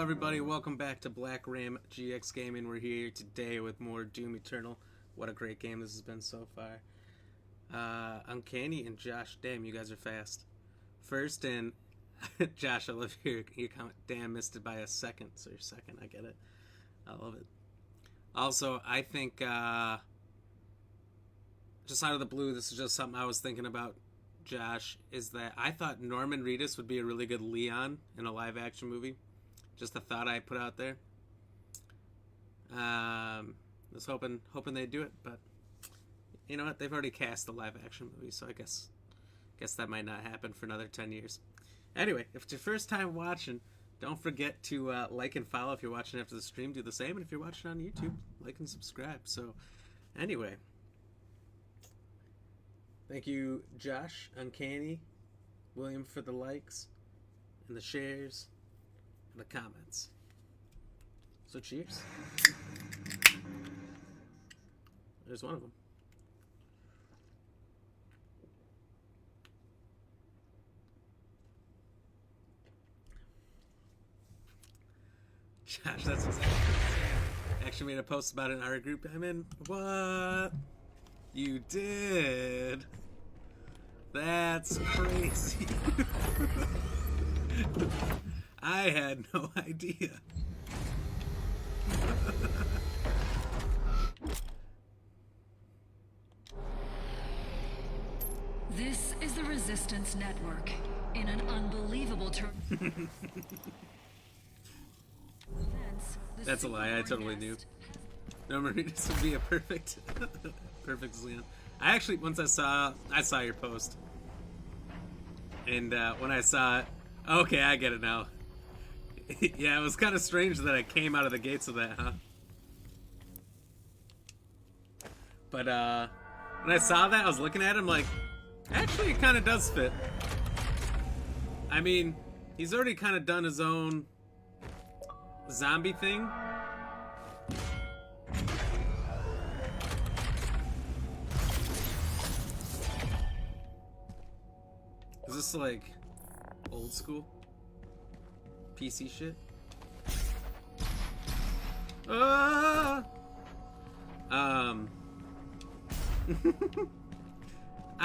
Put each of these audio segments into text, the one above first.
everybody, welcome back to Black Ram GX Gaming. We're here today with more Doom Eternal. What a great game this has been so far. Uncanny and Josh, damn, you guys are fast. First, and Josh, I love your comment. Damn, missed it by a second. So you're second, I get it. I love it. Also, I think, just out of the blue, this is just something I was thinking about, Josh, is that I thought Norman Reedus would be a really good Leon in a live-action movie. Just a thought I put out there. I was hoping they'd do it, but you know what? They've already cast the live-action movie, so I guess that might not happen for another 10 years. Anyway, if it's your first time watching, don't forget to like and follow. If you're watching after the stream, do the same. And if you're watching on YouTube, like and subscribe. So, anyway. Thank you, Josh, Uncanny, William for the likes, and the shares, and the comments. So cheers. There's one of them. Josh, that's exactly what I actually made a post about it in our group I'm in. What? You did? That's crazy. I had no idea. This is the Resistance Network in an unbelievable turn. That's a lie. I totally knew. Norman Reedus would be a perfect Leon. I actually, once I saw your post, and when I saw it, okay, I get it now. Yeah, it was kind of strange that I came out of the gates of that, huh? But when I saw that, I was looking at him like, actually, it kind of does fit. I mean, he's already kind of done his own zombie thing. Is this like old school PC shit? I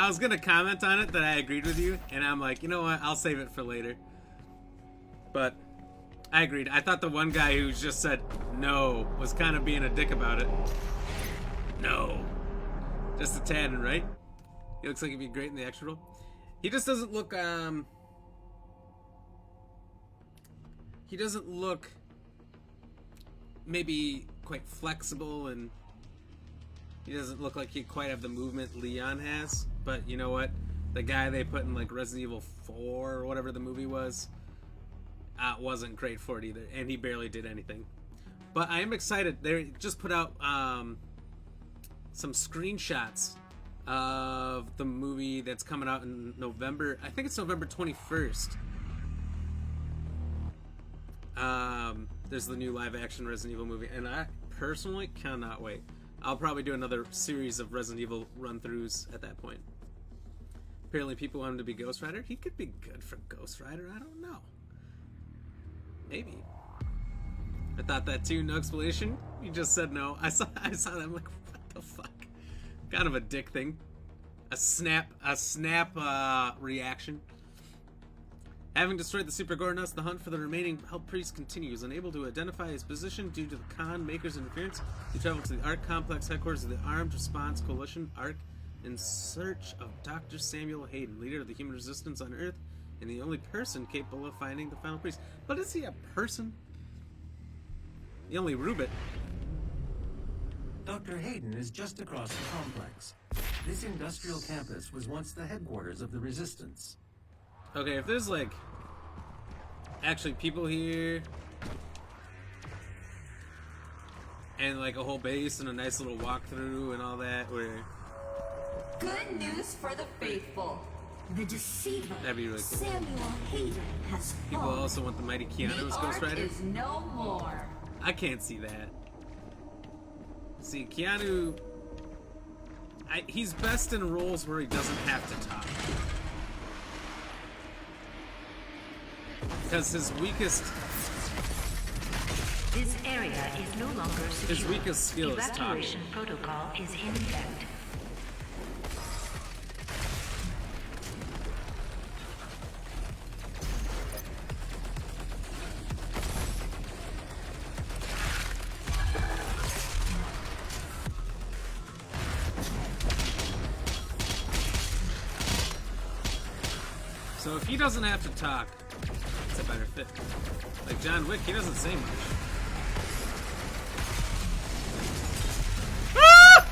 was gonna comment on it that I agreed with you, and I'm like, you know what? I'll save it for later. But I agreed. I thought the one guy who just said no was kind of being a dick about it. No, just a tad, right? He looks like he'd be great in the extra role. He just doesn't look, he doesn't look maybe quite flexible, and he doesn't look like he quite have the movement Leon has. But you know what? The guy they put in like Resident Evil 4 or whatever the movie was, wasn't great for it either, and he barely did anything. But I am excited. They just put out some screenshots of the movie that's coming out in November. I think it's November 21st. There's the new live-action Resident Evil movie, and I personally cannot wait. I'll probably do another series of Resident Evil run-throughs at that point. Apparently people want him to be Ghost Rider. He could be good for Ghost Rider. I don't know. Maybe. I thought that too. No explanation. You just said no. I saw that. I'm like, what the fuck? Kind of a dick thing. A snap reaction. Having destroyed the Super Gornos, the hunt for the remaining Help Priest continues. Unable to identify his position due to the Khan Maker's interference, he travels to the ARC Complex headquarters of the Armed Response Coalition, ARC, in search of Dr. Samuel Hayden, leader of the human resistance on Earth, and the only person capable of finding the final priest. But is he a person? The only Rubit. Dr. Hayden is just across the complex. This industrial campus was once the headquarters of the Resistance. Okay, if there's like actually people here and like a whole base and a nice little walkthrough and all that, where good news for the faithful. The deceiver, that'd be really cool. Samuel Hayden, has People fallen. also want the mighty Keanu as Ghost Rider. Is no more. I can't see that. See, Keanu, he's best in roles where he doesn't have to talk. Because his weakest area is no longer secure. His weakest skill is talking. Evacuation protocol is in effect. So if he doesn't have to talk, it's a better fit. Like John Wick, he doesn't say much. Ah!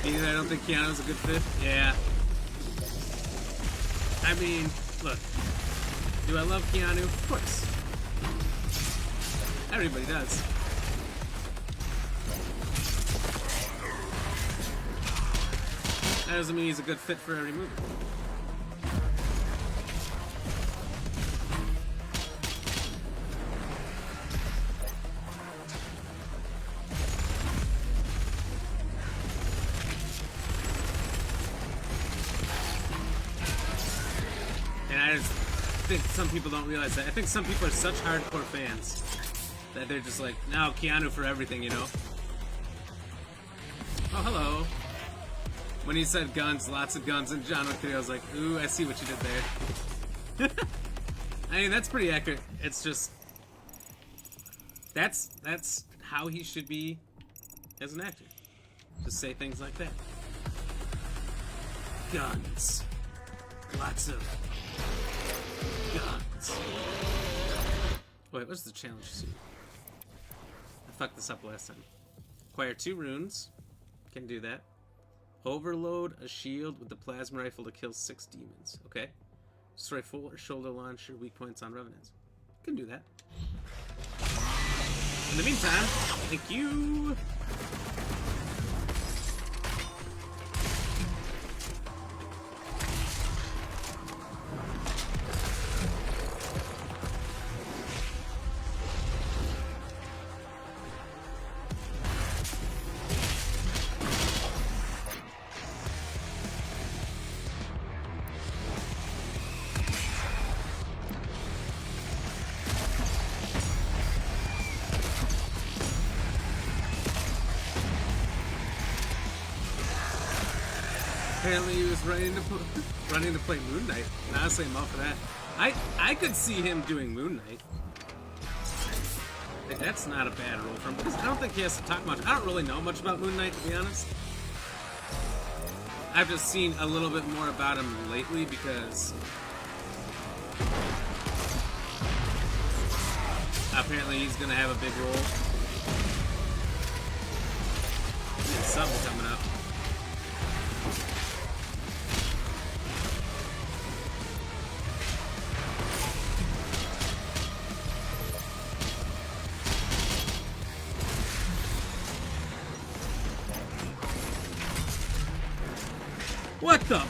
I don't think Keanu's a good fit. Yeah. I mean, look. Do I love Keanu? Of course. Everybody does. That doesn't mean he's a good fit for every movie. And I just think some people don't realize that. I think some people are such hardcore fans that they're just like, no, Keanu for everything, you know? Oh, hello. When he said guns, lots of guns, and John Wick 3, I was like, ooh, I see what you did there. I mean, that's pretty accurate. It's just... That's how he should be as an actor. Just say things like that. Guns. Lots of guns. Wait, what's the challenge suit? I fucked this up last time. Acquire 2 runes. Can do that. Overload a shield with the plasma rifle to kill 6 demons. Okay. Destroy full shoulder launcher, weak points on revenants. Can do that. In the meantime, thank you. Apparently he was running to play Moon Knight, and honestly I'm up for that. I could see him doing Moon Knight. Like, that's not a bad role for him, because I don't think he has to talk much. I don't really know much about Moon Knight, to be honest. I've just seen a little bit more about him lately, because apparently he's gonna have a big role. There's something coming up. What the?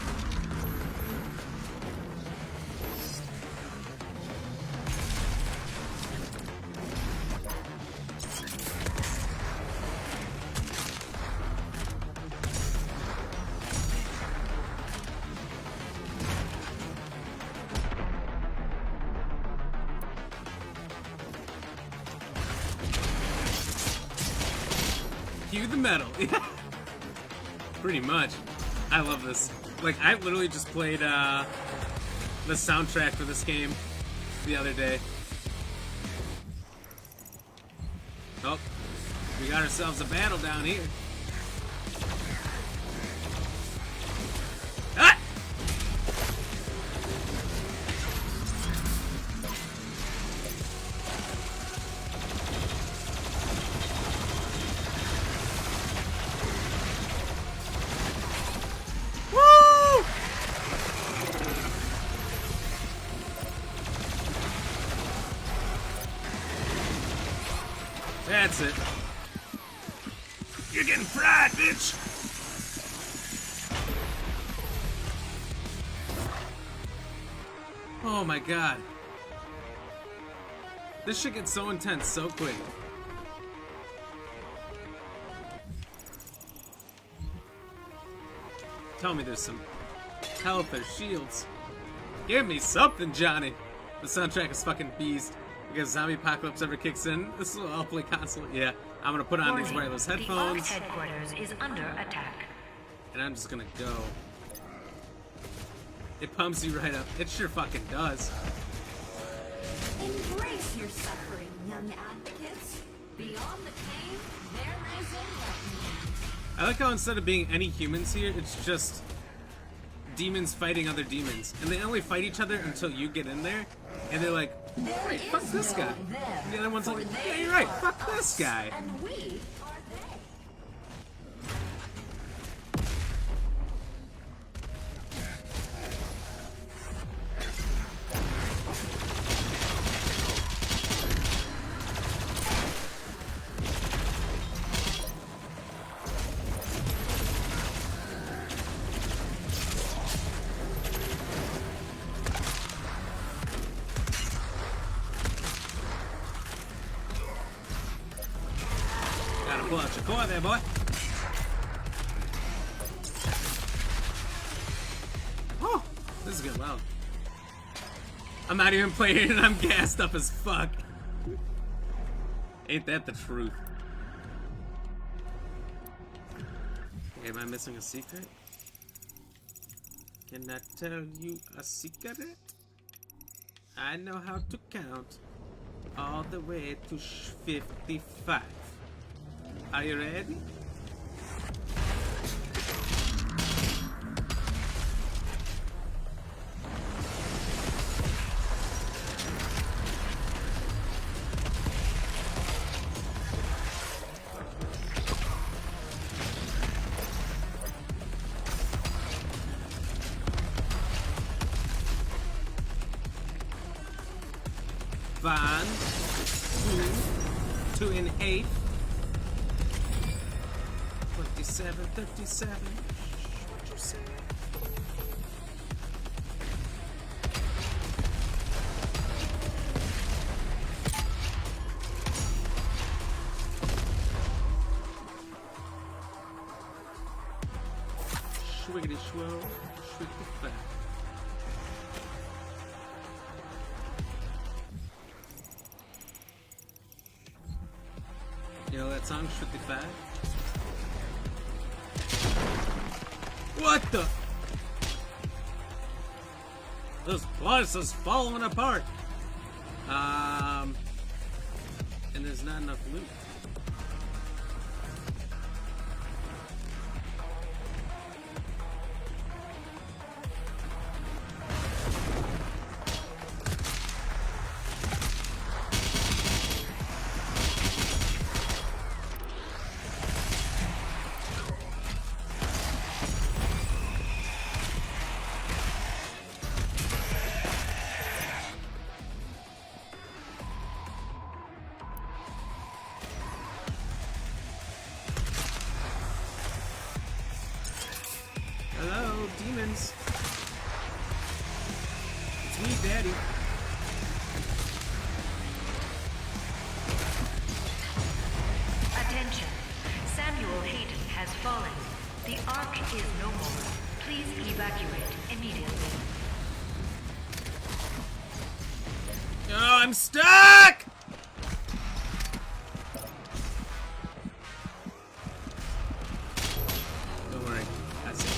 Cue the metal. Pretty much. I love this. Like, I literally just played the soundtrack for this game the other day. Oh, we got ourselves a battle down here. Ah! That's it. You're getting fried, bitch! Oh my god. This shit gets so intense so quick. tell me there's some health or shields. Give me something, Johnny. The soundtrack is fucking beast. Because zombie apocalypse ever kicks in, this will all play console. Yeah, I'm gonna put on these wireless headphones. The ARC headquarters is under attack. And I'm just gonna go. It pumps you right up. It sure fucking does. Embrace your suffering, young advocates. Beyond the cave, there is enlightenment. I like how instead of being any humans here, it's just demons fighting other demons. And they only fight each other until you get in there. And they're like, right, fuck this guy. And the other one's like, yeah, you're right, fuck this guy. And we are they. Gotta pull out your core there, boy. Oh, this is getting loud. I'm not even playing and I'm gassed up as fuck. Ain't that the truth? Okay, am I missing a secret? Can I tell you a secret? I know how to count all the way to 55. Are you ready? One, two and 8. 27, 37. What'd you say? Schwiggity schwo, schwiggity fat. You know that song, Schwiggity Fat? What the? This place is falling apart. And there's not enough loot. Hello, demons. It's me, Daddy. Attention. Samuel Hayden has fallen. The ARC is no more. Please evacuate immediately. Oh, I'm stuck! Don't worry. That's it.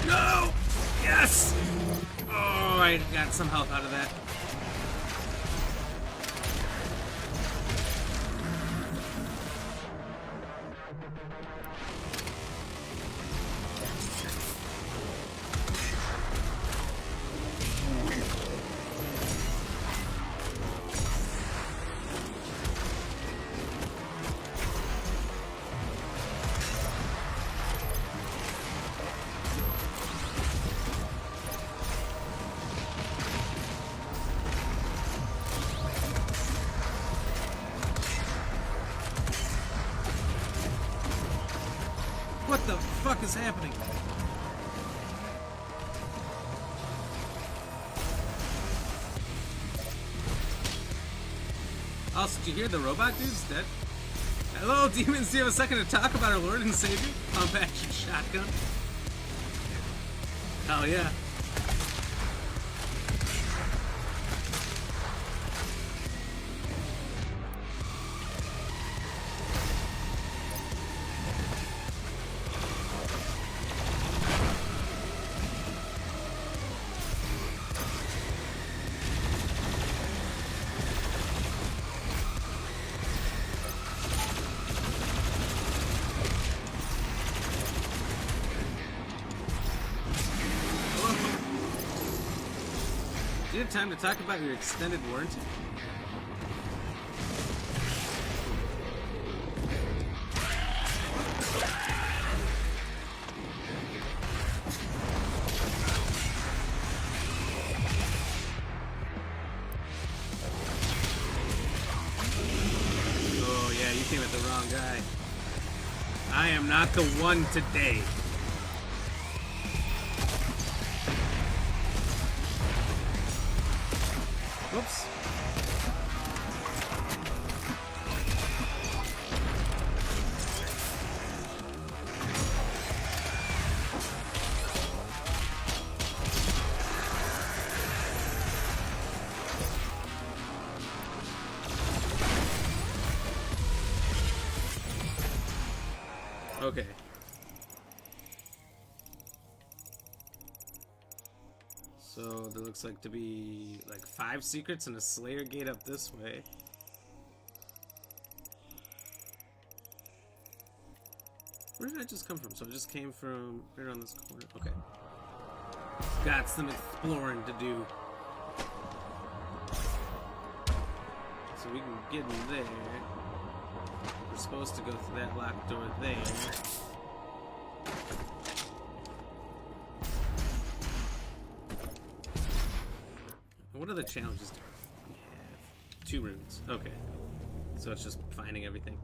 No! Yes! Oh, I got some health out of that. the fuck is happening? Also, did you hear the robot dude's dead? Hello, demons. Do you have a second to talk about our Lord and Savior? Pump action shotgun. Hell yeah. Do you have time to talk about your extended warranty? Oh yeah, you came at the wrong guy. I am not the one today. Whoops. Okay. So there looks like to be like 5 secrets and a Slayer gate up this way. Where did I just come from? So I just came from right around this corner. Okay. Got some exploring to do. So we can get in there. We're supposed to go through that locked door there. What are the challenges? We have 2 rooms. Okay. So it's just finding everything.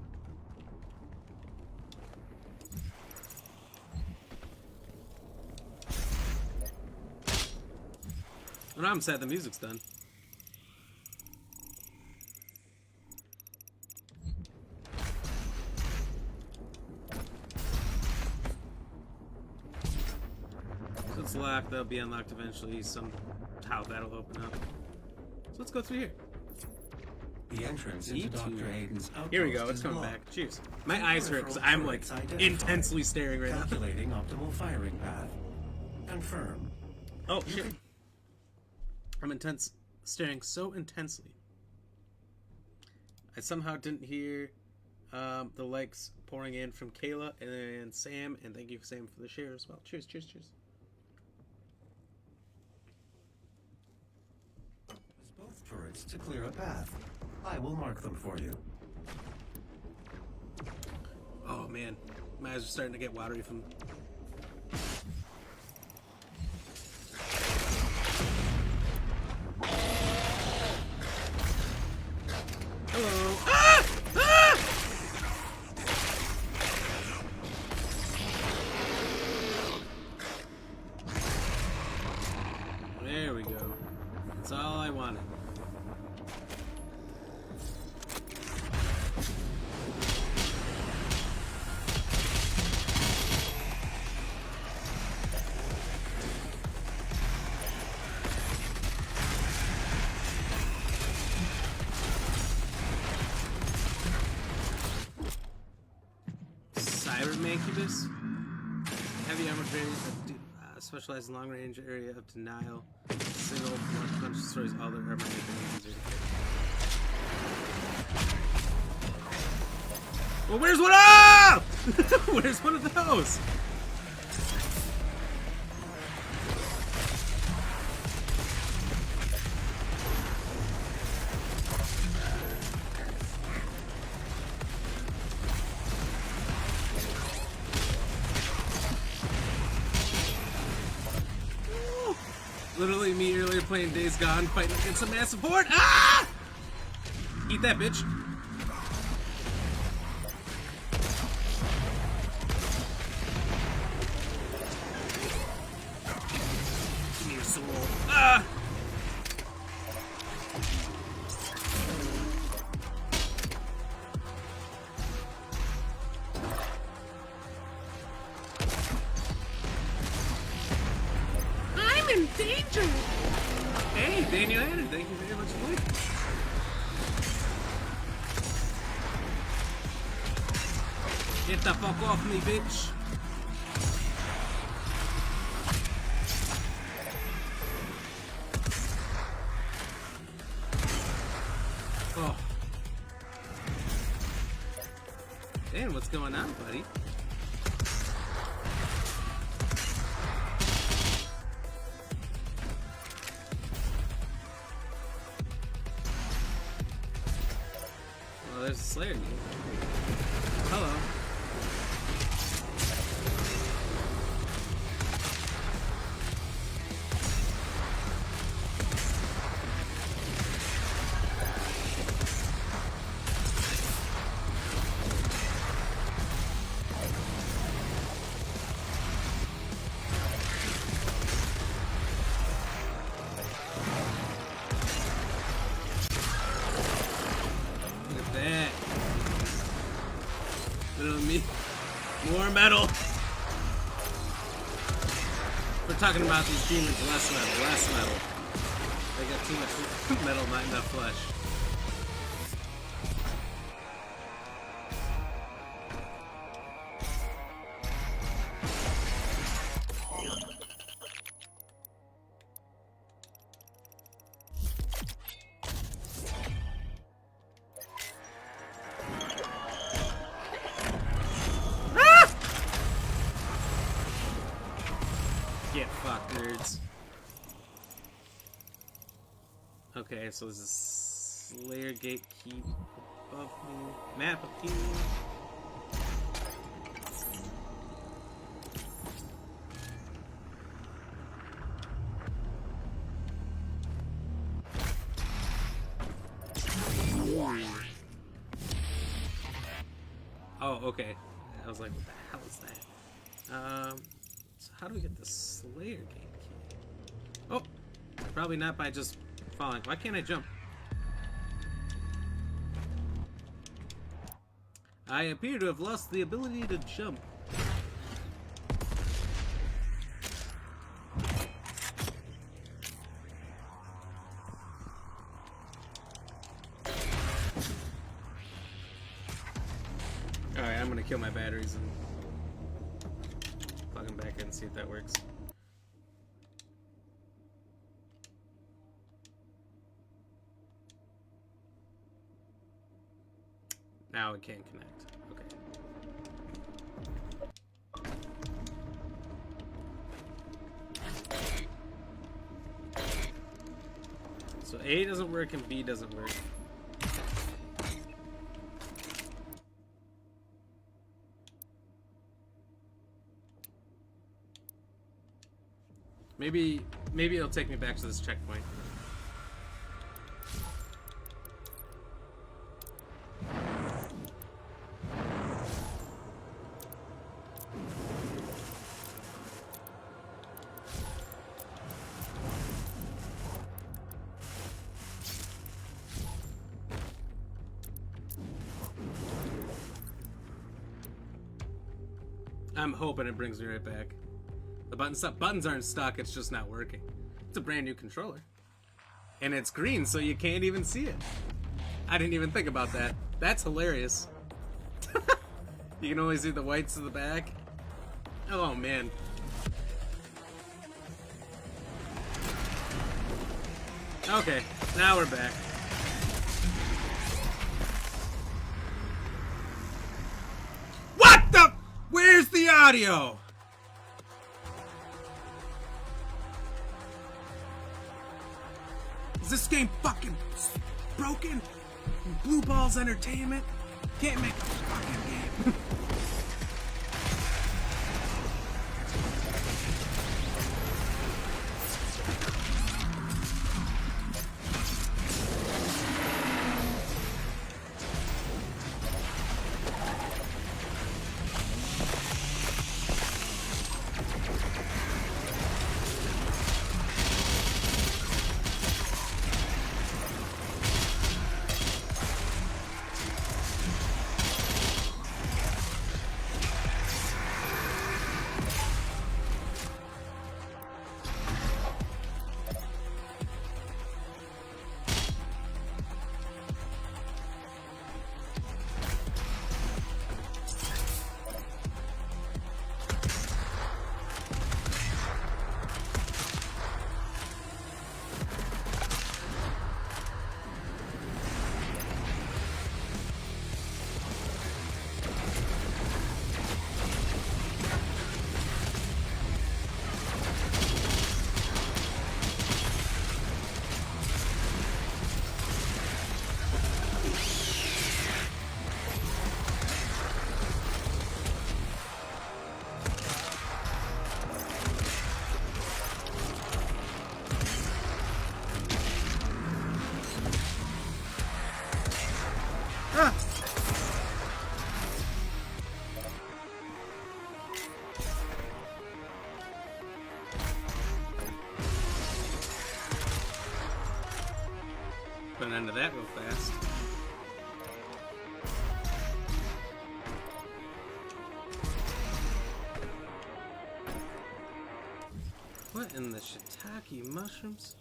Well, I'm sad the music's done. So it's locked. That'll be unlocked eventually. Somehow that'll open up. So let's go through here. The entrance into Dr. Hayden's outpost. Here we go. It's coming back. Cheers. My eyes hurt because I'm like intensely staring right now. Calculating optimal firing path. Confirm. Oh shit. I'm staring so intensely. I somehow didn't hear the likes pouring in from Kayla and Sam, and thank you, Sam, for the share as well. Cheers, cheers, cheers. Both turrets to clear a path. I will mark them for you. Oh man, my eyes are starting to get watery from. Hello. Ah! Ah! There we go. That's all I wanted. Mancubus, heavy armored variant that specializes in long range area up to Nile. Single blunt punch destroys all their armor. Well, where's one? Ah! Where's one of those? Literally me earlier playing Days Gone, fighting against a massive horde. Ah! Eat that, bitch. asshole. Ah! I'm in danger! Hey, Daniel Hayden, thank you very much for playing. Get the fuck off me, bitch. Oh. Dan, what's going on, buddy? Well, there's a Slayer game. Hello. More metal. We're talking about these demons. Less metal. They got too much metal, not enough flesh. Get fucked, nerds. Okay, so there's a Slayer gate key above me. Map appearing. Oh, okay. I was like, what the hell is that? So how do we get the Slayer gate key? Oh, probably not by just falling. Why can't I jump? I appear to have lost the ability to jump. Alright, I'm gonna kill my batteries and plug them back in and see if that works. Now it can't connect. Okay. So A doesn't work and B doesn't work. Maybe it'll take me back to this checkpoint. I'm hoping it brings me right back. The buttons aren't stuck, it's just not working. It's a brand new controller. And it's green, so you can't even see it. I didn't even think about that. That's hilarious. You can only see the whites of the back. Oh, man. Okay, now we're back. What the? Where's the audio? Is this game fucking broken? Blue Balls Entertainment can't make a fucking game. Ah! Put an end to that real fast. What in the shiitake mushrooms?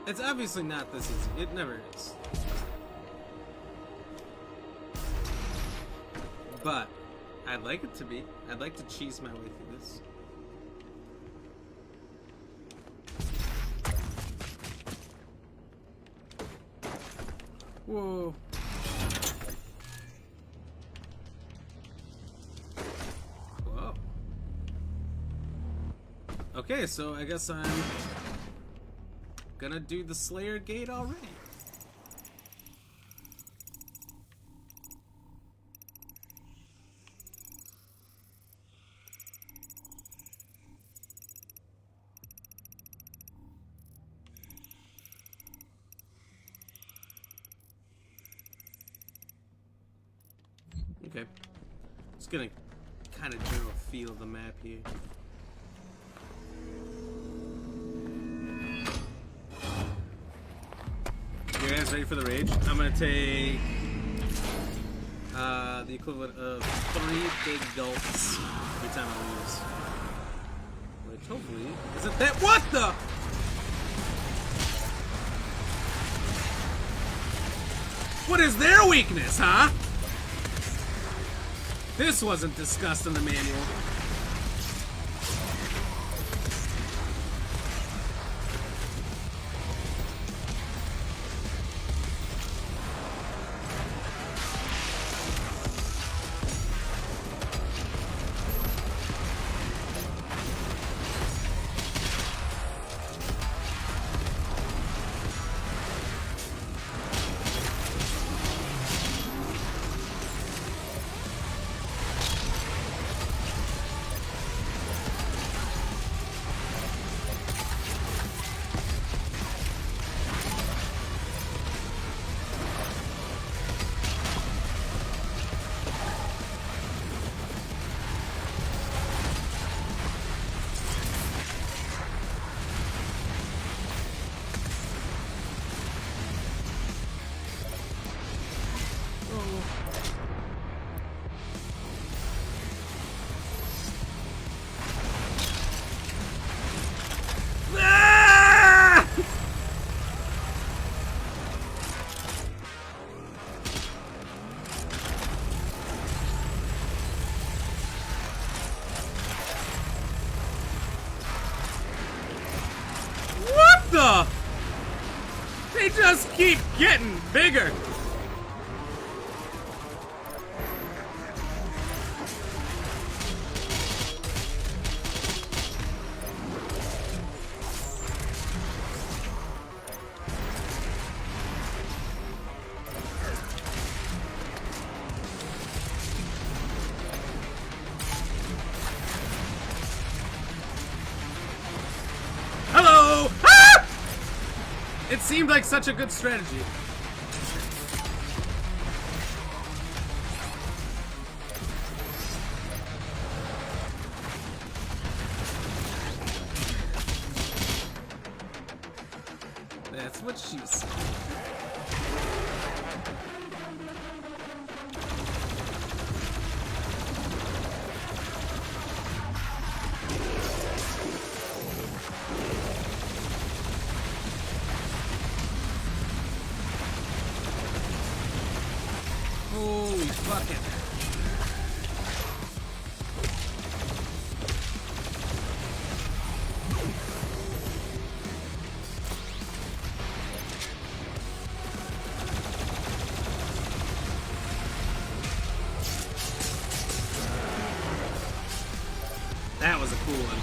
It's obviously not this easy. It never is. But I'd like it to be. I'd like to cheese my way through this. Whoa. Whoa. Okay, so I guess I'm gonna do the Slayer Gate already. Okay. Just gonna kind of general feel of the map here. You guys ready for the rage? I'm gonna take the equivalent of 3 big gulps every time I lose. Which hopefully isn't that. What the? What is their weakness, huh? This wasn't discussed in the manual. They just keep getting bigger. Hello! Ah! It seemed like such a good strategy. That's what she said. Holy fucking. That was a cool one.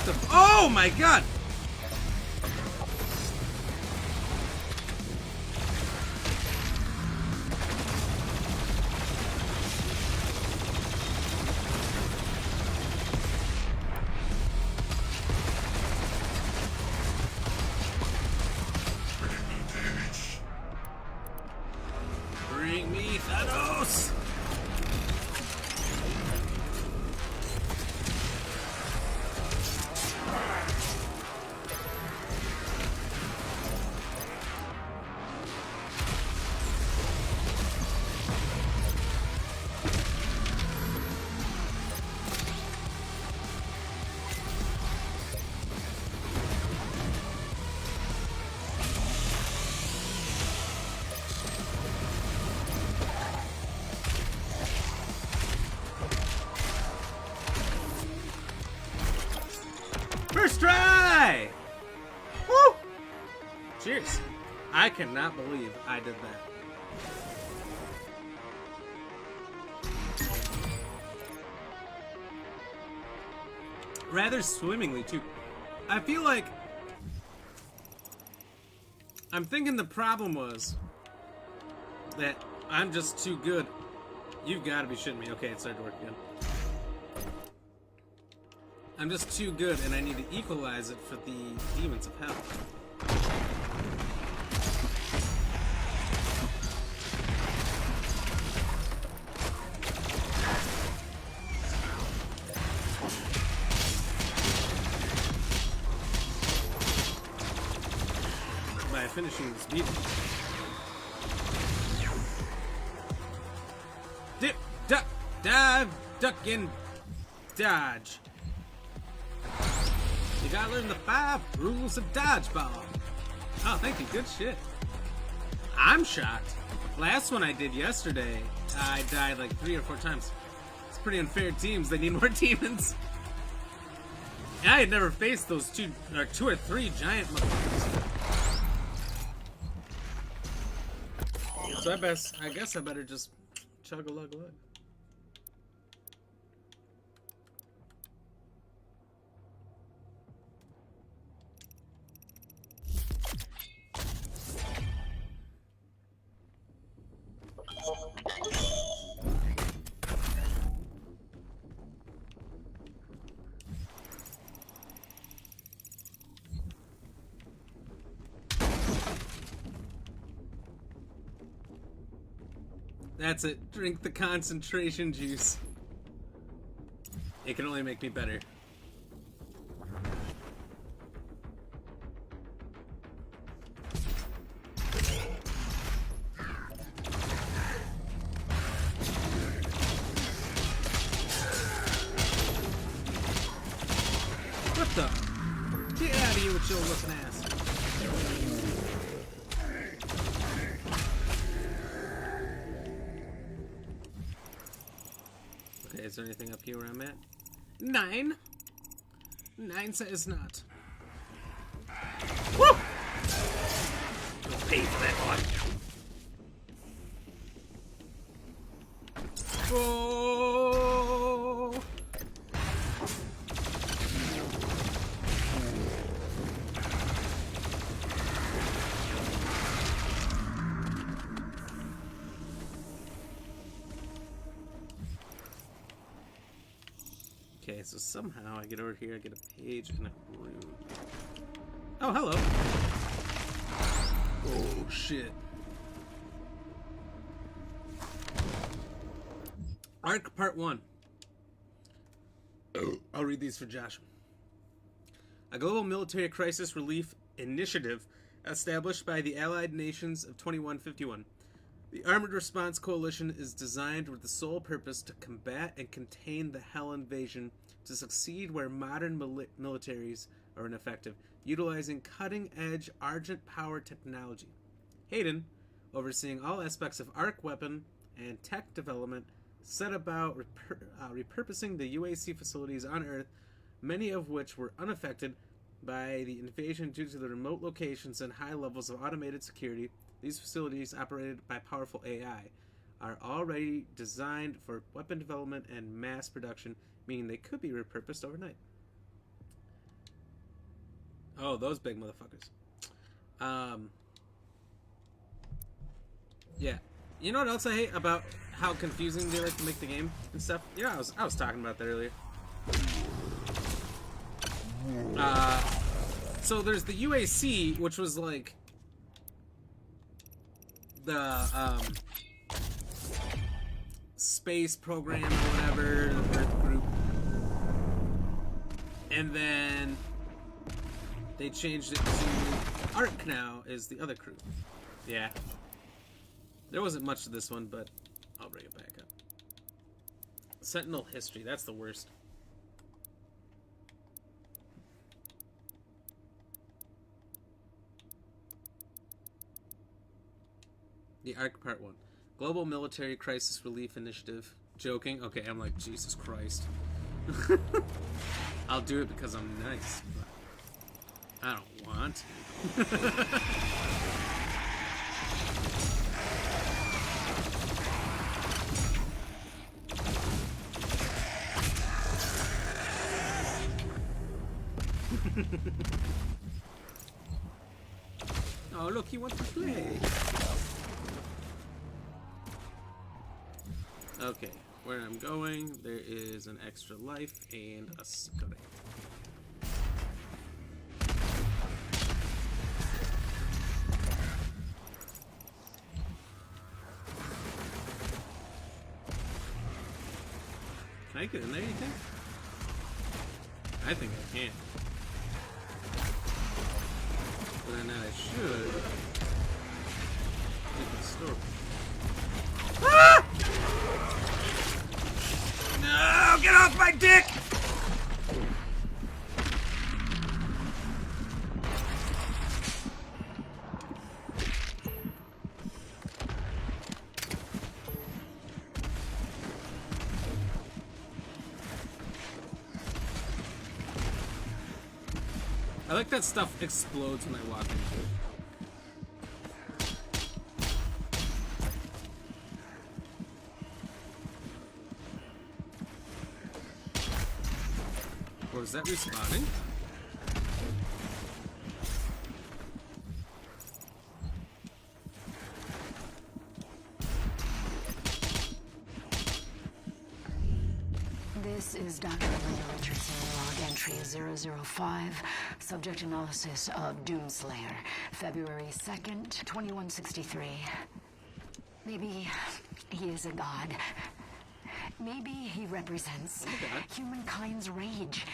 the... Oh my god! Bring me Thanos! First try! Woo! Cheers. I cannot believe I did that. Rather swimmingly, too. I feel like... I'm thinking the problem was that I'm just too good. You've got to be shitting me. Okay, it started to work again. I'm just too good, and I need to equalize it for the demons of hell. By finishing this beat. Dip, duck, dive, duck, and dodge. You gotta learn the 5 rules of dodgeball. Oh, thank you. Good shit. I'm shocked. Last one I did yesterday, I died like 3 or 4 times. It's pretty unfair teams. They need more demons. And I had never faced those 2 or 3 giant motherfuckers. So I guess I better just chug a lug lug. That's it. Drink the concentration juice. It can only make me better. What the? Get out of here with your looking ass. Okay, is there anything up here where I'm at? 9. 9 says not. Woo! Don't pay for that one. Oh! Okay, so somehow I get over here, I get a page and a rune. Oh, hello. Oh, shit. Arc Part 1. I'll read these for Josh. A global military crisis relief initiative established by the Allied Nations of 2151. The Armored Response Coalition is designed with the sole purpose to combat and contain the Hell invasion, to succeed where modern militaries are ineffective, utilizing cutting-edge Argent power technology. Hayden, overseeing all aspects of ARC weapon and tech development, set about repurposing the UAC facilities on Earth, many of which were unaffected by the invasion due to the remote locations and high levels of automated security. These facilities, operated by powerful AI, are already designed for weapon development and mass production, meaning they could be repurposed overnight. Oh, those big motherfuckers. Yeah. You know what else I hate about how confusing they like to make the game and stuff? Yeah, I was talking about that earlier. So there's the UAC, which was like the space program or whatever, the Earth group. And then they changed it to ARC now is the other crew. Yeah. There wasn't much to this one, but I'll bring it back up. Sentinel history, that's the worst. The ARC Part 1. Global Military Crisis Relief Initiative. Joking? Okay, I'm like, Jesus Christ. I'll do it because I'm nice, but I don't want to. Oh, look, he wants to play. Okay, where I'm going, there is an extra life and a cigarette. Can I get in there, you think? I think I can. But then I should get the store. Ah! No! Get off my dick! I like that stuff explodes when I walk into it. Or is that respawning? This is Dr. Linda Richardson, log entry 005, subject analysis of Doomslayer, February 2nd, 2163. Maybe he is a god. Maybe he represents humankind's rage.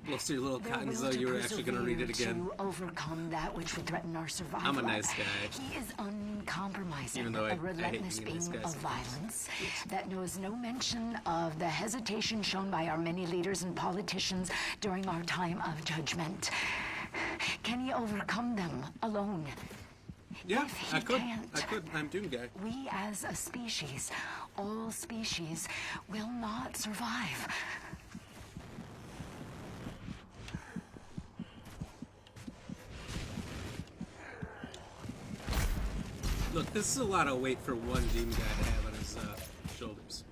Looks to your little Their cotton as will though to you were actually going to read it again. To overcome that which would threaten our survival. I'm a nice guy. He is uncompromising, Even though I a hate relentless being a nice being guy of sometimes. violence that knows no mention of the hesitation shown by our many leaders and politicians during our time of judgment. Can he overcome them alone? Yeah, If he I could. can't, I could. I'm Doom Guy. we as a species, all species, will not survive. Look, this is a lot of weight for one Doom Guy to have on his shoulders.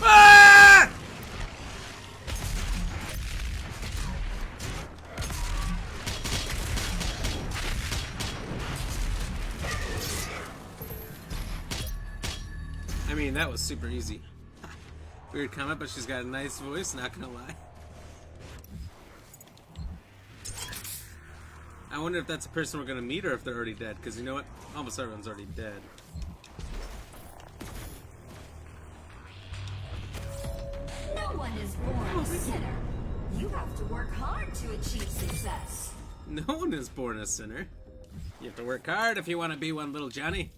Ah! I mean, that was super easy. Weird comment, but she's got a nice voice, not gonna lie. I wonder if that's a person we're gonna meet or if they're already dead, because you know what? Almost everyone's already dead. No one is born a sinner. You have to work hard to achieve success. No one is born a sinner. You have to work hard if you want to be one, little Johnny.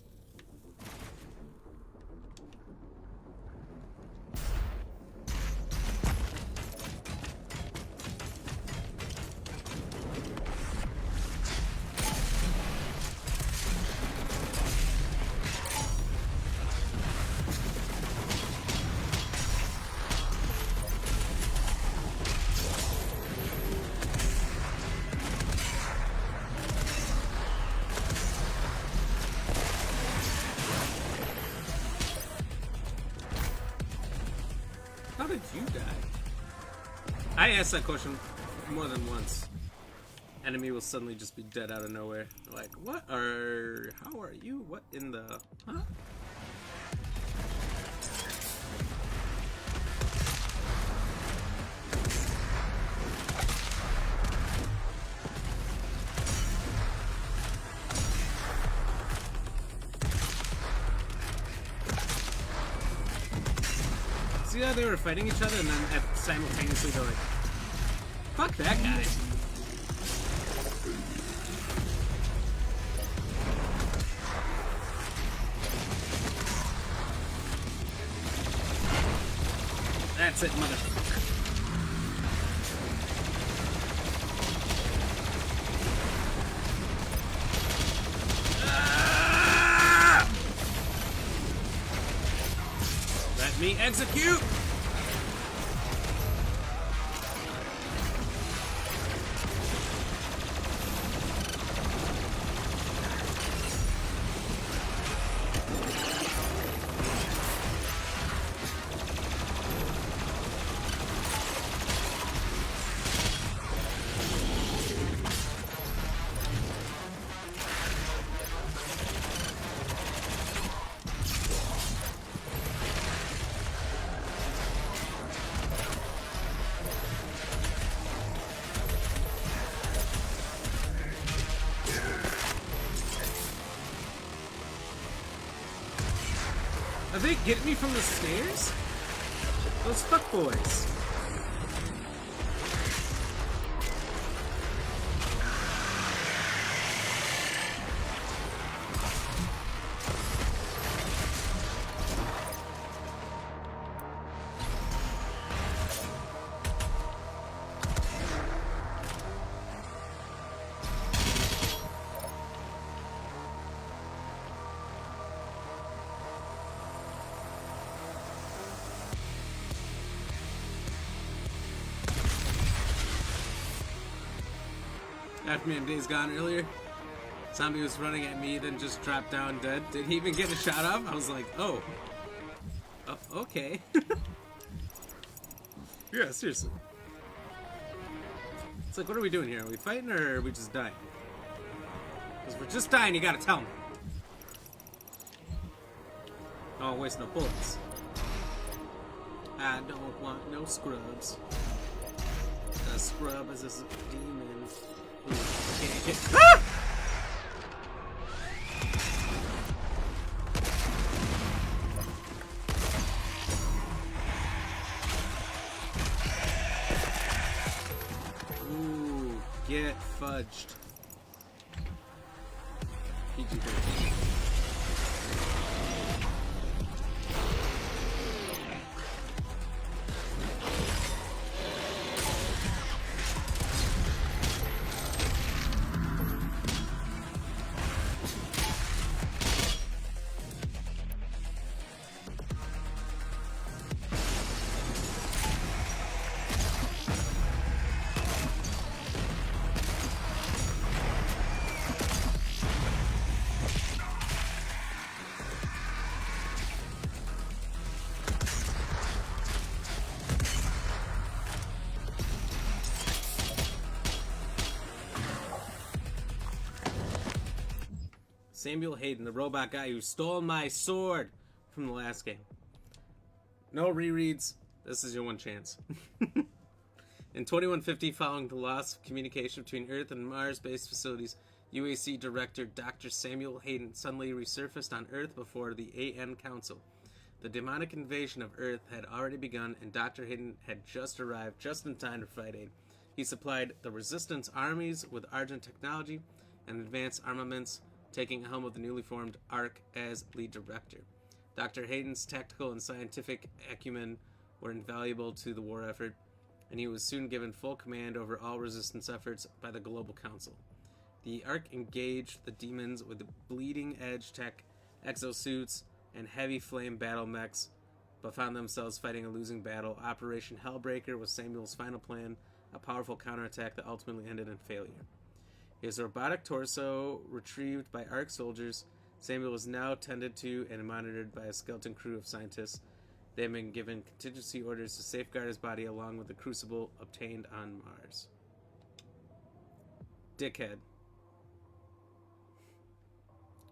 did you die? I asked that question more than once. Enemy will suddenly just be dead out of nowhere. Like, what are... How are you? What in the... Huh? See how they were fighting each other and then simultaneously they're like, fuck that guy. That's it, motherfucker. Ah! Let me execute! Are they getting me from the stairs? Those fuckboys. After me and Days Gone earlier, zombie was running at me, then just dropped down dead. Did he even get a shot off? I was like, oh. Okay. Yeah, seriously. It's like, what are we doing here? Are we fighting or are we just dying? Because if we're just dying, you gotta tell me. Oh, waste no bullets. I don't want no scrubs. A scrub is a demon. Can't hit. Ah! Ooh, get fudged. PG-13. Samuel Hayden, the robot guy who stole my sword from the last game. No rereads. This is your one chance. In 2150, following the loss of communication between Earth and Mars-based facilities, UAC Director Dr. Samuel Hayden suddenly resurfaced on Earth before the AN Council. The demonic invasion of Earth had already begun, and Dr. Hayden had just arrived just in time to provide aid. He supplied the Resistance armies with Argent technology and advanced armaments, taking helm of the newly formed ARC as lead director. Dr. Hayden's tactical and scientific acumen were invaluable to the war effort, and he was soon given full command over all resistance efforts by the Global Council. The ARC engaged the demons with bleeding-edge tech, exosuits, and heavy flame battle mechs, but found themselves fighting a losing battle. Operation Hellbreaker was Samuel's final plan, a powerful counterattack that ultimately ended in failure. His robotic torso retrieved by ARC soldiers, Samuel was now tended to and monitored by a skeleton crew of scientists. They have been given contingency orders to safeguard his body along with the crucible obtained on Mars. Dickhead.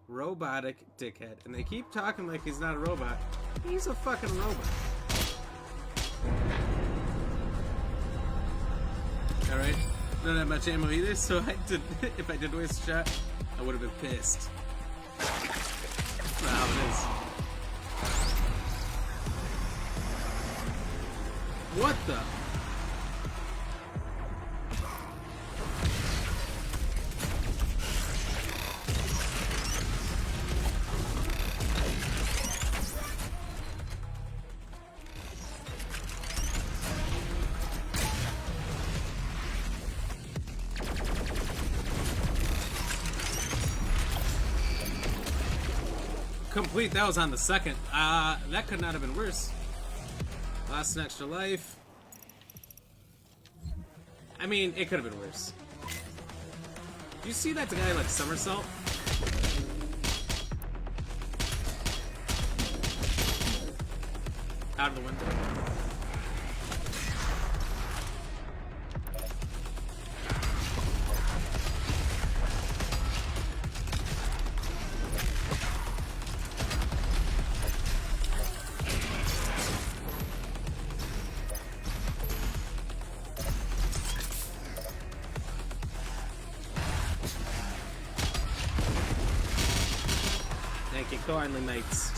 Robotic dickhead. And they keep talking like he's not a robot. He's a fucking robot. Alright. Don't have much ammo either, so if I did waste a shot, I would have been pissed. That's not how it is. What the? Complete, that was on the second. That could not have been worse. Lost an extra life. I mean, it could have been worse. Do you see that guy like somersault? Out of the window. Thank you kindly, mates.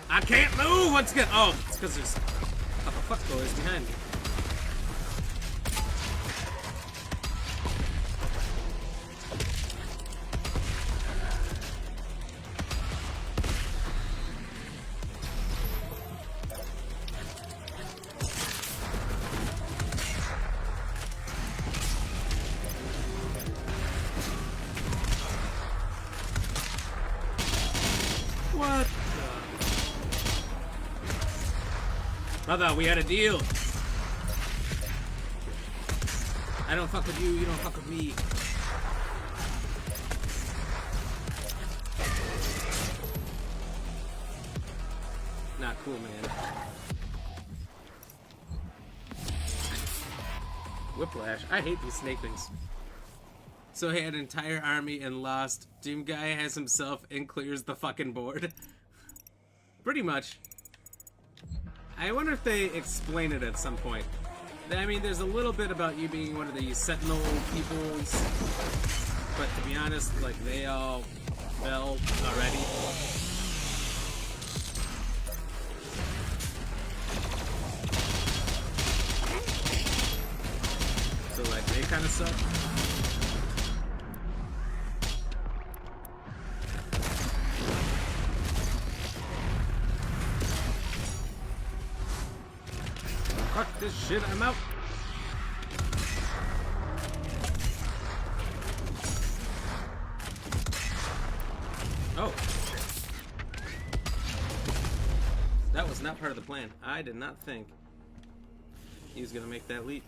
I can't move once again. Oh, it's because there's a couple fuckboys behind me. What the? Brother, we had a deal. I don't fuck with you, you don't fuck with me. Not cool, man. Whiplash. I hate these snake things. So he had an entire army and lost. Doom Guy has himself and clears the fucking board. Pretty much. I wonder if they explain it at some point. I mean, there's a little bit about you being one of the Sentinel peoples, but to be honest, like, they all fell already. So, like, they kind of suck. Fuck this shit, I'm out. Oh. That was not part of the plan. I did not think he was gonna make that leap.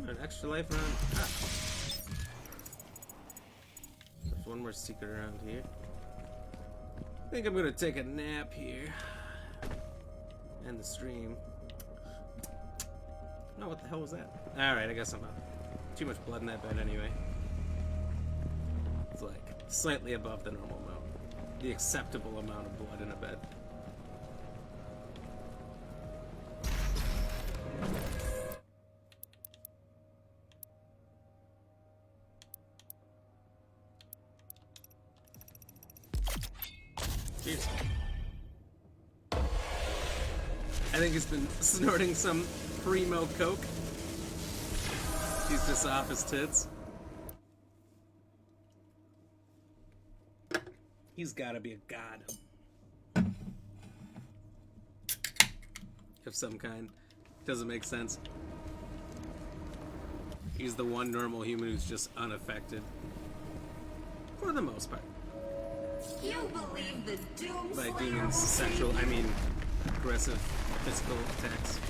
An extra life around. Ah. There's one more secret around here. I think I'm gonna take a nap here. End the stream. No, what the hell was that? Alright, I guess I'm out. Too much blood in that bed anyway. It's like slightly above the normal amount. The acceptable amount of blood in a bed. Jeez. I think he's been snorting some primo coke. He's just off his tits. He's gotta be a god. Of some kind. Doesn't make sense. He's the one normal human who's just unaffected. For the most part. You believe the doom By demons, sexual, I mean, aggressive physical attacks.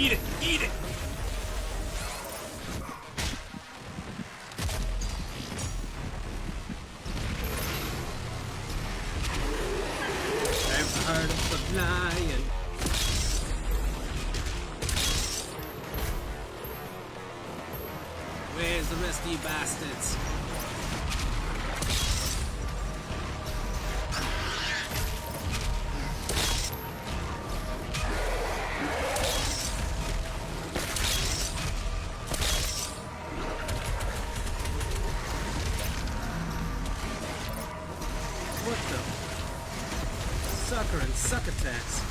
Eat it! Eat it! I've heard of the lion. Where's the rest of you bastards? What the? Sucker and suck attacks.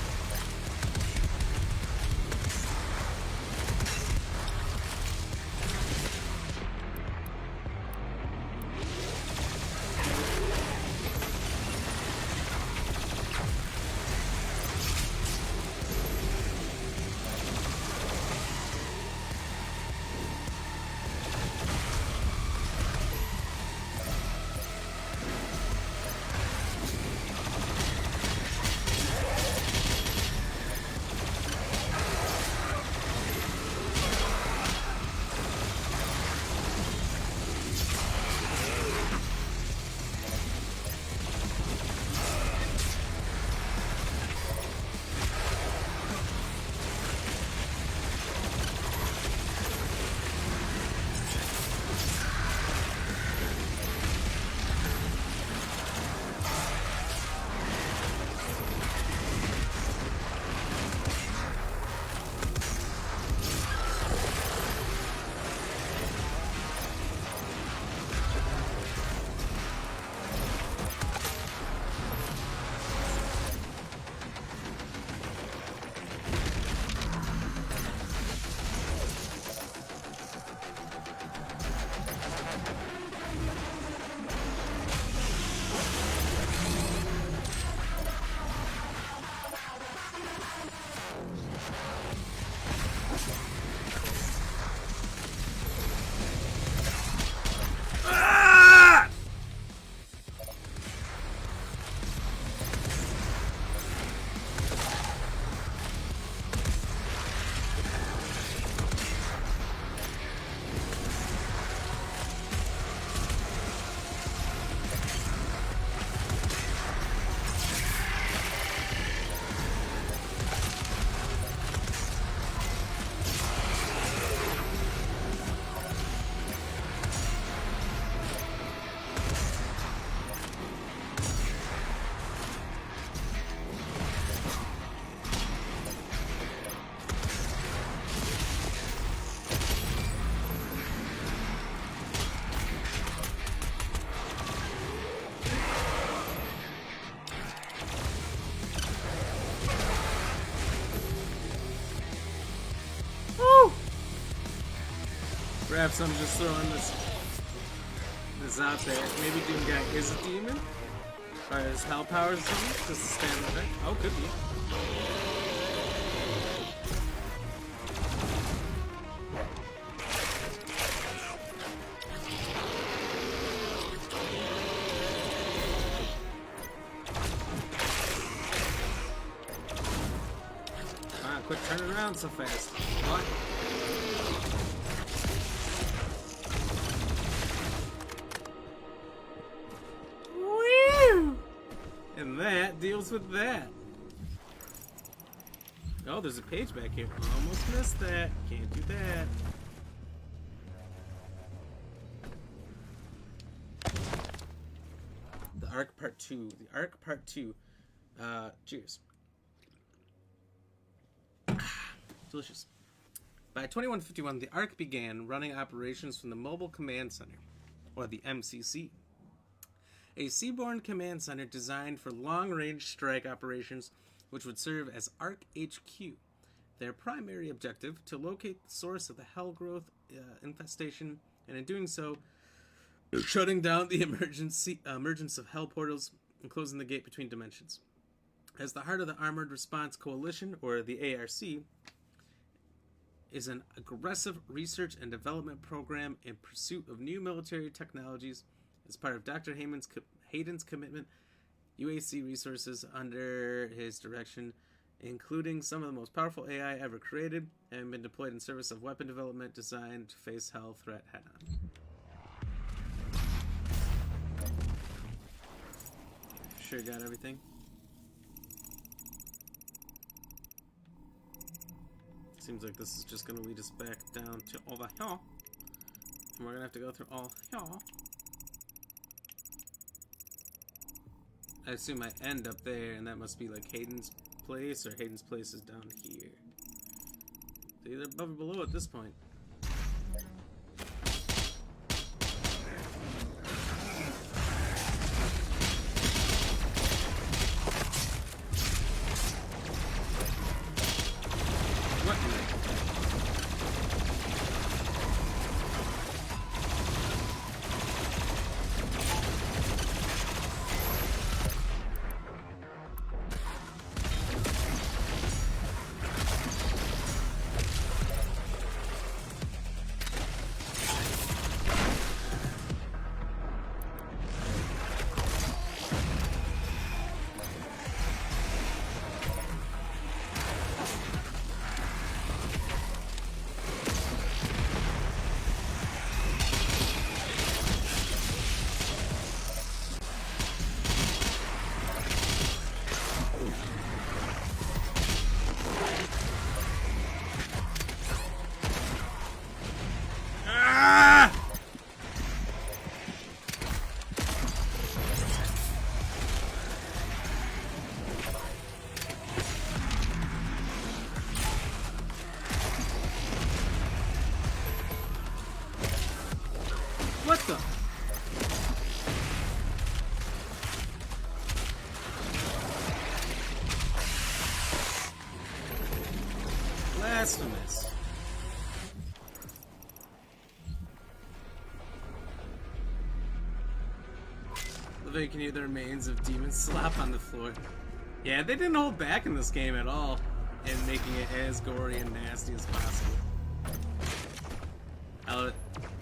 Perhaps I'm just throwing this out there. Maybe Doom Guy is a demon? Or his hell powers or something? Just to stand there? Oh, could be. Ah, quit turning around so fast. What? And that deals with that. Oh, there's a page back here. Almost missed that. Can't do that. The Arc Part 2. The Arc Part 2. Cheers. Delicious. By 2151, the Arc began running operations from the Mobile Command Center, or the MCC. A seaborne command center designed for long-range strike operations, which would serve as ARC HQ. Their primary objective, to locate the source of the Hell Growth infestation, and in doing so, shutting down the emergence of Hell portals and closing the gate between dimensions. As the heart of the Armored Response Coalition, or the ARC, is an aggressive research and development program in pursuit of new military technologies. As part of Dr. Hayden's commitment, UAC resources under his direction including some of the most powerful AI ever created, and been deployed in service of weapon development designed to face hell threat head-on. Sure got everything? Seems like this is just going to lead us back down to over here. And we're going to have to go through all here. I assume I end up there, and that must be like Hayden's place, or Hayden's place is down here. They're either above or below at this point. What in the... What the? Blasphemous. You can hear the remains of demon slop on the floor. Yeah, they didn't hold back in this game at all in making it as gory and nasty as possible.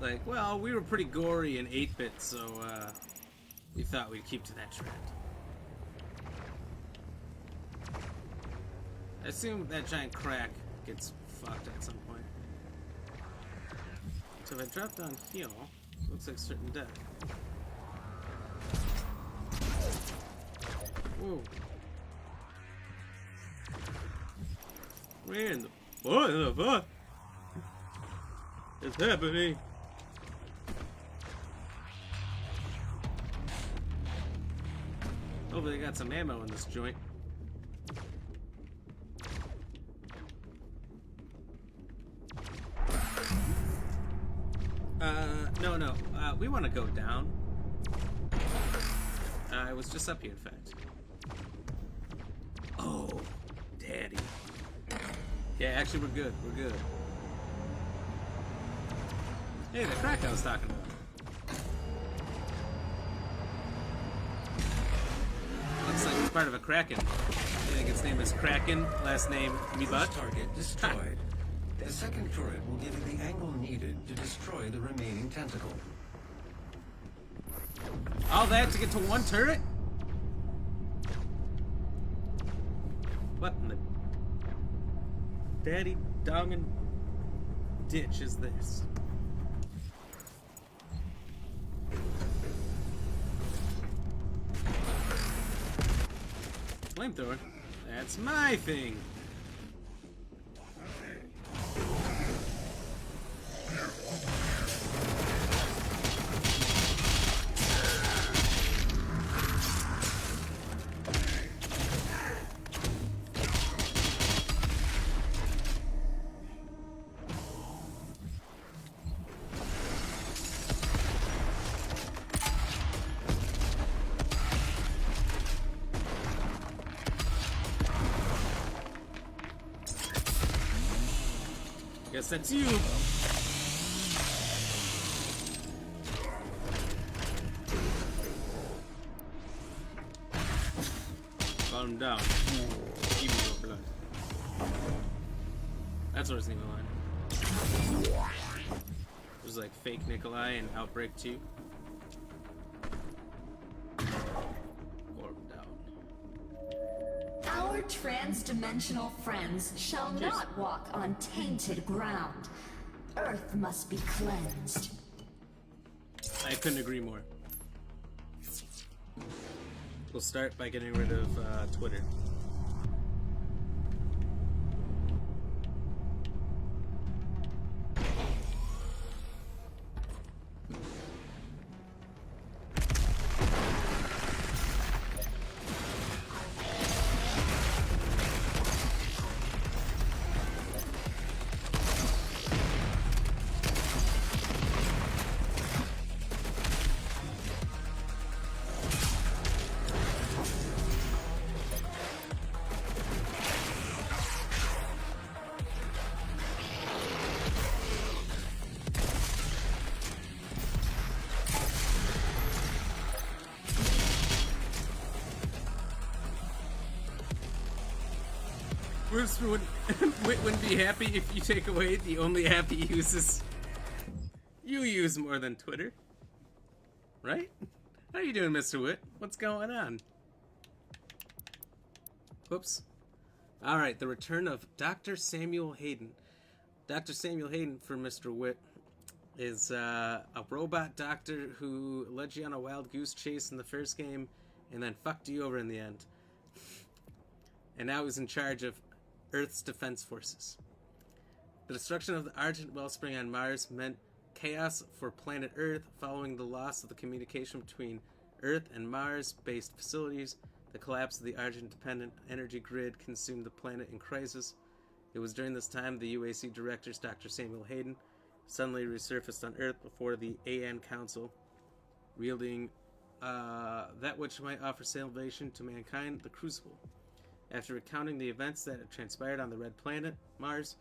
Like, well, we were pretty gory in 8-bit, so we thought we'd keep to that trend. I assume that giant crack gets fucked at some point. So if I drop down here, looks like certain death. Whoa. Where in the... What in the fuck is happening? Hopefully they got some ammo in this joint. No. We want to go down. I was just up here, in fact. Oh, daddy. Yeah, actually, we're good. We're good. Hey, the crack I was talking about. Looks like it's part of a Kraken. I think its name is Kraken, last name me butt. Target destroyed. The second turret will give you the angle needed to destroy the remaining tentacle. All that to get to one turret? What in the daddy dongin' ditch is this? Flamethrower? That's my thing. Guess that's you. Calm down. Give me your blood. That's what it's name line. There's like fake Nikolai and Outbreak 2. Our trans-dimensional friends shall not walk on tainted ground. Earth must be cleansed. I couldn't agree more. We'll start by getting rid of Twitter. Bruce wouldn't be happy if you take away the only app he uses. You use more than Twitter. Right? How you doing, Mr. Witt? What's going on? Whoops. Alright, the return of Dr. Samuel Hayden. Dr. Samuel Hayden, for Mr. Witt, is a robot doctor who led you on a wild goose chase in the first game and then fucked you over in the end. And now he's in charge of Earth's defense forces. The destruction of the Argent wellspring on Mars meant chaos for planet Earth following the loss of the communication between Earth and Mars-based facilities. The collapse of the Argent-dependent energy grid consumed the planet in crisis. It was during this time the UAC directors, Dr. Samuel Hayden, suddenly resurfaced on Earth before the AN Council, wielding that which might offer salvation to mankind, the Crucible. After recounting the events that had transpired on the Red Planet, Mars,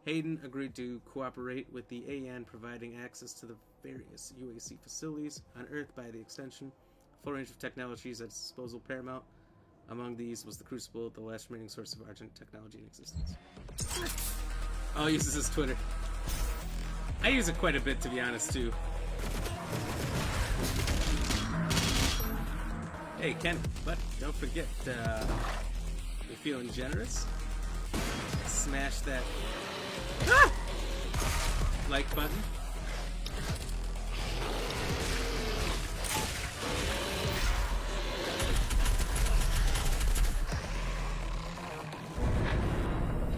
Hayden agreed to cooperate with the AN, providing access to the various UAC facilities on Earth by the extension. A full range of technologies at its disposal paramount. Among these was the Crucible, the last remaining source of Argent technology in existence. All he uses is Twitter. I use it quite a bit, to be honest, too. Hey, Ken, but don't forget, you feeling generous? Smash that like button.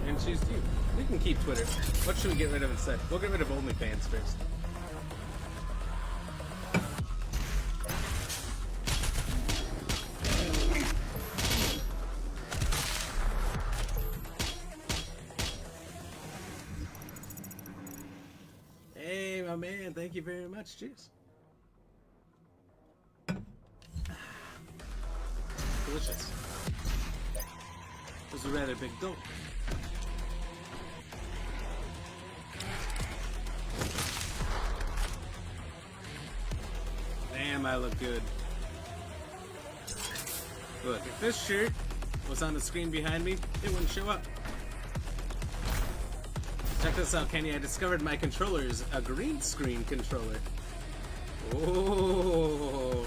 And choose you. We can keep Twitter. What should we get rid of instead? We'll get rid of OnlyFans first. Hey, my man, thank you very much. Cheers. Delicious. It was a rather big gulp. Damn, I look good. Look, if this shirt was on the screen behind me, it wouldn't show up. Check this out, Kenny. I discovered my controller is a green screen controller. Oh.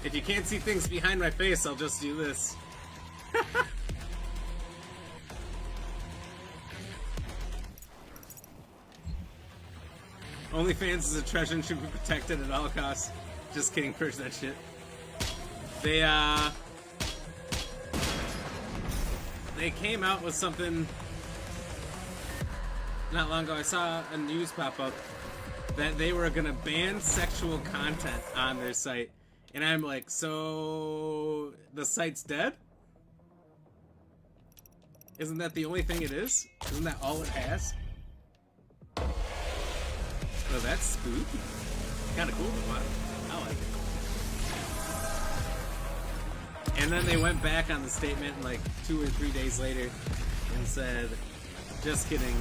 If you can't see things behind my face, I'll just do this. OnlyFans is a treasure and should be protected at all costs. Just kidding, purge that shit. They came out with something not long ago. I saw a news pop up that they were gonna ban sexual content on their site. And I'm like, so the site's dead? Isn't that the only thing it is? Isn't that all it has? Oh, that's spooky. Kinda cool, but wow. I like it. And then they went back on the statement like 2 or 3 days later and said, just kidding.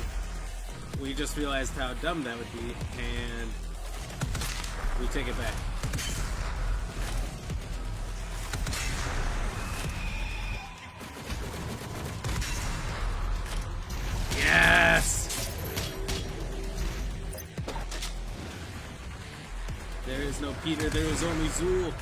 We just realized how dumb that would be, and we take it back. Yes! There is no Peter, there is only Zool.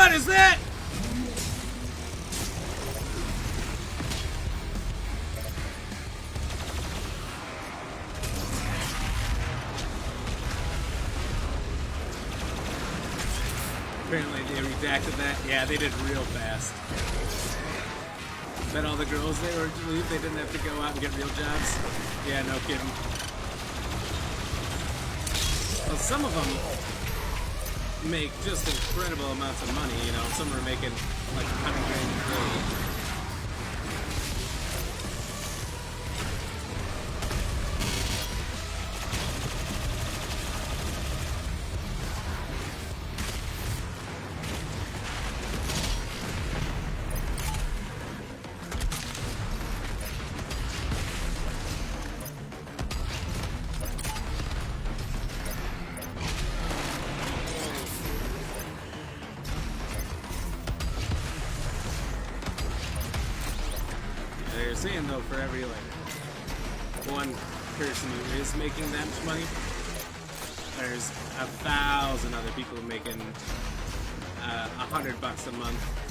What is that? Apparently they redacted that. Yeah, they did real fast. Bet all the girls they were to leave, they didn't have to go out and get real jobs. Yeah, no kidding. Well, some of them make just incredible amounts of money, you know. Some are making like 100 grand a day. They're saying though, for every like one person who is making that much money, there's 1,000 other people making $100 a month.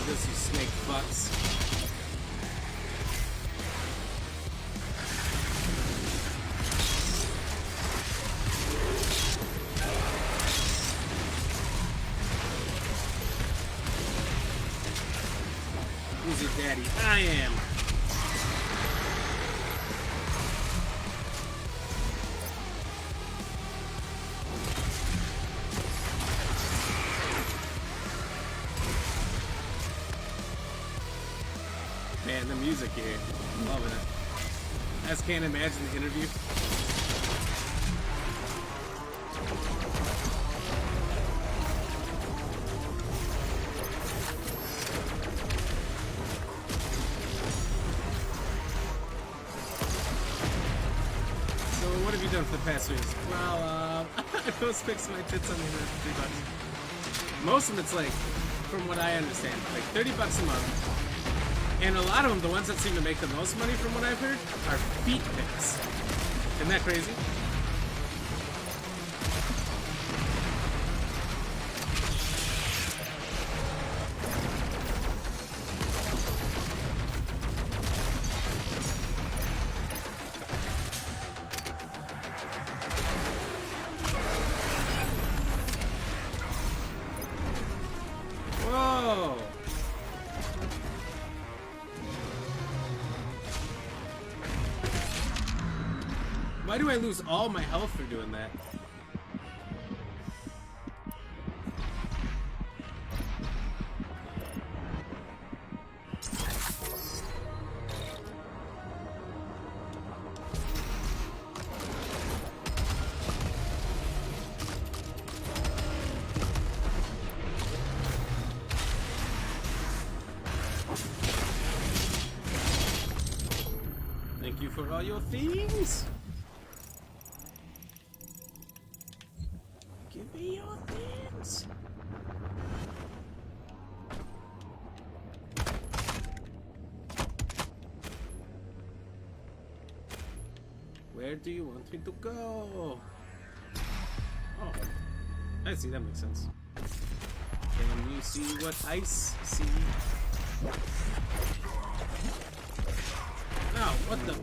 This you snake fucks. Who's your daddy? I am. Man, the music here, I'm loving it. I just can't imagine the interview. So, what have you done for the past weeks? Well, I post pics of my tits on the internet for $3. Most of it's like, from what I understand, like $30 a month. And a lot of them, the ones that seem to make the most money from what I've heard, are feet pics. Isn't that crazy? Whoa! Why do I lose all my health for doing that? Thank you for all your things. Give me your things. Where do you want me to go? Oh, I see, that makes sense. Can you see what I see? Oh, what the?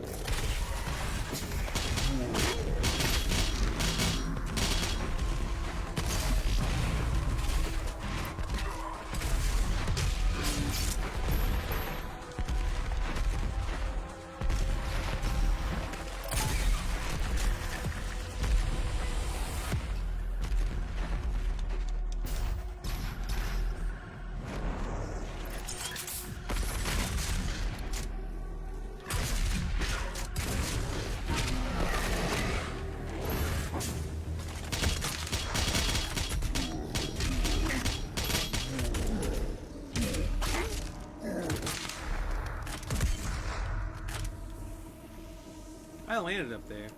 I landed up there.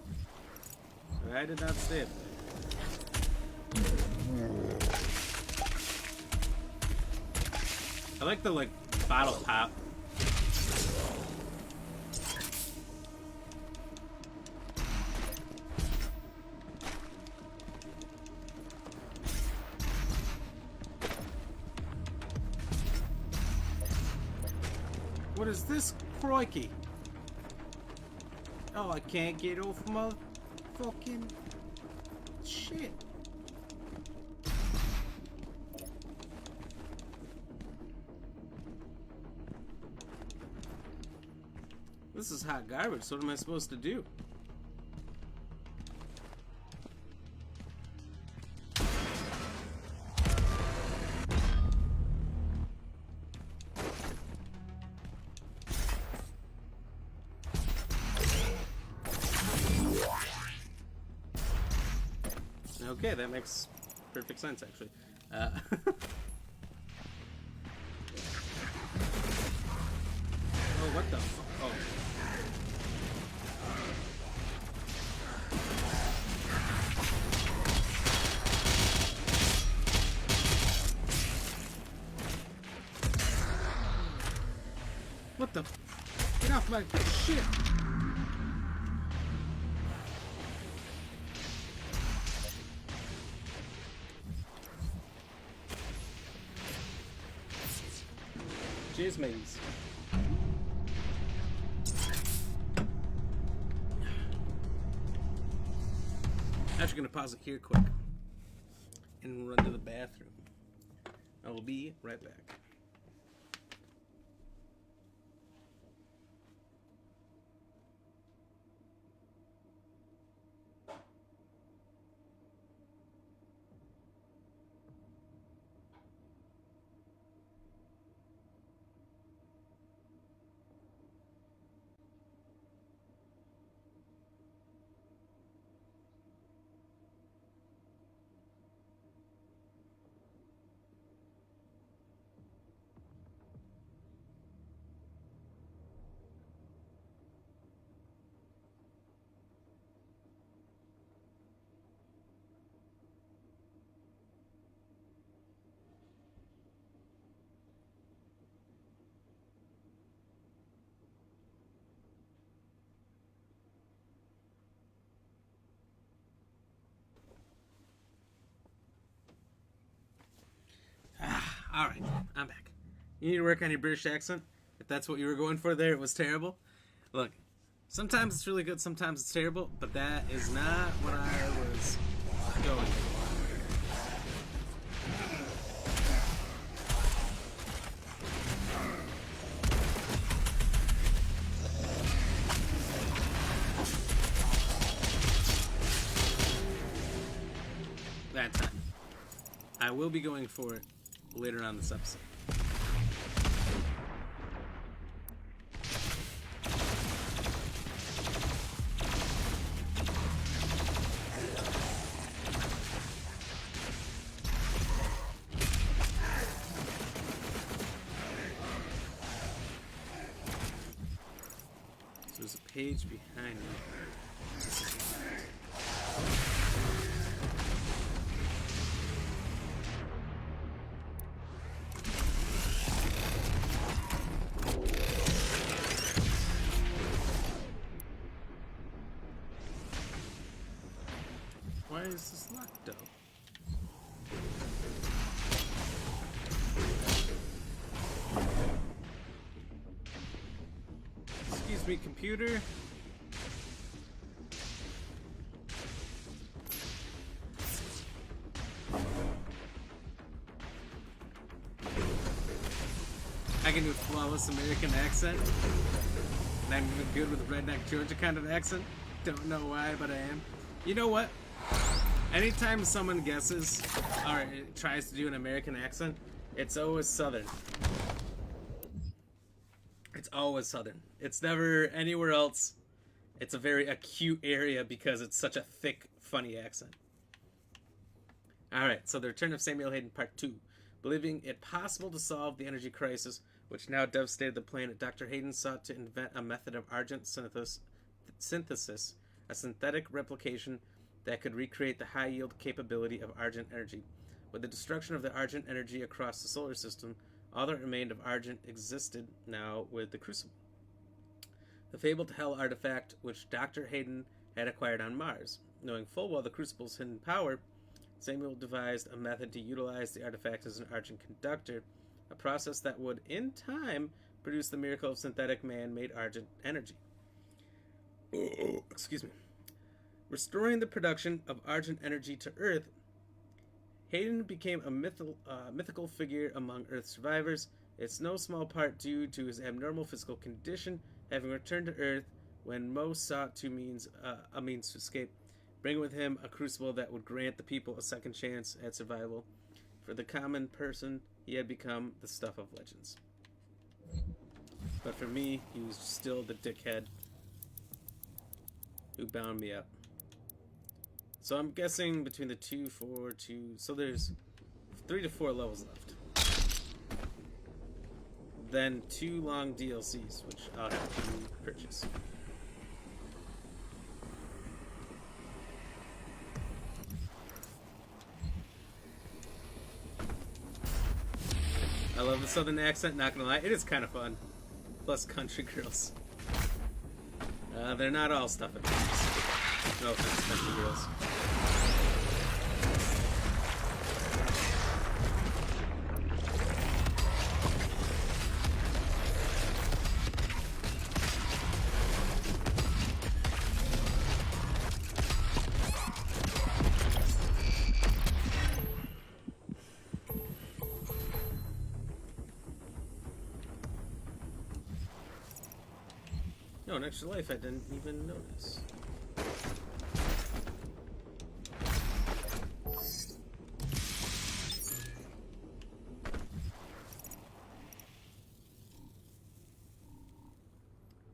But I did not stay up there. I like the, like, bottle pop. What is this? Crikey. Oh, I can't get off my fucking shit. This is hot garbage, so what am I supposed to do? Okay, that makes perfect sense, actually. Oh, what the fuck? Oh. What the? Get off my shit! Cheers, mateys. Actually, gonna pause it here quick and run to the bathroom. I will be right back. Alright, I'm back. You need to work on your British accent. If that's what you were going for there, it was terrible. Look, sometimes it's really good, sometimes it's terrible, but that is not what I was going for. That time. I will be going for it later on this episode. So there's a page behind me. Why is this locked up? Excuse me, computer. I can do a flawless American accent. And I'm even good with a redneck Georgia kind of accent. Don't know why, but I am. You know what? Anytime someone guesses or tries to do an American accent, it's always Southern. It's always Southern. It's never anywhere else. It's a very acute area because it's such a thick, funny accent. Alright, so the Return of Samuel Hayden Part 2. Believing it possible to solve the energy crisis, which now devastated the planet, Dr. Hayden sought to invent a method of argent synthesis synthesis, a synthetic replication that could recreate the high-yield capability of Argent energy. With the destruction of the Argent energy across the solar system, all that remained of Argent existed now with the Crucible. The fabled Hell artifact, which Dr. Hayden had acquired on Mars. Knowing full well the Crucible's hidden power, Samuel devised a method to utilize the artifact as an Argent conductor, a process that would, in time, produce the miracle of synthetic man-made Argent energy. Excuse me. Restoring the production of Argent energy to Earth, Hayden became a mythical figure among Earth survivors. It's no small part due to his abnormal physical condition, having returned to Earth when most sought a means to escape, bringing with him a crucible that would grant the people a second chance at survival. For the common person, he had become the stuff of legends. But for me, he was still the dickhead who bound me up. So I'm guessing between the 2, 4, 2... So there's 3 to 4 levels left. Then 2 long DLCs, which I'll have to purchase. I love the southern accent, not gonna lie. It is kind of fun. Plus country girls. They're not all stuff at times. No offense, country girls. No, an extra life I didn't even notice.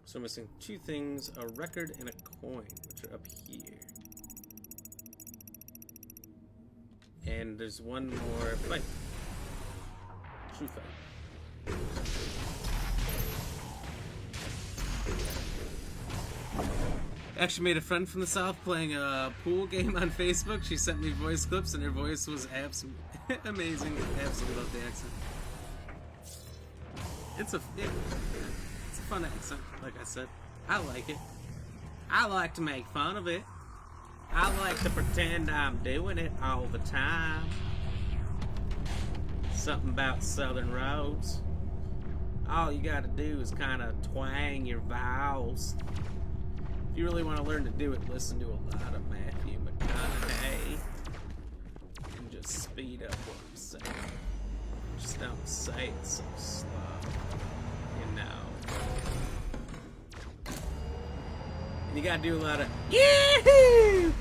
So I'm missing 2 things, a record and a coin, which are up here. And there's one more fight. True fight. Actually made a friend from the South playing a pool game on Facebook. She sent me voice clips and her voice was absolutely amazing. Absolutely love the accent. It's a fun accent, like I said. I like it. I like to make fun of it. I like to pretend I'm doing it all the time. Something about Southern roads. All you gotta do is kind of twang your vowels. If you really want to learn to do it, listen to a lot of Matthew McConaughey. And just speed up what I'm saying. Just don't say it so slow. You know. And you gotta do a lot of Yee-hoo!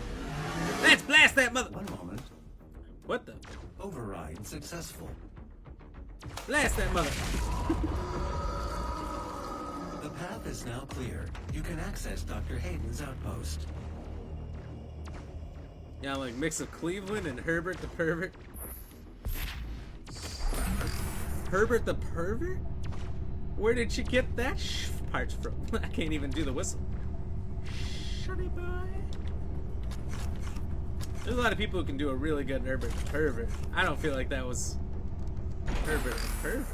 Let's blast that mother. One moment. What the? Override successful. Blast that mother. The path is now clear. You can access Dr. Hayden's outpost. Yeah, like mix of Cleveland and Herbert the Pervert. Herbert the Pervert? Where did you get that part from? I can't even do the whistle. Shutty boy. There's a lot of people who can do a really good Herbert the Pervert. I don't feel like that was Herbert the Pervert.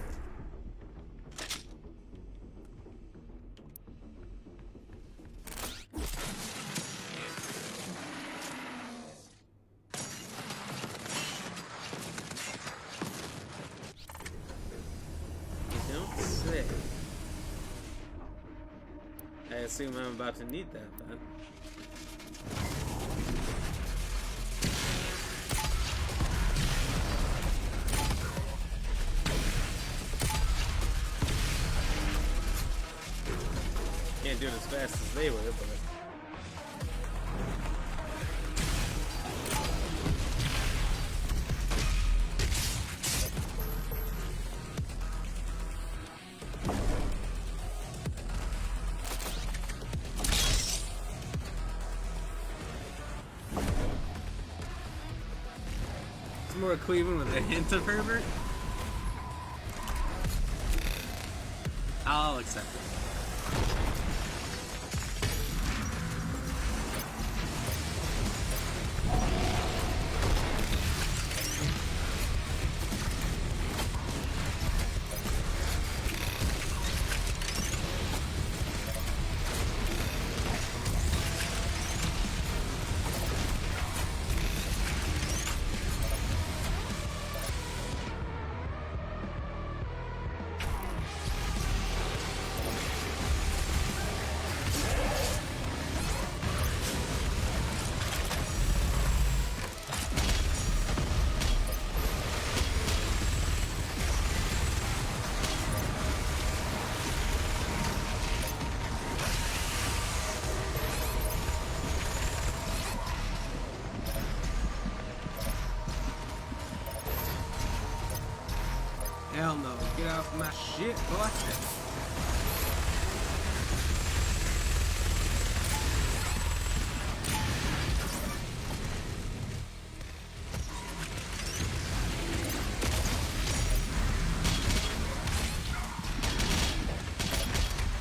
I assume I'm about to need that then. Can't do it as fast as they were, but... more Cleveland with a hint of Herbert. I'll accept it. Get off my shit, boy.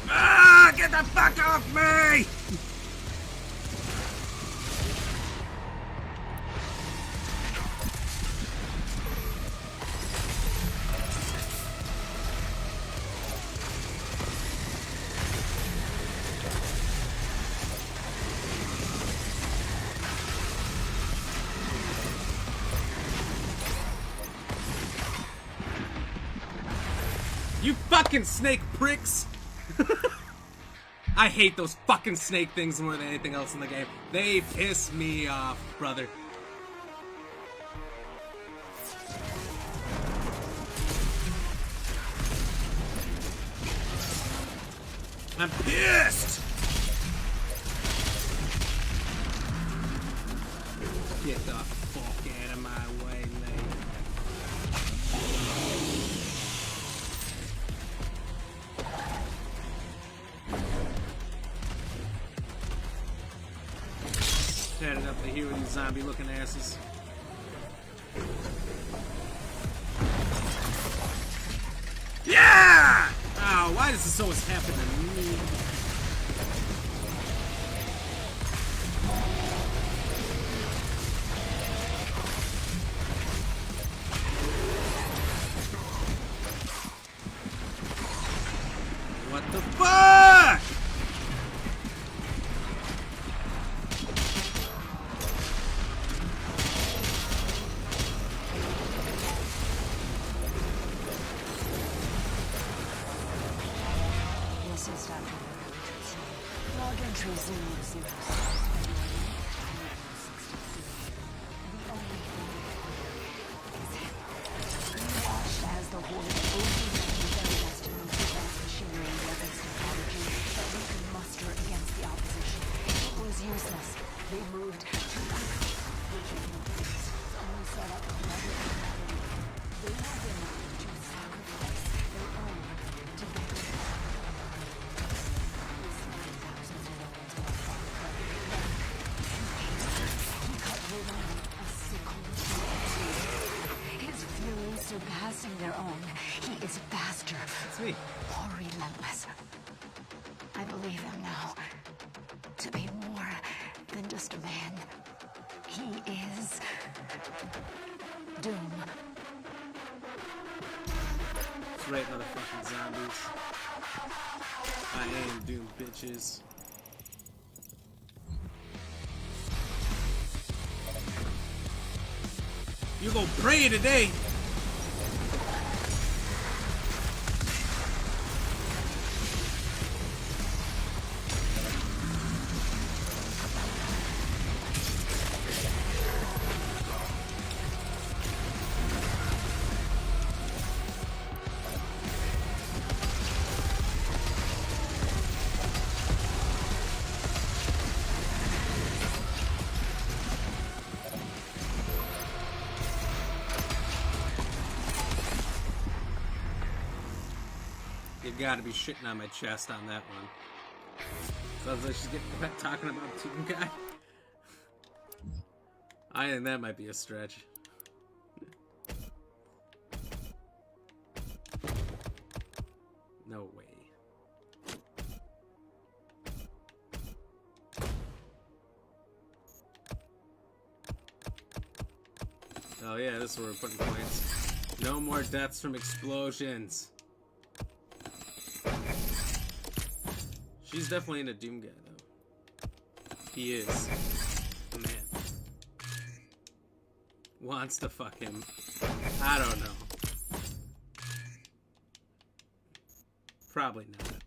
Ah! Get the fuck off me! You fucking snake pricks! I hate those fucking snake things more than anything else in the game. They piss me off, brother. I'm pissed! Get the fuck out of my way, lady. Headed up to here with these zombie-looking asses. Yeah! Oh, why does this always happen to me? What the fuck? This is Dr. Log entry 006. Watched as the horde overran the very best of most advanced machinery and weapons technology that we could muster against the opposition. It was useless. They moved too quickly. Only set up another humanity. They were willing to sacrifice their own to get to his fury surpassing their own. He is faster. It's me. More relentless. I believe him now. To be more than just a man. He is Doom. That's right, motherfucking zombies. I am Doom, bitches. You gon' pray today. You gotta be shitting on my chest on that one. Sounds like she's getting talking about Team Guy. I think that might be a stretch. No way. Oh yeah, this is where we're putting points. No more deaths from explosions. She's definitely in a Doom guy, though. He is. The man. Wants to fuck him. I don't know. Probably not.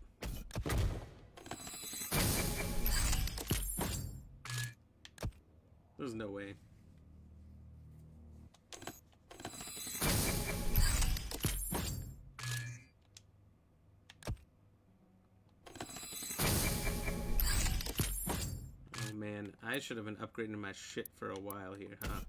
There's no way. Man, I should have been upgrading my shit for a while here, huh?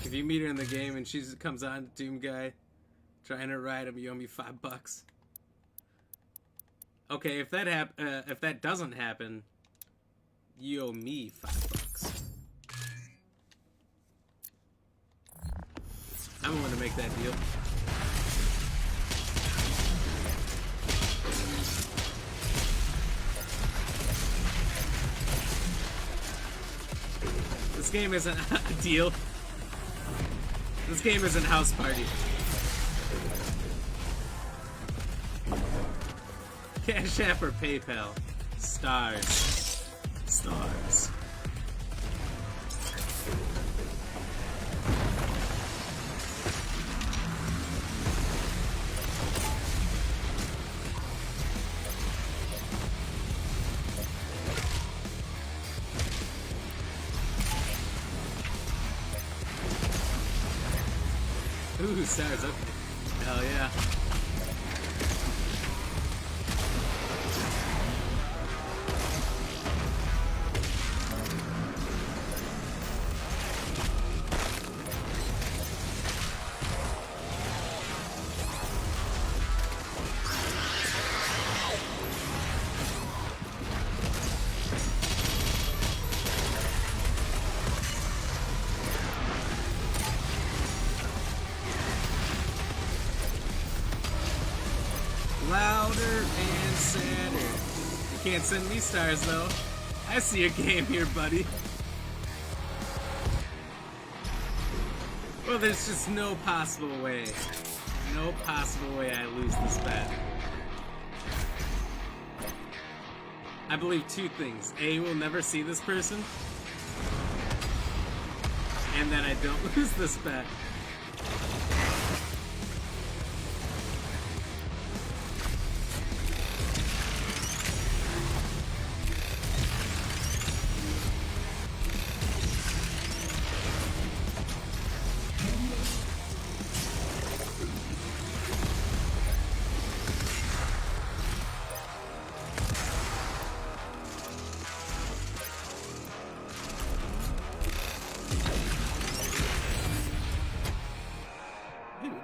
If you meet her in the game and she comes on, Doom Guy, trying to ride him, you owe me $5. Okay, if that doesn't happen, you owe me $5. I'm willing to make that deal. This game isn't a deal. This game isn't House Party. Cash App or PayPal? Stars. Stars. Ooh, stars, okay. Hell yeah. Louder and sadder. You can't send me stars though. I see a game here, buddy. Well, there's just no possible way. No possible way I lose this bet. I believe two things. A, we'll never see this person. And that I don't lose this bet.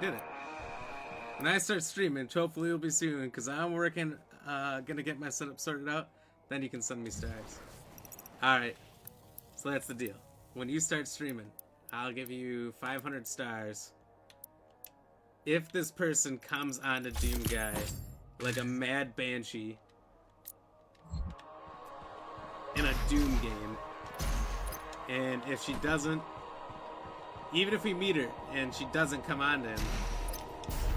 Did it. When I start streaming, which hopefully will be soon, because I'm working, gonna get my setup sorted out, then you can send me stars. Alright, so that's the deal. When you start streaming, I'll give you 500 stars if this person comes onto Doom Guy like a mad banshee in a Doom game. And if she doesn't, even if we meet her and she doesn't come on to him,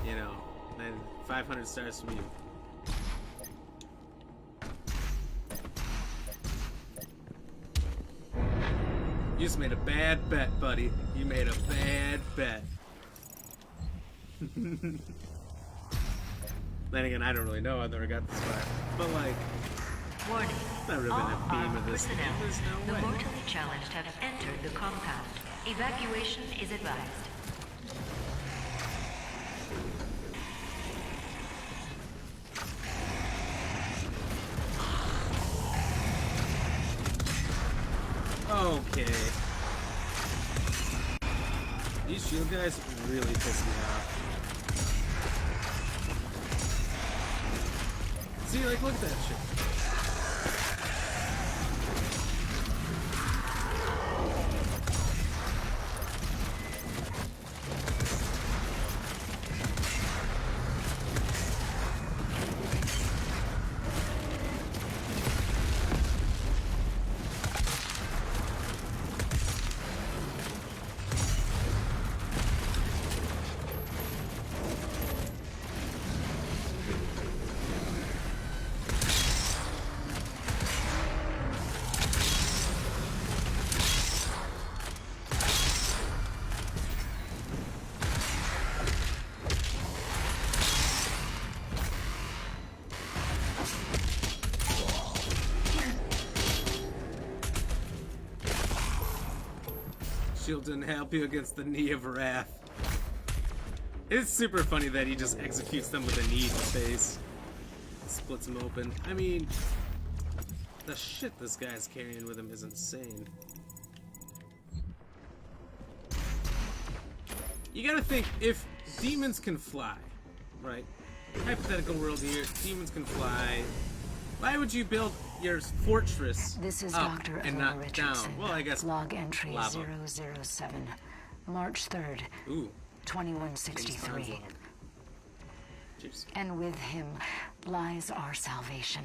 you know, then 500 stars from you. You just made a bad bet, buddy. You made a bad bet. Then again, I don't really know. I've never got this far. But like, Warning. that would have been a theme of this game. Personnel, There's no the way. mortally challenged have entered the compound. Evacuation is advised. Okay. These shield guys really piss me off. See, like, look at that shit. Shield didn't help you against the knee of wrath. It's super funny that he just executes them with a knee to the face. Splits them open. I mean, the shit this guy's carrying with him is insane. You gotta think, if demons can fly, right? Hypothetical world here, demons can fly. Why would you build your fortress This is up Dr. and Aurora not Richardson. down? Well, I guess Log entry lava. 007, March 3rd, Ooh, 2163. jeez. And with him lies our salvation.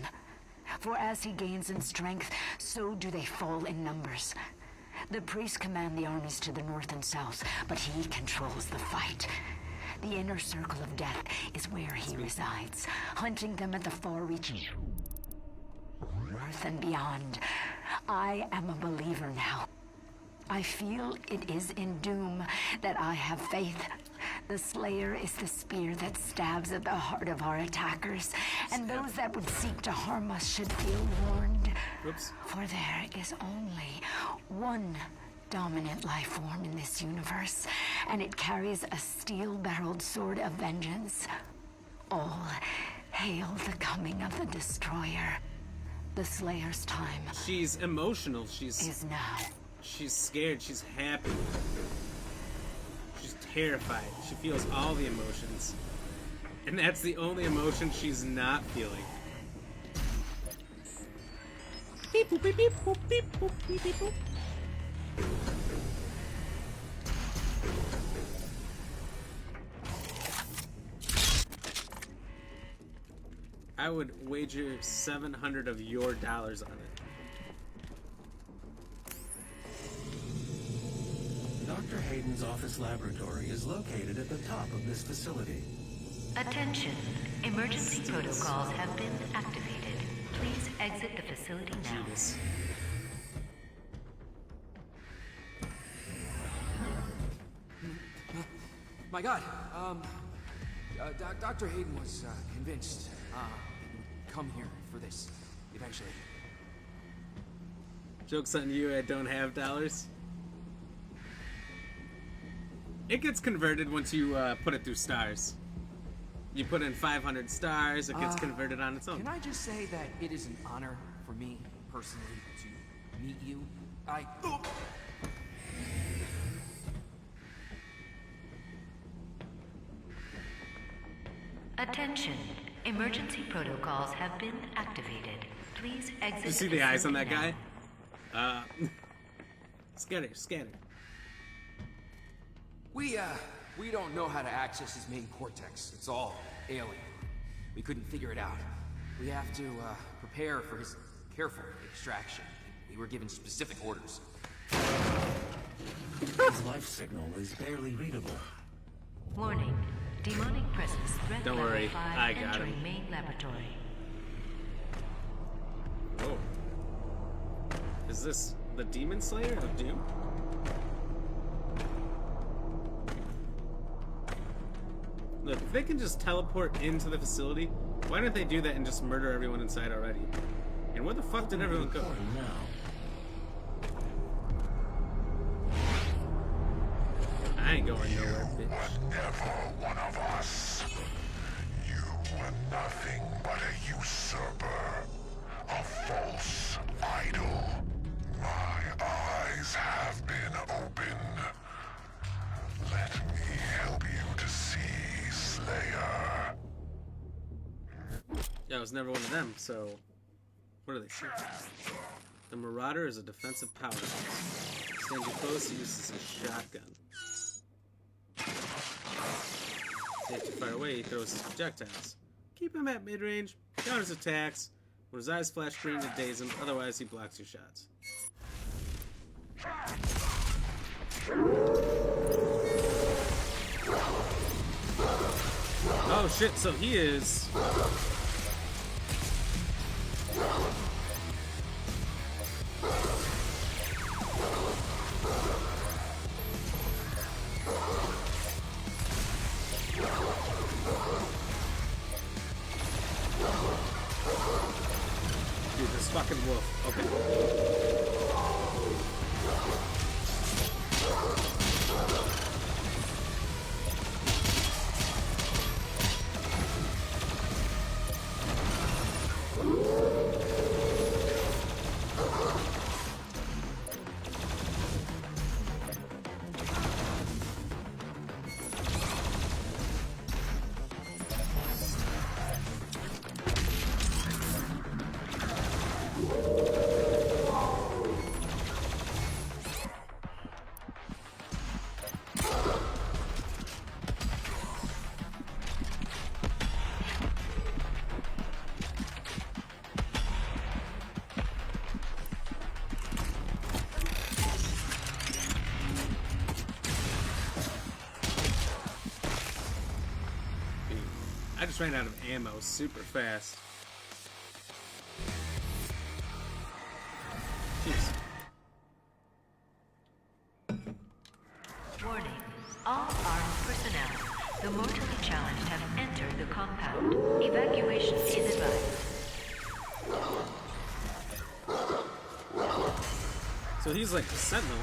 For as he gains in strength, so do they fall in numbers. The priests command the armies to the north and south, but he controls the fight. The inner circle of death is where he resides, hunting them at the far reaches north and beyond. I am a believer now. I feel it is in doom that I have faith. The Slayer is the spear that stabs at the heart of our attackers, and those that would seek to harm us should feel warned. Whoops. For there is only one dominant life form in this universe, and it carries a steel-barreled sword of vengeance. All hail the coming of the Destroyer. The Slayer's time She's emotional. She's now. scared. She's happy. She's terrified. She feels all the emotions. And that's the only emotion she's not feeling. Beep boop beep beep boop beep boop beep beep boop. I would wager 700 of your dollars on it. Dr. Hayden's office laboratory is located at the top of this facility. Attention. Emergency protocols have been activated. Please exit the facility now. Judas. My God, Dr. Hayden was convinced he'd come here for this eventually. Joke's on you, I don't have dollars. It gets converted once you put it through stars. You put in 500 stars, it gets converted on its own. Can I just say that it is an honor for me personally to meet you? Attention. Emergency protocols have been activated. Please exit. You see the eyes on that guy? Scatter. We don't know how to access his main cortex. It's all alien. We couldn't figure it out. We have to prepare for his careful extraction. We were given specific orders. His life signal is barely readable. Warning. Demonic presence threat Don't level worry, 5 I got entering him. main laboratory. Oh. Is this the Demon Slayer of Doom? Look, if they can just teleport into the facility, why don't they do that and just murder everyone inside already? And where the fuck did everyone go? Now, I ain't going nowhere, bitch. Whatever one of us, you were nothing but a usurper, a false idol. My eyes have been opened. Let me help you to see, Slayer. Yeah, I was never one of them, so... What are they saying? The Marauder is a defensive powerhouse. Stands you close, he uses a shotgun. Stay too far away, he throws his projectiles. Keep him at mid-range, counters attacks. When his eyes flash green to daze him, otherwise he blocks your shots. Oh shit, so he is... Dude, this fucking wolf. Okay. I just ran out of ammo super fast. Jeez. Warning. All armed personnel, the mortally challenged, have entered the compound. Evacuation is advised. So he's like a sentinel.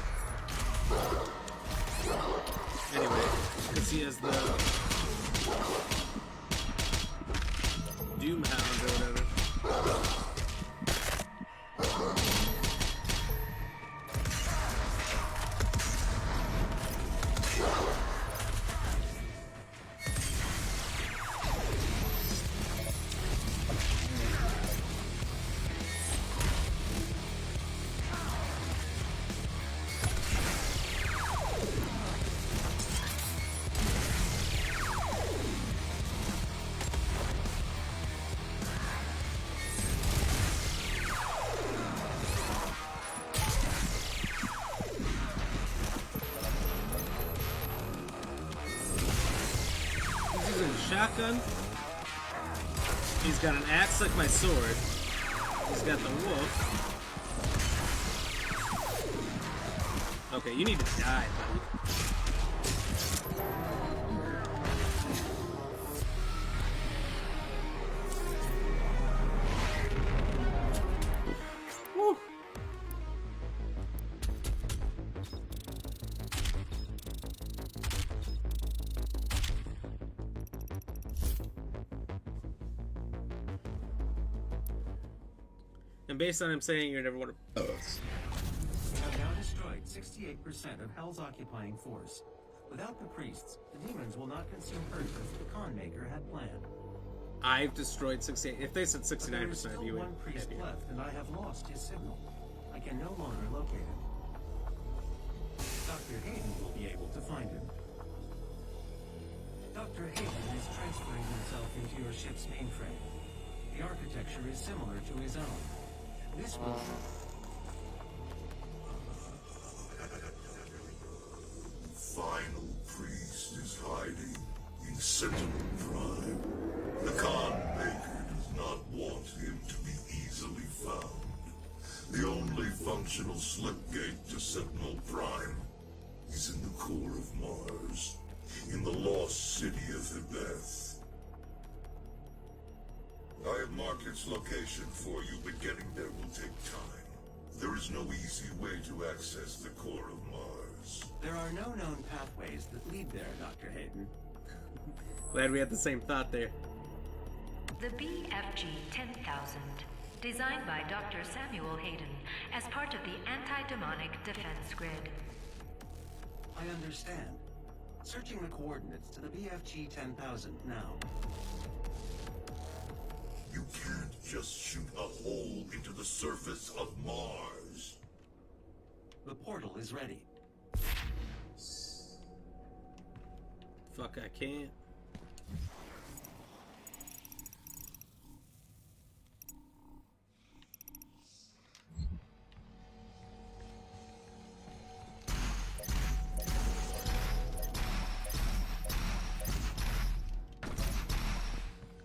Anyway, because he has the Doom Hounds or whatever. Shotgun. He's got an axe like my sword. He's got the wolf. Okay, you need to die, buddy. Woo. And based on him saying you're never one of us. We have now destroyed 68% of Hell's occupying force. Without the priests, the demons will not consume Earth as the Con Maker had planned. I've destroyed 68. If they said But there 69%, is still you would. one priest left, and I have lost his signal. I can no longer locate him. Dr. Hayden will be able to find him. Dr. Hayden is transferring himself into your ship's mainframe. The architecture is similar to his own. This will... Final priest is hiding in Sentinel Prime. The Con Maker does not want him to be easily found. The only functional slipgate to Sentinel Prime is in the core of Mars, in the lost city of Hebeth. I have marked its location for you, but getting there will take time. There is no easy way to access the core of Mars. There are no known pathways that lead there, Dr. Hayden. Glad we had the same thought there. The BFG 10,000, designed by Dr. Samuel Hayden as part of the anti-demonic defense grid. I understand. Searching the coordinates to the BFG 10,000 now. You can't just shoot a hole into the surface of Mars. The portal is ready. Fuck, I can't.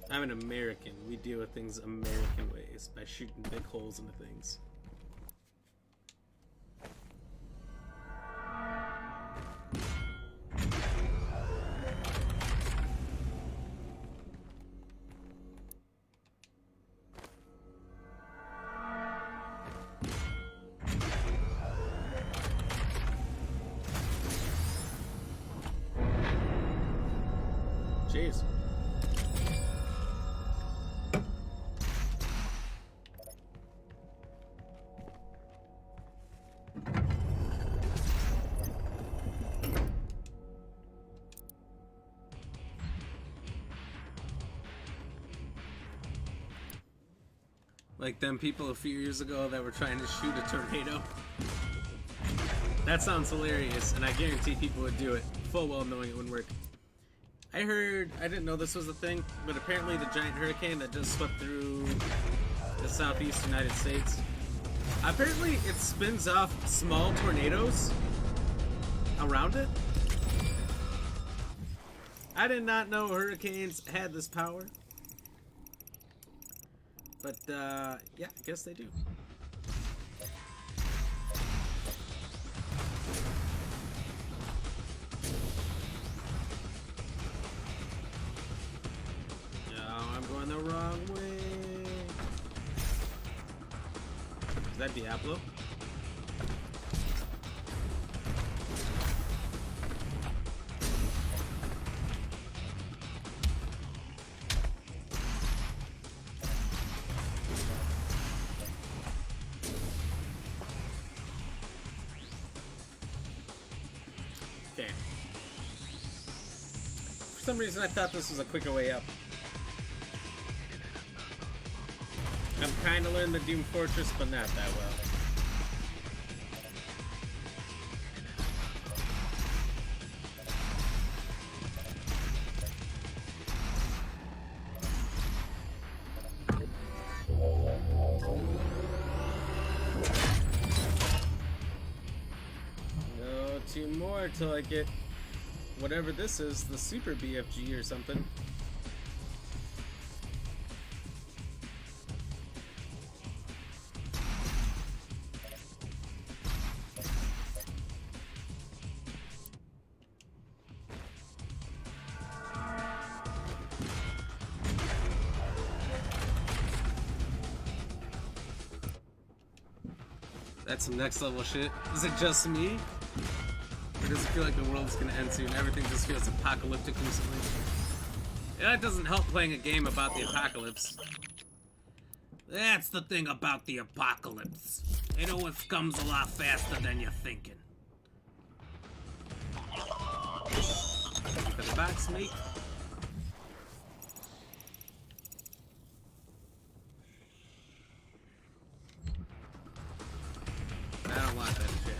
I'm an American. We deal with things American ways by shooting big holes into things. Jeez. Like them people a few years ago that were trying to shoot a tornado. That sounds hilarious, and I guarantee people would do it, full well knowing it wouldn't work. I didn't know this was a thing, but apparently the giant hurricane that just swept through the southeast United States, apparently it spins off small tornadoes around it. I did not know hurricanes had this power. But, yeah, I guess they do. Going the wrong way. Is that Diablo? Okay. For some reason I thought this was a quicker way up. I'm kind of learning the Doom Fortress, but not that well. No, 2 more till I get whatever this is, the Super BFG or something. That's some next level shit. Is it just me? Or does it feel like the world's gonna end soon? Everything just feels apocalyptic recently. Yeah, that doesn't help playing a game about the apocalypse. That's the thing about the apocalypse. It always comes a lot faster than you're thinking. For the box, mate. I don't want that enchantment.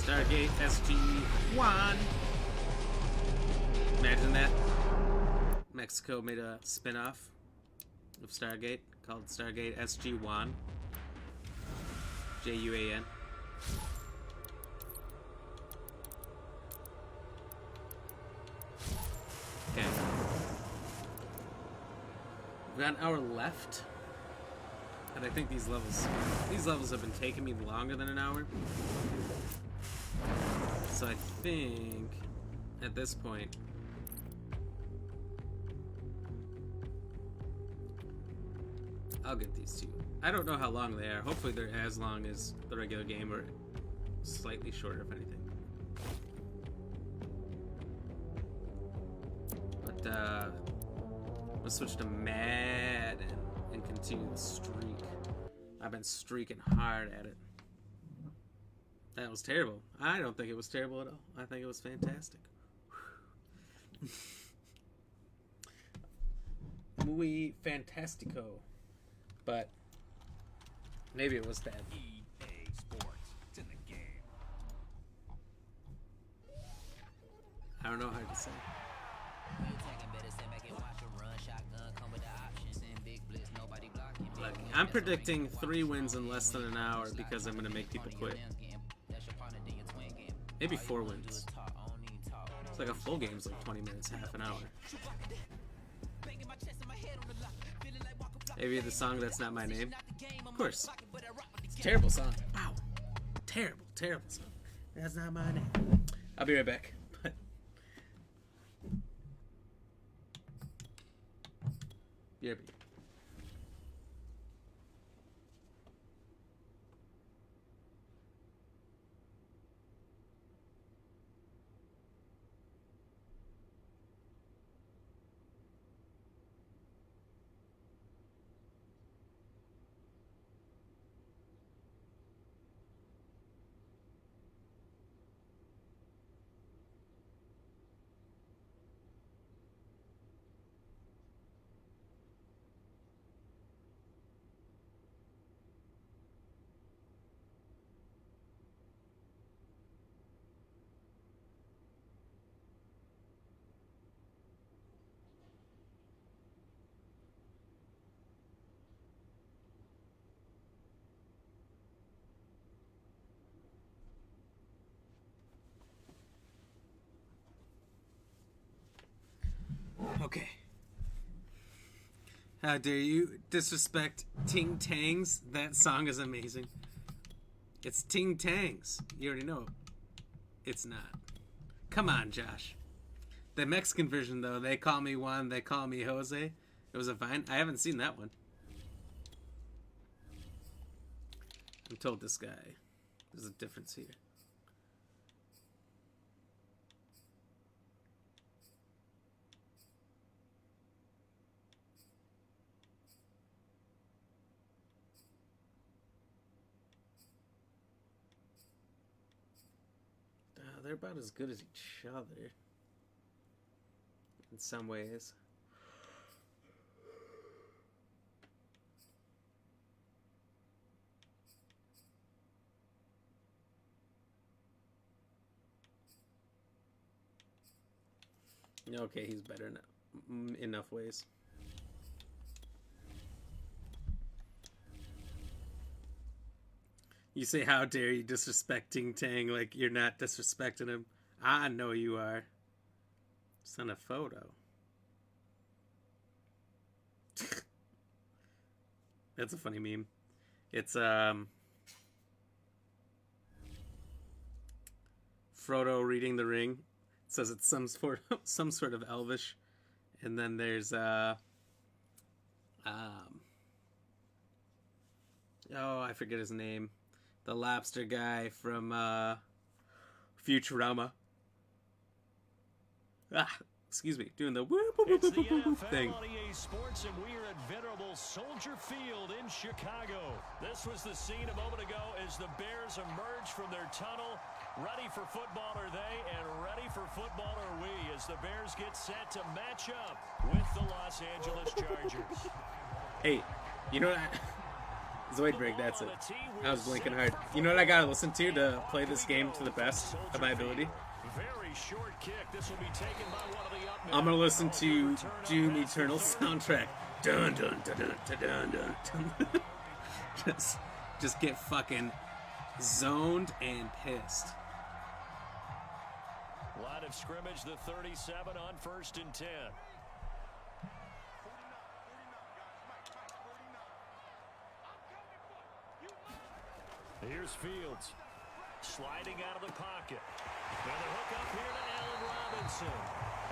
Stargate SG-1. Imagine that. Mexico made a spin-off of Stargate called Stargate SG-1. J-U-A-N. Okay. We've got an hour left. And I think these levels have been taking me longer than an hour. So I think at this point I'll get these 2. I don't know how long they are. Hopefully they're as long as the regular game or slightly shorter if anything. But let's switch to Madden and continue the streak. I've been streaking hard at it. That was terrible. I don't think it was terrible at all. I think it was fantastic. Muy fantastico. But maybe it was bad. EA Sports. It's in the game. I don't know how to say. Look, I'm predicting 3 wins in less than an hour because I'm going to make people quit. Maybe 4 wins. It's like a full game's like 20 minutes, half an hour. Maybe the song That's Not My Name? Of course. It's a terrible song. Wow. Terrible, terrible song. That's not my name. I'll be right back. Be right back. Okay. How dare you disrespect Ting Tangs? That song is amazing. It's Ting Tangs. You already know. It's not. Come on, Josh. The Mexican version, though, they call me Juan, they call me Jose. It was a Vine. I haven't seen that one. I'm told this guy. There's a difference here. They're about as good as each other in some ways. Okay, he's better in enough ways. You say, how dare you disrespecting Tang like you're not disrespecting him. I know you are. It's on a photo. That's a funny meme. It's Frodo reading the ring. It says it's some sort of Elvish. And then there's oh, I forget his name. The lobster guy from Futurama. Excuse me, doing the whoop whoop whoop whoop whoop thing. On EA Sports, and we are at venerable Soldier Field in Chicago. This was the scene a moment ago as the Bears emerged from their tunnel. Ready for football are they, and ready for football are we, as the Bears get set to match up with the Los Angeles Chargers. Hey, you know what? Zoid break, that's it. I was blinking hard. You know what I gotta listen to play this game to the best of my ability? Very short kick. This will be taken by one of the up men. I'm gonna listen to Doom Eternal soundtrack. Dun dun dun dun dun dun dun. Just get fucking zoned and pissed. Line of scrimmage, the 37 on 1st and 10. Here's Fields. Sliding out of the pocket. And the hook up here to Allen Robinson.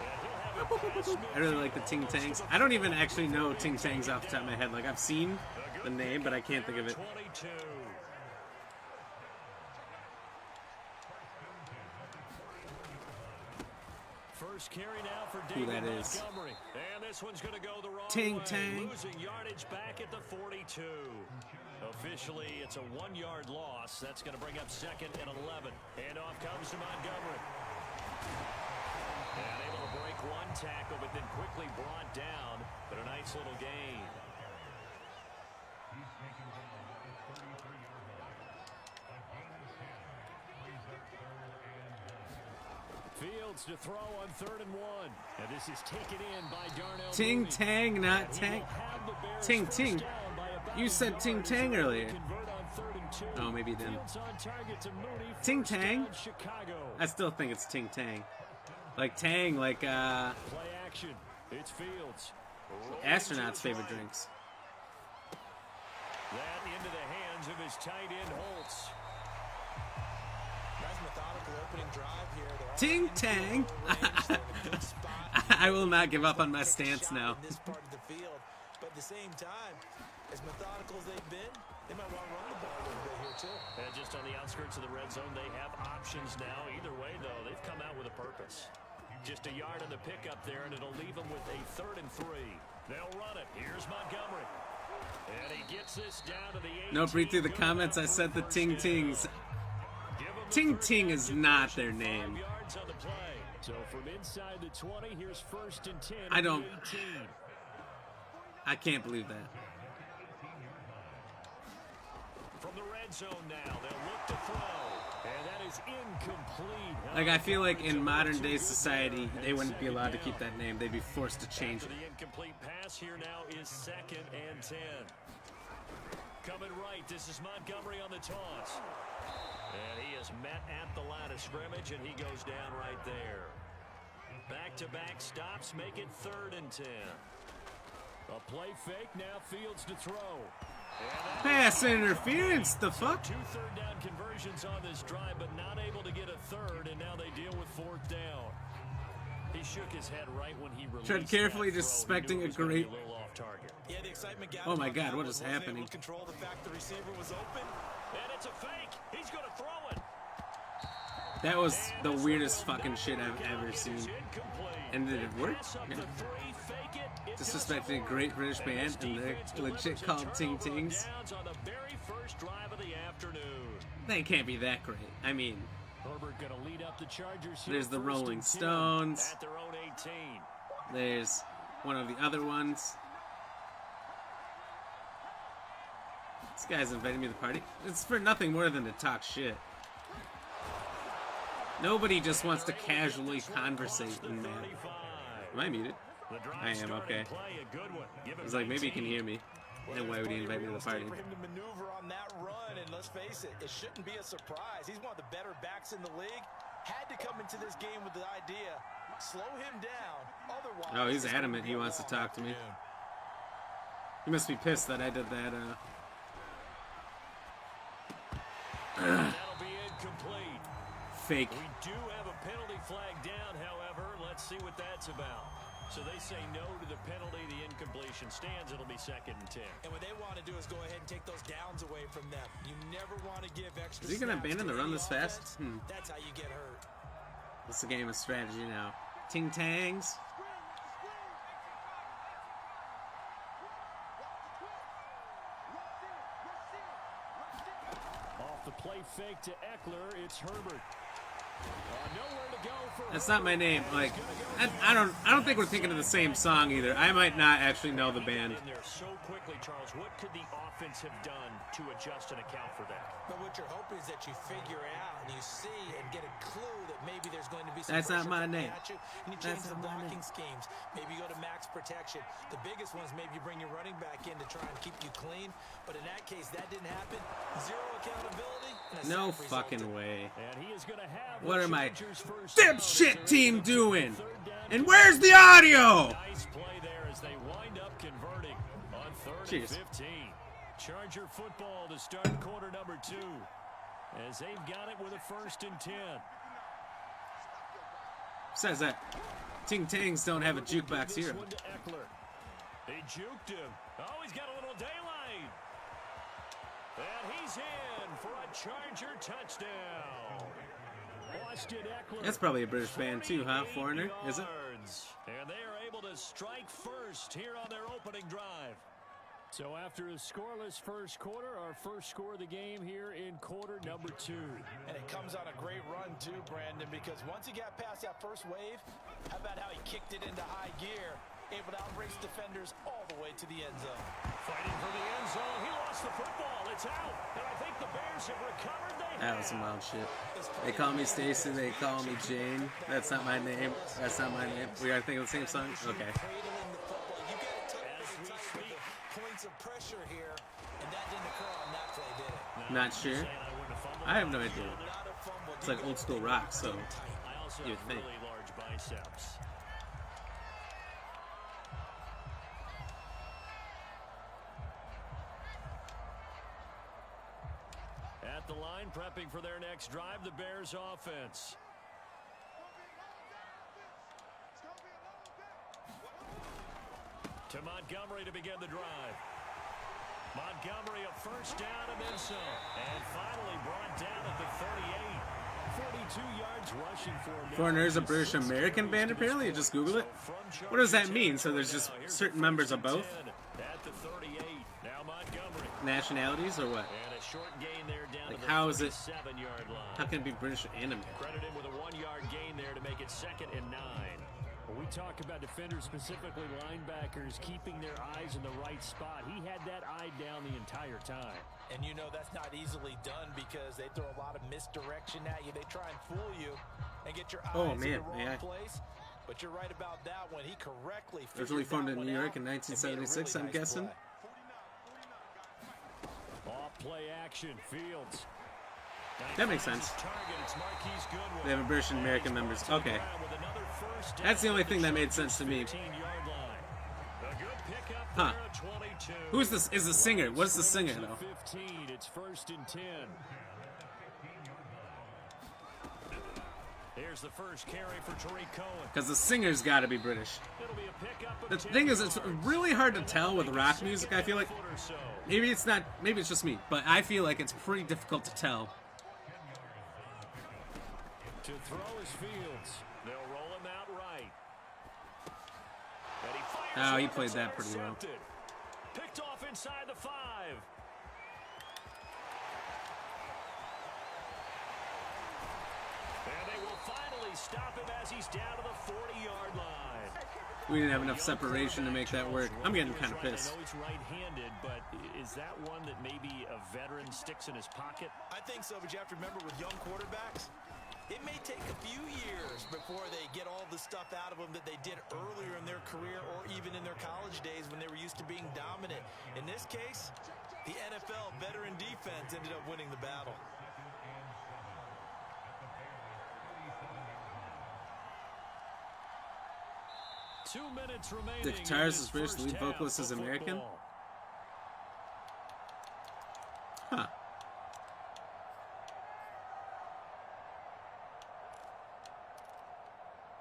And he'll have it past I really like the Ting Tangs. I don't even actually know Ting Tangs off the top of my head. Like, I've seen the name, but I can't think of it. 22. First carry now for Who David that is. Montgomery. And this one's going to go the wrong Ting way. Tang. Losing yardage back at the 42. Officially, it's a 1-yard loss. That's going to bring up 2nd and 11. And off comes to Montgomery. And able to break one tackle, but then quickly brought down. But a nice little gain. Fields to throw on 3rd and 1. And this is taken in by Darnell Ting Mooney. Tang, not Tang. Ting Ting. You said Ting Tang earlier. Oh, maybe then. Ting Tang? I still think it's Ting Tang. Like Tang, like Play action. It's Fields. astronauts' favorite drinks. That into the hands of his tight end Holtz. Nice methodical opening drive here. Ting Tang. I will not give up on my stance now. In this part of the field, but at the same time, as methodical as they've been, they might want to run the ball a little bit here too. And just on the outskirts of the red zone, they have options now. Either way, though, they've come out with a purpose. Just a yard on the pickup there, and it'll leave them with a 3rd and 3. They'll run it. Here's Montgomery. And he gets this down to the 18. No, read through the comments. I said the Ting Tings. Ting Ting is not their name. So from inside the 20, here's 1st and 10. I don't. I can't believe that. From the red zone now, they'll look to throw. And that is incomplete. Like, I feel like in modern day society, they wouldn't be allowed to keep that name. They'd be forced to change it. The incomplete pass here now is 2nd and 10. Coming right, this is Montgomery on the toss. And he is met at the line of scrimmage, and he goes down right there. Back-to-back stops make it 3rd and 10. A play fake, now Fields to throw. Pass interference, the fuck? 2 third-down conversions on this drive, but not able to get a third, and now they deal with 4th down. He shook his head right when he released Tread carefully, that just throw. expecting He knew a it was gonna be great... little off target. Yeah, the excitement got Oh him my on God, that what one. is Wasn't able happening? to control the fact the receiver was open. And it's a fake. He's going to throw it. That was the weirdest fucking shit I've ever seen. And did it work? Yeah. Disrespecting a great British band, and they're legit called Ting Tings. They can't be that great. I mean, there's the Rolling Stones. There's one of the other ones. This guy's inviting me to the party. It's for nothing more than to talk shit. Nobody just wants to casually conversate in Madden. Am I muted? I am, okay. He's like, maybe he can hear me. Then why would he invite me to the party? For him to maneuver on that run, and let's face it, it shouldn't be a surprise. He's one of the better backs in the league. Had to come into this game with the idea, slow him down. Otherwise, oh, he's adamant he wants to talk to me. He must be pissed that I did that, That'll be incomplete. Fake. We do have a penalty flag down, however. Let's see what that's about. So they say no to the penalty. The incompletion stands. It'll be 2nd and 10. And what they want to do is go ahead and take those downs away from them. You never want to give extra. Is he gonna snaps abandon to the run any this offense. fast? That's how you get hurt. It's a game of strategy now. Ting Tangs. Off the play fake to Eckler, it's Herbert. Nowhere to go for That's not my name. Like, I don't think we're thinking of the same song either. I might not actually know the band. in there so quickly, Charles. What could the offense have done to adjust and account for that? But what you're hoping is that you figure out and you see and get a clue that maybe there's going to be some That's not pressure my coming name. at you, and you change the blocking schemes. Maybe you go to max protection. The biggest one is maybe you bring your running back in to try and keep you clean. But in that case, that didn't happen. Zero accountability. And a No sack fucking resulted. way. And he is going to have What the are my Chargers' first dipshit down. team doing? 3rd down. And where's the audio? Nice play there as they wind up converting on 3rd Cheers. and 15. Charger football to start quarter number 2 as they've got it with a 1st and 10. Says that Ting Tangs don't have a jukebox This here. one to Eckler. They juked him. Oh, he's got a little daylight. And he's in for a Charger touchdown. Austin Eckler. That's probably a British band too, huh? 48 Foreigner, is it? yards. And they are able to strike first here on their opening drive. So after a scoreless first quarter, our first score of the game here in quarter number 2. And it comes on a great run too, Brandon, because once he got past that first wave, how about how he kicked it into high gear, able to outrace defenders all the way to the end zone. Fighting for the end zone. He lost the football. It's out. And I think the Bears have recovered. That was some wild shit. They call me Stacy, they call me Jane. That's not my name. That's not my name. We are thinking the same song? Okay. Cradling the football. You got to tell me points of pressure here, and that didn't occur on that play, did it? Not sure. I have no idea. It's like old school rock, so I also you would have think. really large biceps. At the line, prepping for their next drive, the Bears offense. To Montgomery to begin the drive. Montgomery a first down and then some. And finally brought down at the 38. 42 yards rushing for him. Foreigner is a British American band, apparently. You just Google it. What does that mean? So there's just certain members of both At the 38. Now Montgomery. nationalities, or what? And a short gain there down Like, to the how is it? 37-yard line. How can it be British and American? Credit him with a 1-yard gain there to make it 2nd and 9. When we talk about defenders, specifically linebackers, keeping their eyes in the right spot, he had that eye down the entire time. And you know that's not easily done because they throw a lot of misdirection at you. They try and fool you and get your eyes in the wrong place. But you're right about that one. He correctly figured Originally formed that in one New York in out and made a 1976, really I'm nice guessing. play. Off play action, Fields. That makes sense. They have a British and American members. Okay. first down That's the only at thing that made sense to me. 15-yard line. A good pickup Huh. there at 22. Who's this? Is the singer? What's the singer though? 15. It's 1st and 10. Here's the first carry for Tariq Cohen. Because the singer's got to be British. It'll be a pickup of The 10 thing is, it's yards. really hard to tell with rock music. I feel like Foot or so. maybe it's not. Maybe it's just me, but I feel like it's pretty difficult to tell. To throw his Fields. They'll roll him out right. And he fires Oh, he one played that's that pretty well. intercepted. Picked off inside the 5. And they will finally stop him as he's down to the 40-yard line. We didn't have enough separation to make that work. I'm getting kind of pissed. I know he's right-handed, but is that one that maybe a veteran sticks in his pocket? I think so, but you have to remember with young quarterbacks, it may take a few years before they get all the stuff out of them that they did earlier in their career or even in their college days when they were used to being dominant. In this case, the NFL veteran defense ended up winning the battle. Two minutes remaining. The guitarist is British, the lead vocalist is American. Huh.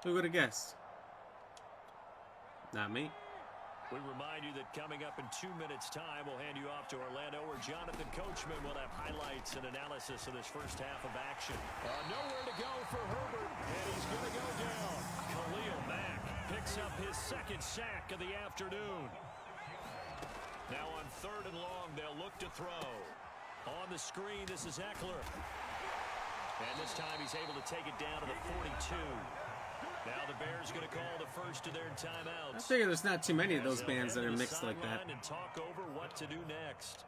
Who would have guessed? Not me. We remind you that coming up in 2 minutes' time, we'll hand you off to Orlando, where Jonathan Coachman will have highlights and analysis of this first half of action. Nowhere to go for Herbert, and he's going to go down. Khalil Mack picks up his second sack of the afternoon. Now on 3rd and long, they'll look to throw. On the screen, this is Eckler. And this time he's able to take it down to the 42. Now the Bears going to call the first of their timeouts. I figure there's not too many of those bands that are mixed like that. And talk over what to do next.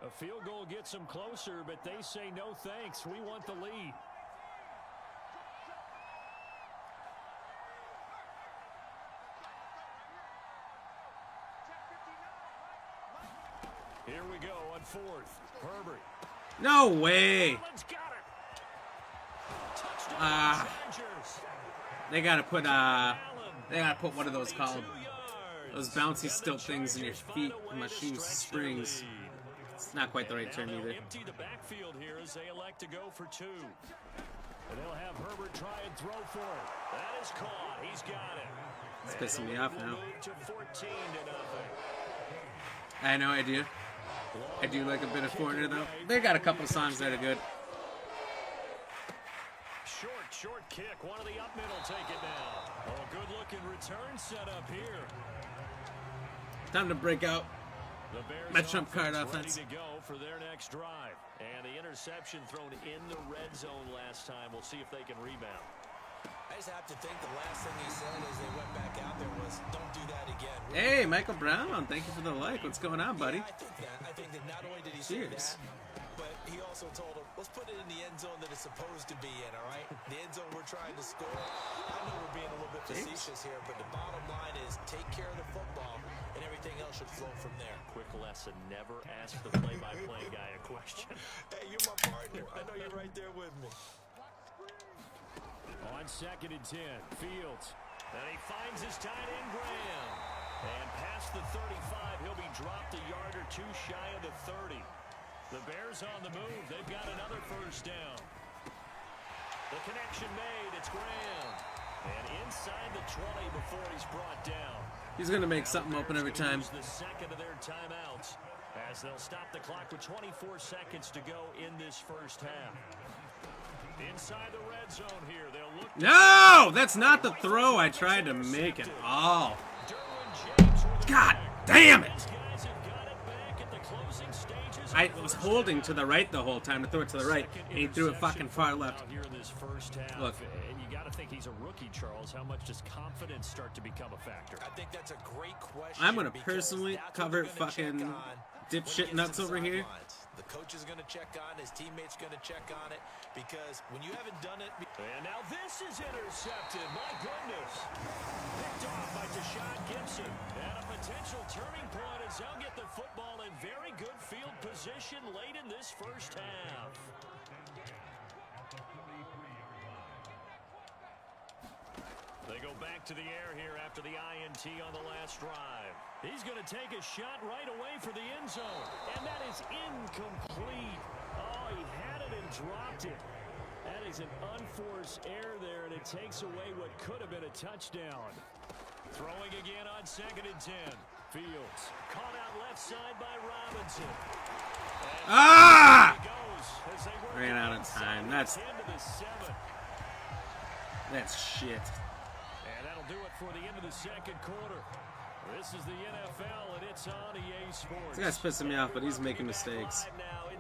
A field goal gets them closer, but they say no thanks. We want the lead. Here we go on 4th. Herbert. No way. Allen's got it. Touchdown, Chargers. They gotta put one of those called those bouncy stilt things in your feet, in my shoes, springs. It's not quite the right term either. Empty the backfield here as they elect to go for 2. And they'll have Herbert try and throw for it. That is caught. He's got it. It's pissing me off now. Move to 14-0. I had no idea. I do like a bit of Foreigner though. They got a couple songs that are good. Short kick. One of the up middle take it now. Oh, good looking return set up here. Time to break out The Bears my trump card ready offense. to go for their next drive. And the interception thrown in the red zone last time. We'll see if they can rebound. I just have to think the last thing he said as they went back out there was, don't do that again. Hey, Michael Brown, thank you for the like. What's going on, buddy? Yeah, I think that not only did he say Cheers. that, but he also told him, let's put it in the end zone that it's supposed to be in, all right? The end zone we're trying to score. I know we're being a little bit facetious here, but the bottom line is take care of the football, and everything else should flow from there. Quick lesson, never ask the play-by-play guy a question. Hey, you're my partner. I know you're right there with me. On 2nd and 10, Fields. And he finds his tight end, Graham. And past the 35, he'll be dropped a yard or 2 shy of the 30. The Bears on the move. They've got another first down. The connection made. It's Graham. And inside the 20 before he's brought down. He's gonna make something open every time. The second of their timeouts as they'll stop the clock with 24 seconds to go in this first half. Inside the red zone here, they'll look. No, that's not the throw I tried to make at all. God damn it! I was holding to the right the whole time to throw it to the right, and he threw it fucking far left. Look. And you got to think he's a rookie, Charles. How much does confidence start to become a factor? I think that's a great question. I'm gonna personally cover fucking dipshit nuts over here. The coach is going to check on, his teammates going to check on it, because when you haven't done it... And now this is intercepted. My goodness. Picked off by Deshaun Gibson. And a potential turning point as they'll get the football in very good field position late in this first half. They go back to the air here after the INT on the last drive. He's going to take a shot right away for the end zone. And that is incomplete. Oh, he had it and dropped it. That is an unforced error there, and it takes away what could have been a touchdown. Throwing again on 2nd and 10. Fields caught out left side by Robinson. Ah! Ran out of time. That's shit. And that'll do it for the end of the second quarter. This is the NFL, and it's on EA Sports. This guy's pissing me off, but he's making mistakes.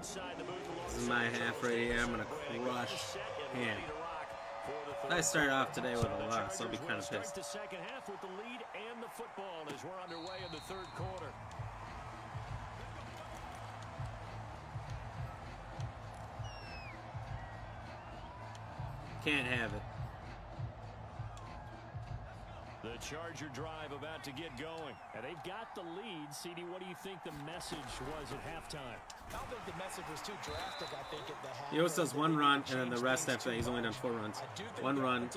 This is my half right here. I'm going to crush him. If I start off today with a loss, I'll be kind of pissed. The second half with the lead and the football as we're underway in the third quarter. Can't have it. The Charger drive about to get going. And they've got the lead. CD, what do you think the message was at halftime? I don't think the message was too drastic. I think at the half. He always does one run, and then the rest after that. He's only done 4 runs. One run,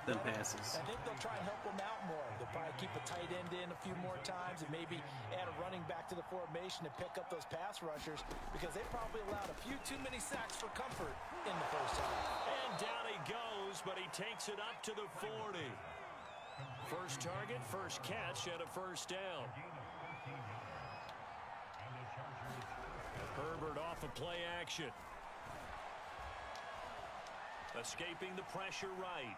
then passes. I think they'll try and help him out more. They'll probably keep a tight end in a few more times and maybe add a running back to the formation to pick up those pass rushers because they probably allowed a few too many sacks for comfort in the first half. And down he goes, but he takes it up to the 40. First target, first catch, and a first down. Herbert off of play action. Escaping the pressure right.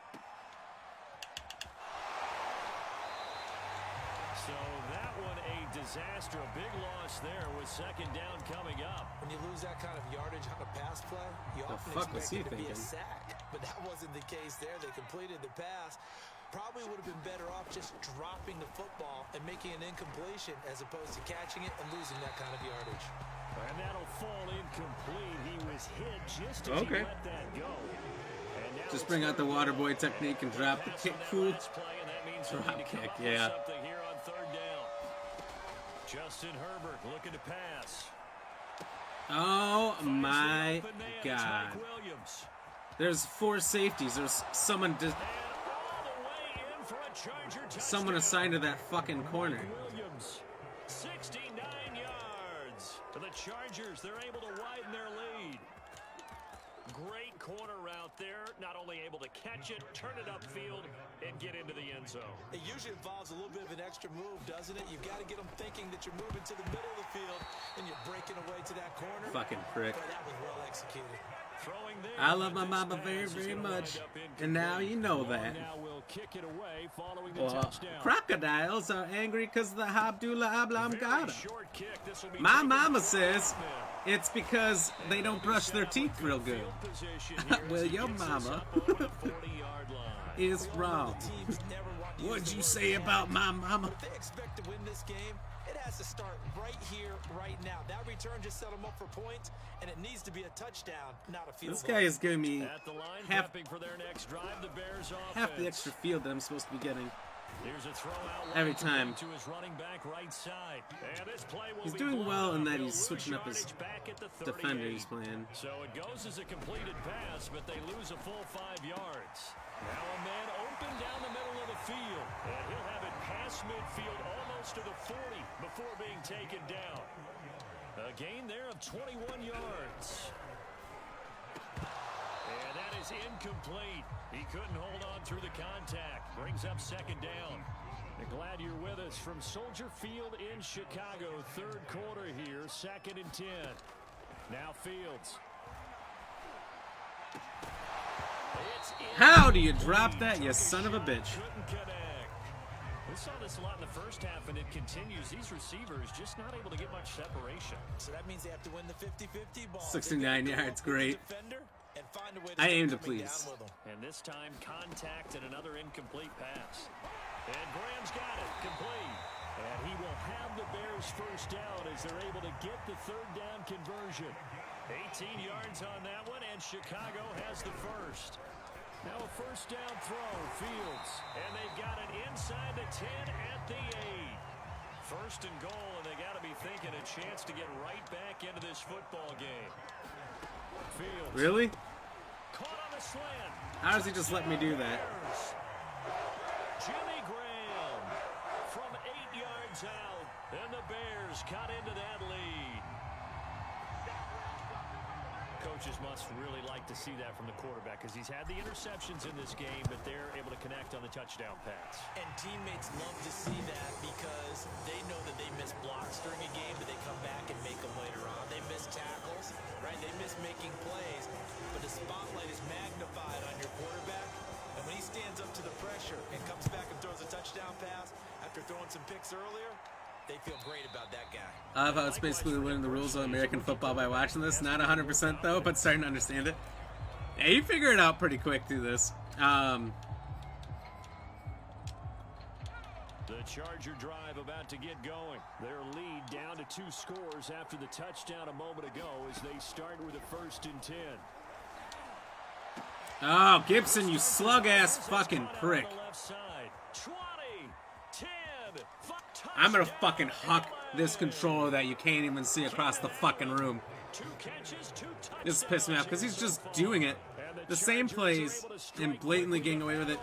So that one a disaster. A big loss there with second down coming up. When you lose that kind of yardage on a pass play, you often expect it to be a sack. But that wasn't the case there. They completed the pass. Probably would have been better off just dropping the football and making an incompletion as opposed to catching it and losing that kind of yardage. And that'll fall incomplete. He was hit just as he let that go. Just bring out the water boy technique and drop the kick. Cool. Drop kick, yeah. Here on third down. Justin Herbert looking to pass. Oh my God. There's 4 safeties. There's someone assigned to that fucking corner. Williams, 69 yards to the Chargers. They're able to widen their lead. Great corner route there. Not only able to catch it, turn it upfield, and get into the end zone. It usually involves a little bit of an extra move, doesn't it? You've got to get them thinking that you're moving to the middle of the field and you're breaking away to that corner. Fucking prick. But that was well executed. I love my mama very, very much, and now you know that. Well, crocodiles are angry because the Abdullah Oblongata. My mama says it's because they don't brush their teeth real good. Well, your mama is wrong. What'd you say about my mama? If they expect to win this game, it has to start right here, right now. That return just set them up for points, and it needs to be a touchdown, not a field goal. This guy is giving me half the extra field that I'm supposed to be getting every time. He's doing well in that he's switching up his defender he's playing. So it goes as a completed pass, but they lose a full 5 yards. Now a man open down the middle of the field, and he'll have it past midfield almost to the 40 before being taken down. A gain there of 21 yards. And that is incomplete. He couldn't hold on through the contact. Brings up second down. And glad you're with us from Soldier Field in Chicago. Third quarter here, 2nd and 10. Now Fields. How do you drop that, you son of a bitch? We saw this a lot in the first half, and it continues. These receivers just not able to get much separation. So that means they have to win the 50-50 ball. 69 yards, great. I aim to please. And this time, contact and another incomplete pass. And Graham's got it, complete. And he will have the Bears first down as they're able to get the third down conversion. 18 yards on that one, and Chicago has the first. Now a first down throw, Fields. And they've got it inside the 10 at the 8. First and goal, and they got to be thinking a chance to get right back into this football game. Fields. Really? Caught on the slant. How does he just let me do that? coaches must really like to see that from the quarterback because he's had the interceptions in this game, but they're able to connect on the touchdown pass. And teammates love to see that because they know that they miss blocks during a game, but they come back and make them later on. They miss tackles, right? They miss making plays, but the spotlight is magnified on your quarterback. And when he stands up to the pressure and comes back and throws a touchdown pass after throwing some picks earlier, they feel great about that guy. I love how it's basically learning the rules of American football by watching this. Not 100% though, but starting to understand it. Yeah, you figure it out pretty quick through this. The Charger drive about to get going. Their lead down to 2 scores after the touchdown a moment ago as they start with a 1st and 10. Oh, Gibson, you slug-ass fucking prick. 20, 10, I'm gonna fucking huck this controller that you can't even see across the fucking room. This is pissing me off because he's just doing it. The same plays and blatantly getting away with it.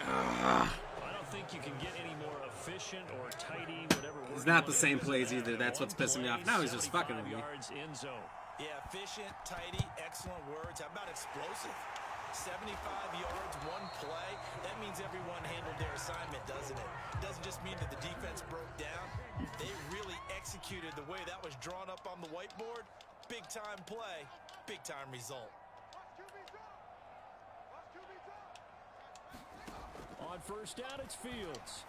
I don't think you can get any more efficient or tidy, whatever. It's not the same plays either. That's what's pissing me off. Now he's just fucking with me. Yeah, efficient, tidy, excellent words. How about explosive? 75 yards, 1 play. That means everyone handled their assignment, doesn't it? It doesn't just mean that the defense broke down. They really executed the way that was drawn up on the whiteboard. Big-time play, big-time result. On 1st down, it's Fields.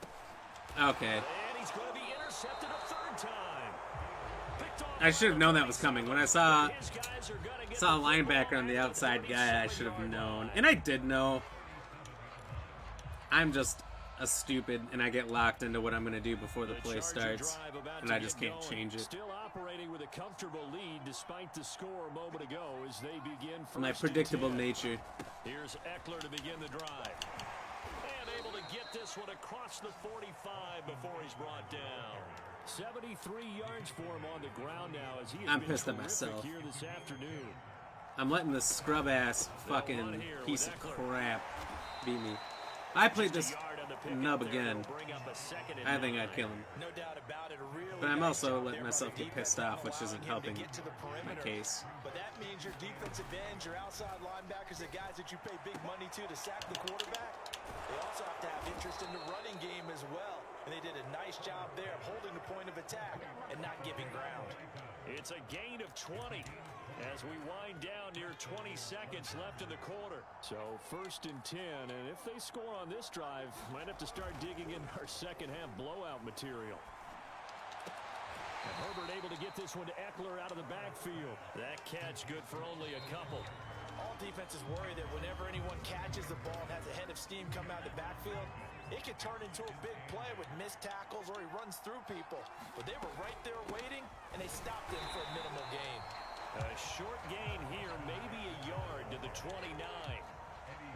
Okay. And he's going to be intercepted a 3rd time. I should have known that was coming. When I saw a linebacker on the outside guy, I should have known. And I did know. I'm just a stupid, and I get locked into what I'm going to do before the play starts. And I just can't change it. Still operating with a comfortable lead despite the score a moment ago as they begin first. My predictable nature. Here's Eckler to begin the drive. And able to get this one across the 45 before he's brought down. 73 yards for him on the ground now as he has I'm been pissed at terrific myself. here this afternoon. I'm letting this scrub-ass fucking piece of crap beat me. I played this nub again. I think I'd kill him. No doubt about it. But I'm also letting myself get pissed off, which isn't helping my case. But that means your defensive ends, your outside linebackers, the guys that you pay big money to sack the quarterback, they also have to have interest in the running game as well. And they did a nice job there of holding the point of attack and not giving ground. It's a gain of 20 as we wind down near 20 seconds left in the quarter. So 1st and 10, and if they score on this drive, might have to start digging in our second half blowout material. And Herbert able to get this one to Eckler out of the backfield. That catch good for only a couple. All defenses worry that whenever anyone catches the ball and has a head of steam come out of the backfield, it can turn into a big play with missed tackles or he runs through people. But they were right there waiting, and they stopped him for a minimal gain. A short gain here, maybe a yard to the 29.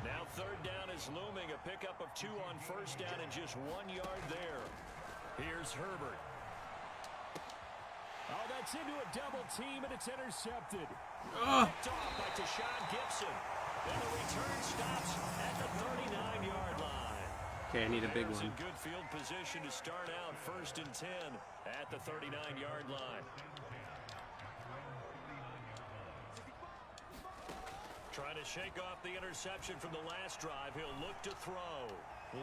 Now 3rd down is looming, a pickup of 2 on 1st down and just 1 yard there. Here's Herbert. Oh, that's into a double team, and it's intercepted. Picked off by Tashawn Gibson. And the return stops at the 39-yard line. Okay, I need a big one. In good field position to start out 1st and 10 at the 39-yard line. Trying to shake off the interception from the last drive. He'll look to throw.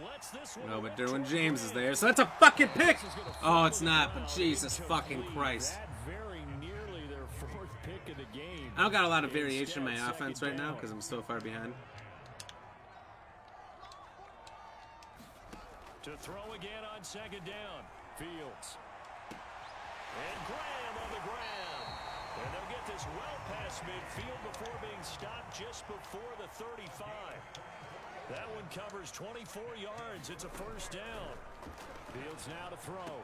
Lets this one. No, but Derwin James is there, so that's a fucking pick. Oh, it's not, but Jesus fucking Christ. Very nearly their 4th pick of the game. I don't got a lot of variation in my offense right now because I'm so far behind. To throw again on 2nd down. Fields. And Graham on the ground. And they'll get this well past midfield before being stopped just before the 35. That one covers 24 yards. It's a 1st down. Fields now to throw.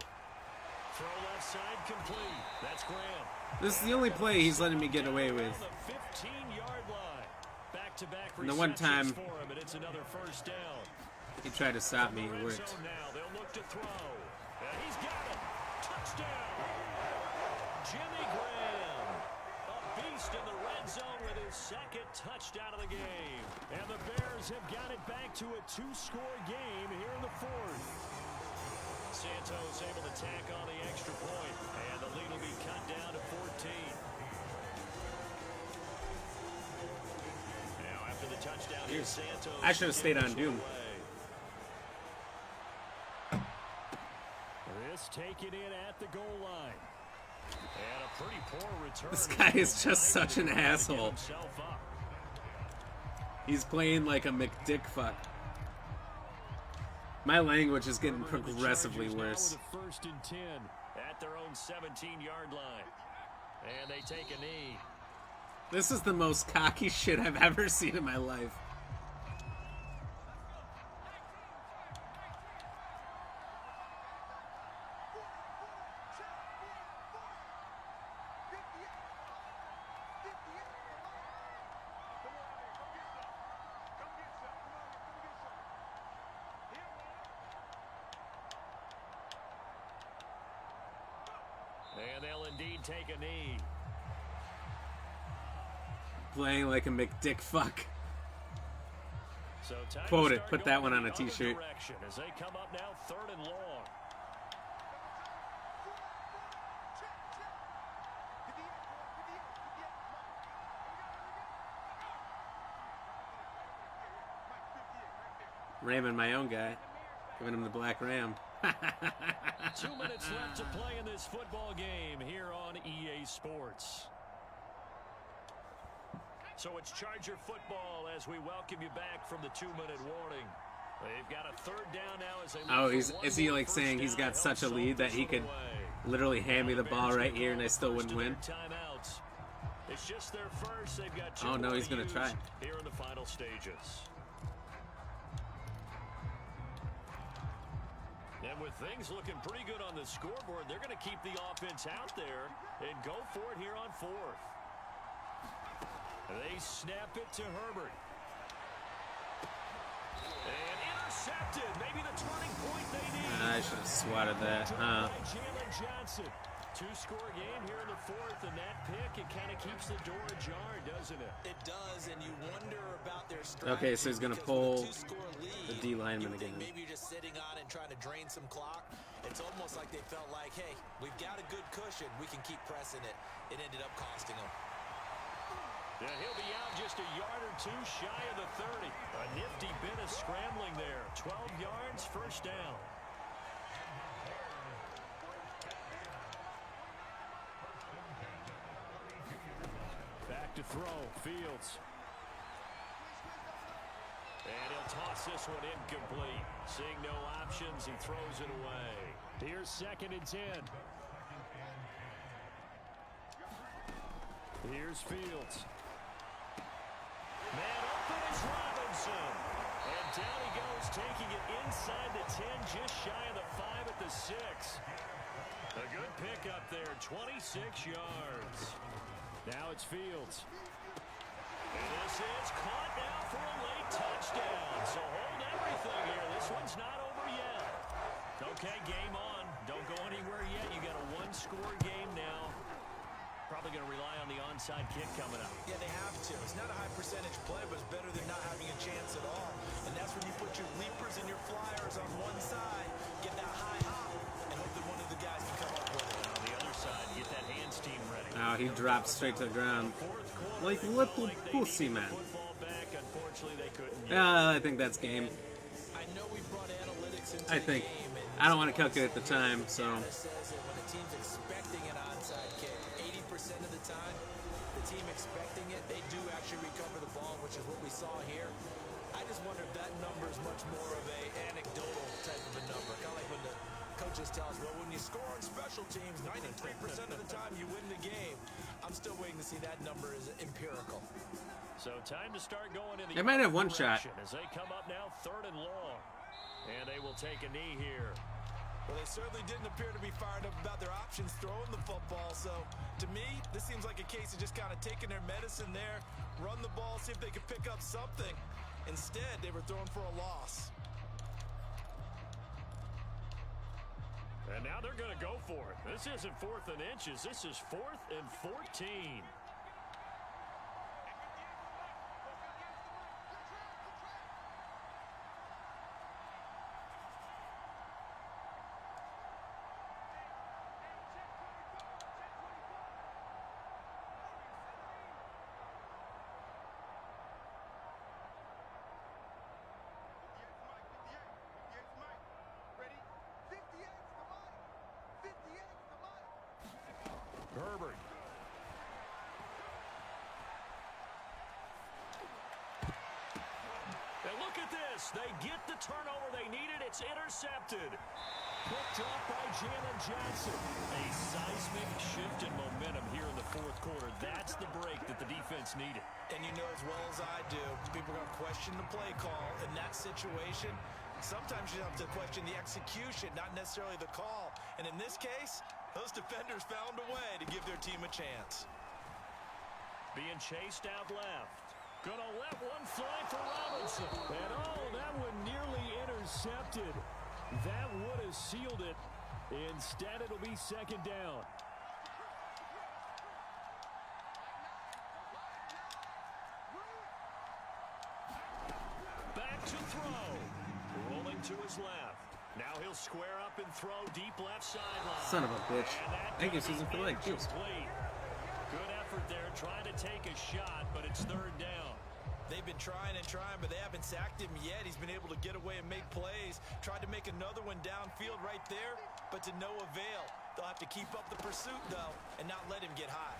Throw left side complete. That's Graham. This is the only play he's letting me get away with. The 15-yard line. Back-to-back And the one time for him, and it's another 1st down. he tried to stop me, it worked. Now they'll look to throw. And he's got it. Touchdown. Jimmy Graham. A beast in the red zone with his 2nd touchdown of the game. And the Bears have got it back to a 2-score game here in the 4th. Santos able to tack on the extra point, and the lead will be cut down to 14. I should have stayed on Doom. This taken in at the goal line. And a pretty poor return. This guy is just such an asshole. He's playing like a McDickfuck. My language is getting progressively worse. First and 10 at their own 17-yard line. And they take a knee. This is the most cocky shit I've ever seen in my life. And they'll indeed take a knee. Playing like a McDickfuck. So quote it. Put that one on a t-shirt. As they come up now, 3rd and long. Ramming my own guy. Giving him the black ram. 2 minutes left to play in this football game here on EA Sports. So it's Charger football as we welcome you back from the 2-minute warning. They've got a 3rd down now as they is he like saying he's got such a lead that he could literally hand me the ball right here and I still wouldn't win? It's just their first. They've got 2 oh no, he's gonna try. Here in the final stages. And with things looking pretty good on the scoreboard, they're going to keep the offense out there and go for it here on 4th. They snap it to Herbert. And intercepted. Maybe the turning point they need. I should have swatted that. Jalen Johnson. 2-score game here in the 4th, and that pick, it kind of keeps the door ajar, doesn't it? It does, and you wonder about their strategy. Okay, so he's going to pull the D lineman again. Maybe you're just sitting on it and trying to drain some clock. It's almost like they felt like, hey, we've got a good cushion. We can keep pressing it. It ended up costing them. Yeah, he'll be out just a yard or two shy of the 30. A nifty bit of scrambling there. 12 yards, 1st down. Back to throw, Fields. And he'll toss this one incomplete. Seeing no options, he throws it away. Here's 2nd and 10. Here's Fields. Man open is Robinson. And down he goes, taking it inside the 10, just shy of the 5 at the 6. A good pick up there, 26 yards. Now it's Fields. And this is caught now for a late touchdown. So hold everything here. This one's not over yet. Okay, game on. Don't go anywhere yet. You got a 1-score game now. Probably going to rely on the onside kick coming up. Yeah, they have to. It's not a high percentage play, but it's better than not having a chance at all. And that's when you put your leapers and your flyers on one side, get that high hop, and hope that one of the guys can come up with it. On the other side, get that hands team ready. Oh, he dropped straight to the ground. Like little pussy man. I think that's game. I know we brought analytics into I think. I don't want to calculate the time, so. When a team's expecting an onside kick, 80% of the time, the team expecting it, they do actually recover the ball, which is what we saw here. I just wonder if that number is much more of a anecdotal type of a number. Kind of like when the coaches tell us, well, when you score on special teams, 93% of the time you win the game. I'm still waiting to see that number is empirical. So time to start going in the They might have one shot. as they come up now 3rd and long. And they will take a knee here. Well, they certainly didn't appear to be fired up about their options throwing the football. So, to me, this seems like a case of just kind of taking their medicine there, run the ball, see if they could pick up something. Instead, they were throwing for a loss. And now they're going to go for it. This isn't 4th and inches. This is 4th and 14. look at this. They get the turnover they needed. It's intercepted. Picked off by Jalen Johnson. A seismic shift in momentum here in the fourth quarter. That's the break that the defense needed. And you know as well as I do, people are going to question the play call in that situation. Sometimes you have to question the execution, not necessarily the call. And in this case, those defenders found a way to give their team a chance. Being chased out left. Gonna let one fly for Robinson. And oh, that one nearly intercepted. That would have sealed it. Instead, it'll be second down. Back to throw. Rolling to his left. Now he'll square up and throw deep left sideline. Son of a bitch. I guess he's in for like juice. Good effort there, trying to take a shot, but it's third down. They've been trying and trying, but they haven't sacked him yet. He's been able to get away and make plays. Tried to make another one downfield right there, but to no avail. They'll have to keep up the pursuit, though, and not let him get high.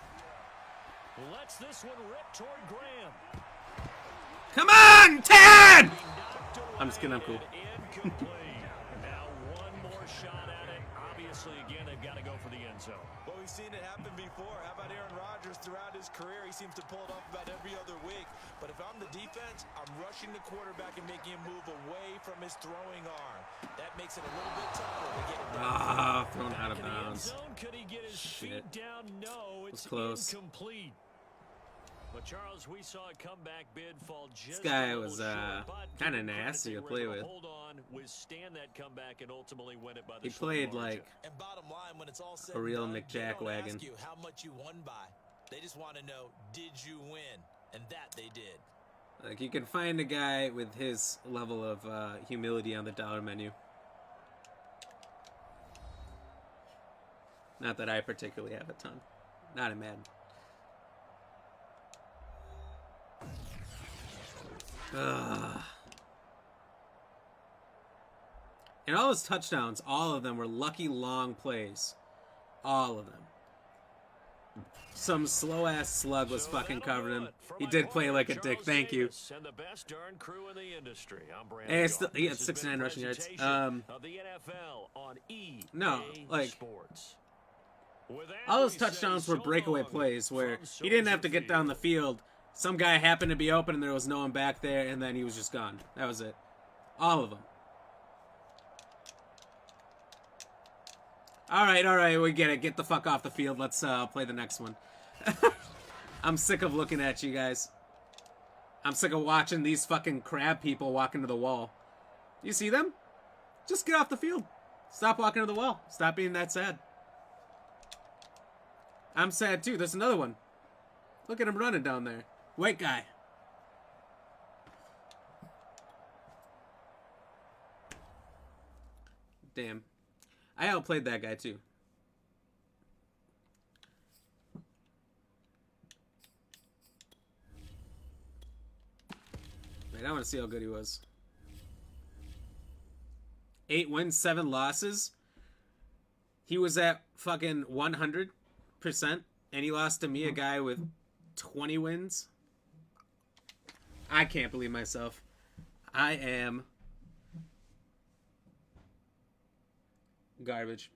Lets this one rip toward Graham. Come on, Ted! I'm just kidding, I'm cool. Now one more shot at it. Obviously, again, they've got to go for the end zone. Well, we've seen it happen before. How about Aaron Rodgers throughout his career? He seems to pull it off about every other week. But if I'm the defense, I'm rushing the quarterback and making him move away from his throwing arm. That makes it a little bit tougher to get it thrown out of bounds. Could he get his feet down? No, it's close. Incomplete. But Charles, we saw a comeback bid fall just this guy was kind of nasty to play with. Hold on, withstand that comeback and ultimately win it by the he played margin. like and bottom line, when it's all said a real and done, Mick they don't Jackwagon. ask you how much you won by. They just want to know, did you win? And that they did. Like, you can find a guy with his level of humility on the dollar menu. Not that I particularly have a ton. Not in Madden. And all his touchdowns, all of them were lucky long plays. All of them. Some slow-ass slug was fucking covering him. He did play like a dick. Thank you. And the best darn crew in the industry. I'm Brandon Hey, still, he had This has been 69 rushing yards. presentation of the NFL on EA No, like, Sports. With that, all his we say touchdowns were so breakaway long plays where from he didn't have to Soldier get down the field. Some guy happened to be open and there was no one back there, and then he was just gone. That was it. All of them. All right, we get it. Get the fuck off the field. Let's play the next one. I'm sick of looking at you guys. I'm sick of watching these fucking crab people walk into the wall. You see them? Just get off the field. Stop walking to the wall. Stop being that sad. I'm sad too. There's another one. Look at him running down there. White guy. Damn. I outplayed that guy too. Wait, I want to see how good he was. 8 wins, 7 losses. He was at fucking 100%, and he lost to me, a guy with 20 wins. I can't believe myself. I am garbage.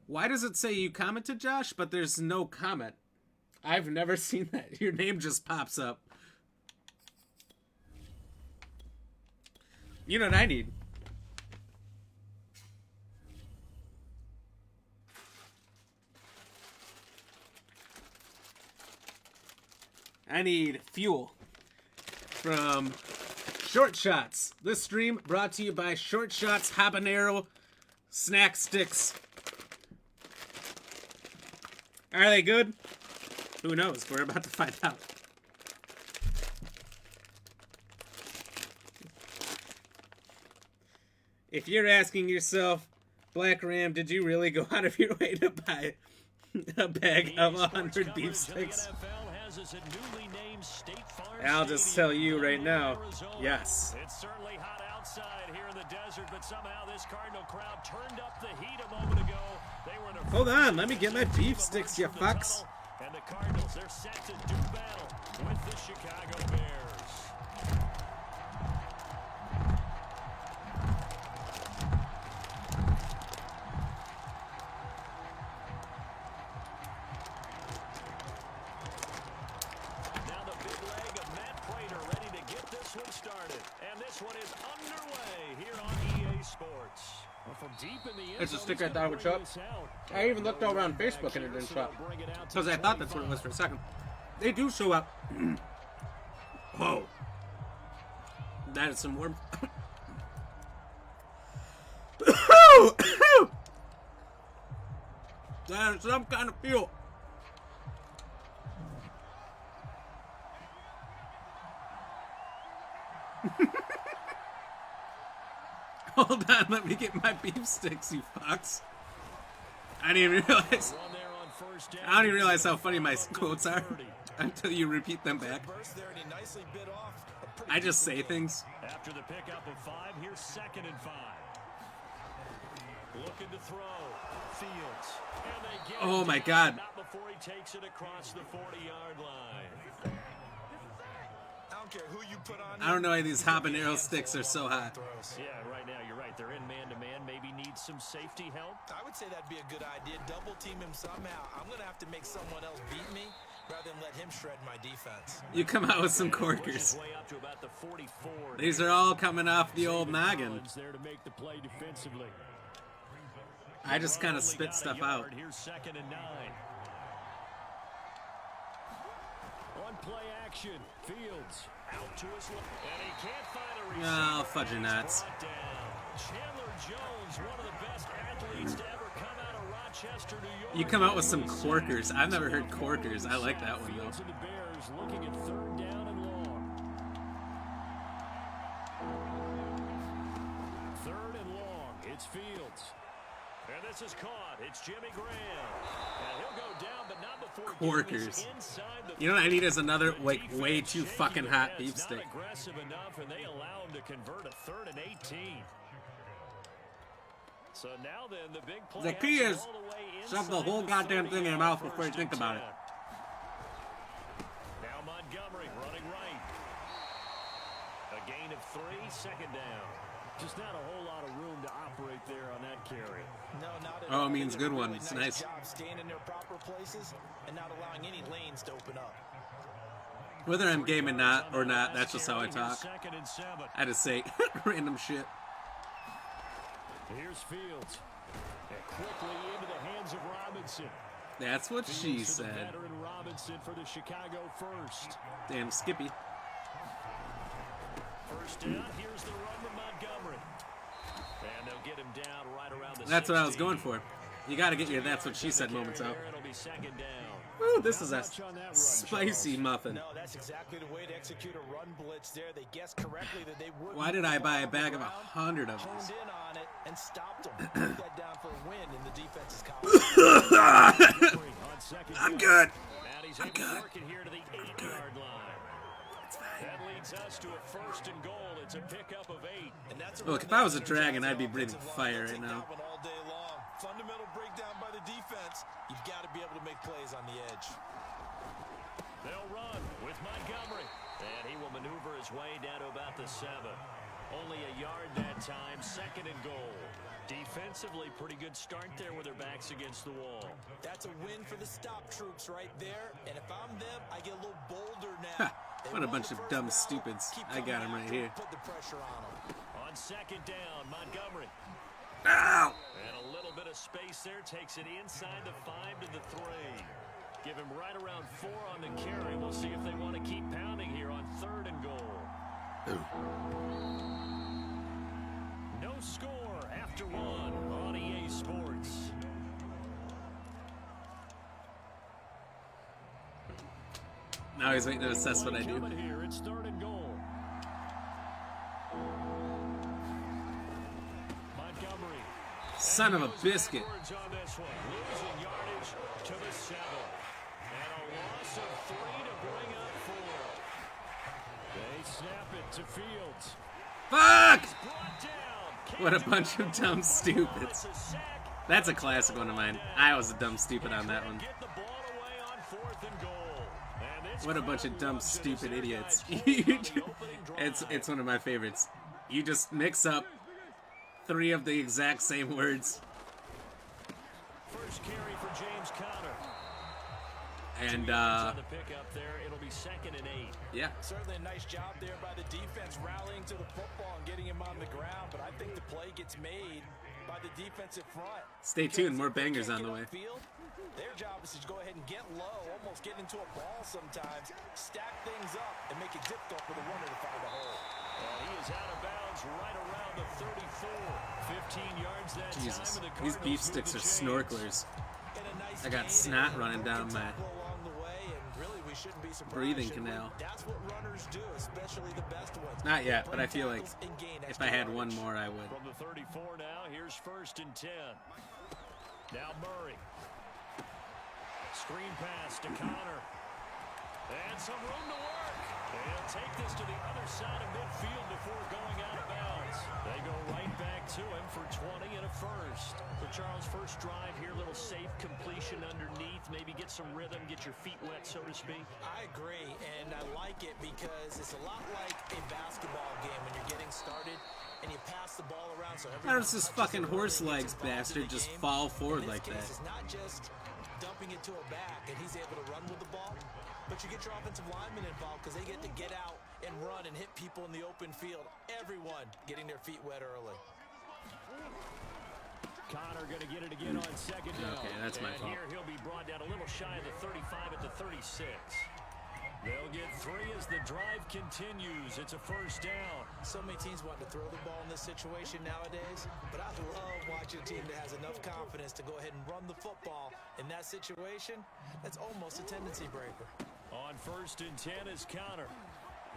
Why does it say you commented, Josh, but there's no comment? I've never seen that. Your name just pops up. You know what I need? I need fuel from Short Shots. This stream brought to you by Short Shots Habanero Snack Sticks. Are they good? Who knows? We're about to find out. If you're asking yourself, Black Ram, did you really go out of your way to buy a bag of 100 beef sticks? I'll just tell you right now, yes. It's certainly hot outside here in the desert, but somehow this Cardinal crowd turned up the heat a moment ago. They were in a Hold on, let me get my beef sticks, you fucks. And the Cardinals, they're set to do battle with the Chicago Bears. this one is underway here on EA Sports. Well, from deep in the There's a sticker I thought would show up. I even looked over on Facebook and it didn't show up. Because I thought that's what it was for a second. They do show up. Whoa. That is some warm. That is some kind of fuel. Hold on, let me get my beef sticks, you fucks. I didn't even realize. I don't even realize how funny my quotes are until you repeat them back. I just say things. After the pickup of 5, here's 2nd and 5. Looking to throw. Fields. And they get oh my God. Not before he takes it across the 40-yard line. I don't care who you put on. I don't know why these habanero sticks are so hot. Yeah, right now you're right. They're in man-to-man. Maybe need some safety help. I would say that'd be a good idea. Double team him somehow. I'm gonna have to make someone else beat me rather than let him shred my defense. You come out with some corkers. These are all coming off the old noggin. I just kind of spit stuff out. Here's 2nd and 9. On play action, Fields out to his left, and he can't find a receiver. Oh, fudging nuts. Chandler Jones, one of the best athletes to ever come out of Rochester, New York. You come out with some corkers. I've never heard corkers. I like that one Fields though. and the Bears looking at 3rd down and long. 3rd and long. It's Fields. And this is caught. It's Jimmy Graham. And he'll go down, but not before Corkers. You know what I need is another like way too fucking hot beef stick. Not aggressive enough, and they allow him to convert a 3rd and 18. So now then, the big play. The key is shove the whole goddamn thing in your mouth before you think about it. Now Montgomery running right. A gain of 3, 2nd down. Just not a whole lot of room to operate there on that carry. No, not at all. Oh, it means good one. It's nice. Job staying in their proper places and not allowing any lanes to open up. Whether I'm gaming or not, that's just how I talk. 2nd and 7. I just say random shit. Here's Fields. And quickly into the hands of Robinson. That's what she said. Veteran Robinson for the Chicago first. Damn Skippy. 1st down. Here's the run from Montgomery. And they'll get him down right around the That's 16. what I was going for. You got to get your "that's what she said" moments out. It'll be 2nd down. Woo, this is a spicy muffin. No, that's exactly the way to execute a run blitz there. They guessed correctly that they would. Why did I buy a bag of 100 of honed these? in on it and stopped them. Put that down for a win in the defense's column. I'm good. I'm good. Here to the 8-yard line. That leads us to a 1st and goal. It's a pickup of 8. And that's Look, if I was a dragon, I'd be breathing fire right now. All day long. Fundamental breakdown by the defense. You've got to be able to make plays on the edge. They'll run with Montgomery. And he will maneuver his way down to about the 7. Only a yard that time. 2nd and goal. Defensively, pretty good start there with their backs against the wall. That's a win for the stop troops right there. And if I'm them, I get a little bolder now. What a bunch of dumb stupids. I got him right here. Put the pressure on them. On 2nd down, Montgomery. Ow! And a little bit of space there. Takes it inside the 5 to the 3. Give him right around 4 on the carry. We'll see if they want to keep pounding here on 3rd and goal. Ooh. No score after 1 on EA Sports. Now he's waiting to assess what I do. Here, it's 3rd and goal. Montgomery. Son of a biscuit. On this one. Losing yardage to the 7. And a loss of 3 to bring up 4. They snap it to Fields. Fuck! What a bunch of dumb stupids. That's a classic one of mine. I was a dumb stupid on that one. What a bunch of dumb stupid idiots. It's one of my favorites. You just mix up 3 of the exact same words. First carry for James Conner. And on the pickup there, it'll be 2nd and 8. Yeah. Certainly a nice job there by the defense rallying to the football and getting him on the ground, but I think the play gets made by the defensive front. Stay tuned, more bangers on the way. Field, their job is to go ahead and get low, almost get into a ball sometimes, stack things up, and make it difficult for the runner to find a hole. And he is out of bounds right around the 34. 15 yards that Jesus, time. And the these beef sticks are snorkelers. I got snot running down my breathing canal. That's what runners do, especially the best ones. Not yet, but I feel like if I had one more, I would. From the 34 now, here's 1st and 10. Now Murray. Screen pass to Connor. And some room to work. They'll take this to the other side of midfield before going out of bounds. They go right back to him for 20 and a first. So Charles, first drive here, little safe completion underneath. Maybe get some rhythm, get your feet wet, so to speak. I agree, and I like it because it's a lot like a basketball game when you're getting started and you pass the ball around. So how does this fucking horse legs bastard just fall forward like that? It's not just dumping it to a back and he's able to run with the ball, but you get your offensive linemen involved because they get to get out and run and hit people in the open field. Everyone getting their feet wet early. Connor going to get it again on 2nd down. Okay, that's my fault. And here he'll be brought down a little shy of the 35 at the 36. They'll get 3 as the drive continues. It's a 1st down. So many teams want to throw the ball in this situation nowadays, but I love watching a team that has enough confidence to go ahead and run the football. In that situation, that's almost a tendency breaker. On 1st and 10 is Connor.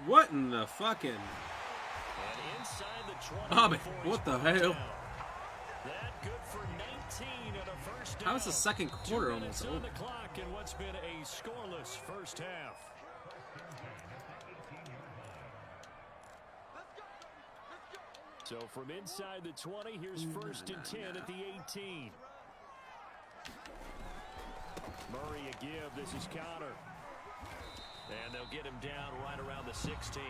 What in the fucking... And inside the 20. Oh, man, what the hell? That good for 19 and a 1st down. How is the second quarter almost over? On the clock in what's been a scoreless 1st half. So from inside the 20, here's 1st and 10 at the 18. Murray a give. This is Connor. And they'll get him down right around the 16.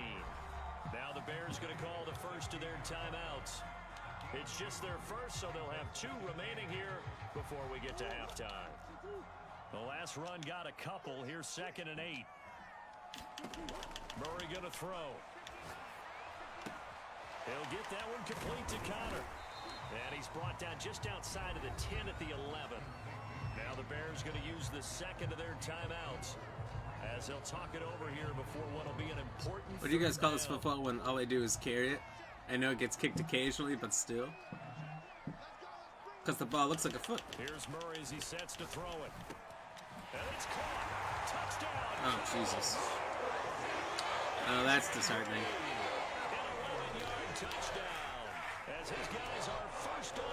Now the Bears going to call the first of their timeouts. It's just their first, so they'll have 2 remaining here before we get to halftime. The last run got a couple. Here's 2nd and 8. Murray going to throw. He'll get that one complete to Connor. And he's brought down just outside of the 10 at the 11. Now the Bears going to use the second of their timeouts as they'll talk it over here before what will be an important... What do you guys call this football when all they do is carry it? I know it gets kicked occasionally, but still. Because the ball looks like a foot. Here's Murray as he sets to throw it. And it's caught. Touchdown. Oh, Jesus. Oh, that's disheartening.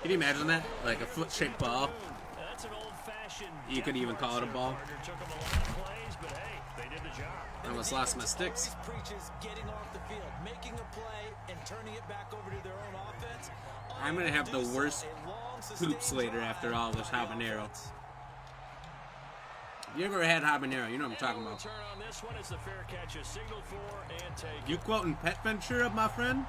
Can you imagine that? Like a foot-shaped ball? That's an old-fashioned... You could even call it a ball. Took them a lot of plays, but hey, they did the job. I almost lost my sticks. Preaches getting off the field, making a play, and turning it back over to their own offense. I'm going to have the worst poops later after all this habanero. You ever had habanero? You know what I'm talking about. On this one is the fair catch, a signal for and take. You quoting Pet Ventura, my friend?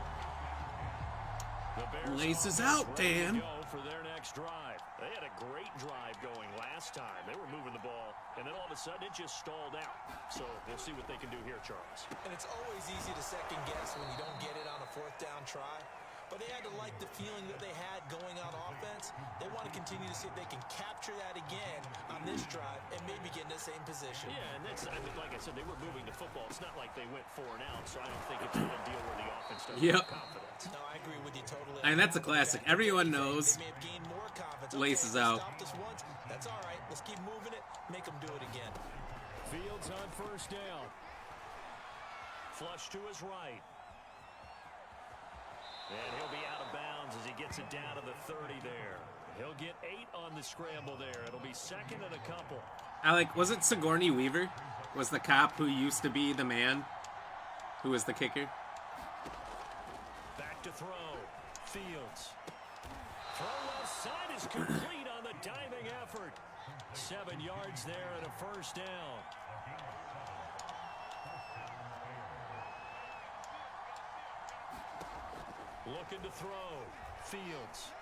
Laces out, Dan. For their next drive. They had a great drive going last time. They were moving the ball, and then all of a sudden it just stalled out. So we'll see what they can do here, Charles. And it's always easy to second guess when you don't get it on a 4th down try. But they had to like the feeling that they had going on offense. They want to continue to see if they can capture that again on this drive and maybe get in the same position. Yeah, and that's, I mean, like I said, they were moving the football. It's not like they went 4 and out, so I don't think it's a big deal where the offense doesn't have confidence. No, I agree with you totally. I mean, that's a classic. Everyone knows laces out. That's all right. Let's keep moving it. Make them do it again. Fields on 1st down. Flush to his right. And he'll be out of bounds as he gets it down to the 30 there. He'll get 8 on the scramble there. It'll be 2nd and a couple. I like, was it Sigourney Weaver? Was the cop who used to be the man who was the kicker? Back to throw. Fields. Throw left side is complete on the diving effort. 7 yards there and a 1st down. Looking to throw. Fields.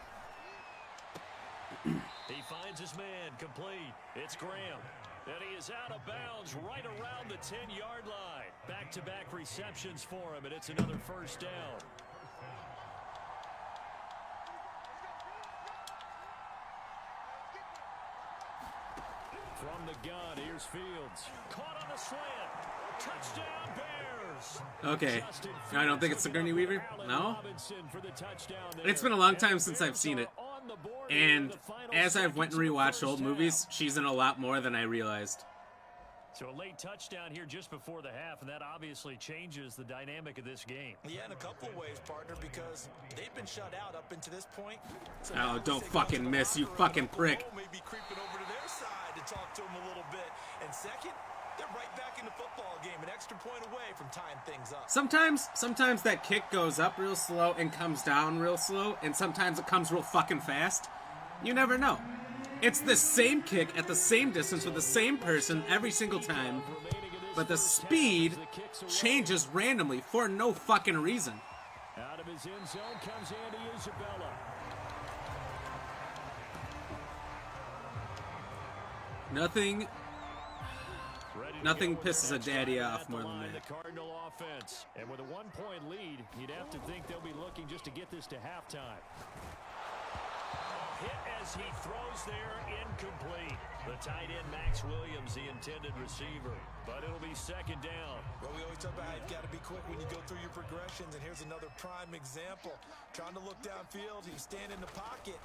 He finds his man. Complete. It's Graham. And he is out of bounds right around the 10-yard line. Back-to-back receptions for him, and it's another first down. From the gun, here's Fields. Caught on the slant. Touchdown, Bears. Okay. I don't think it's Sigourney Weaver. No? It's been a long time since I've seen it. And as I've went and rewatched old movies, she's in a lot more than I realized. So a late touchdown here just before the half, and that obviously changes the dynamic of this game. Yeah, in a couple of ways, partner, because they've been shut out up until this point. So oh, don't fucking miss, you fucking prick. Maybe creeping over to their side to talk to them a little bit. And second, they're right back in the football game, an extra point away from tying things up. Sometimes that kick goes up real slow and comes down real slow, and sometimes it comes real fucking fast. You never know. It's the same kick at the same distance with the same person every single time, but the speed changes randomly for no fucking reason. Out of his end zone comes Andy Isabella. Nothing pisses a daddy off more than that. The Cardinal offense, and with a 1-point lead, you'd have to think they'll be looking just to get this to halftime. Hit as he throws there, incomplete. The tight end, Max Williams, the intended receiver. But it'll be second down. Well, we always talk about how you've got to be quick when you go through your progressions, and here's another prime example. Trying to look downfield, he was standing in the pocket,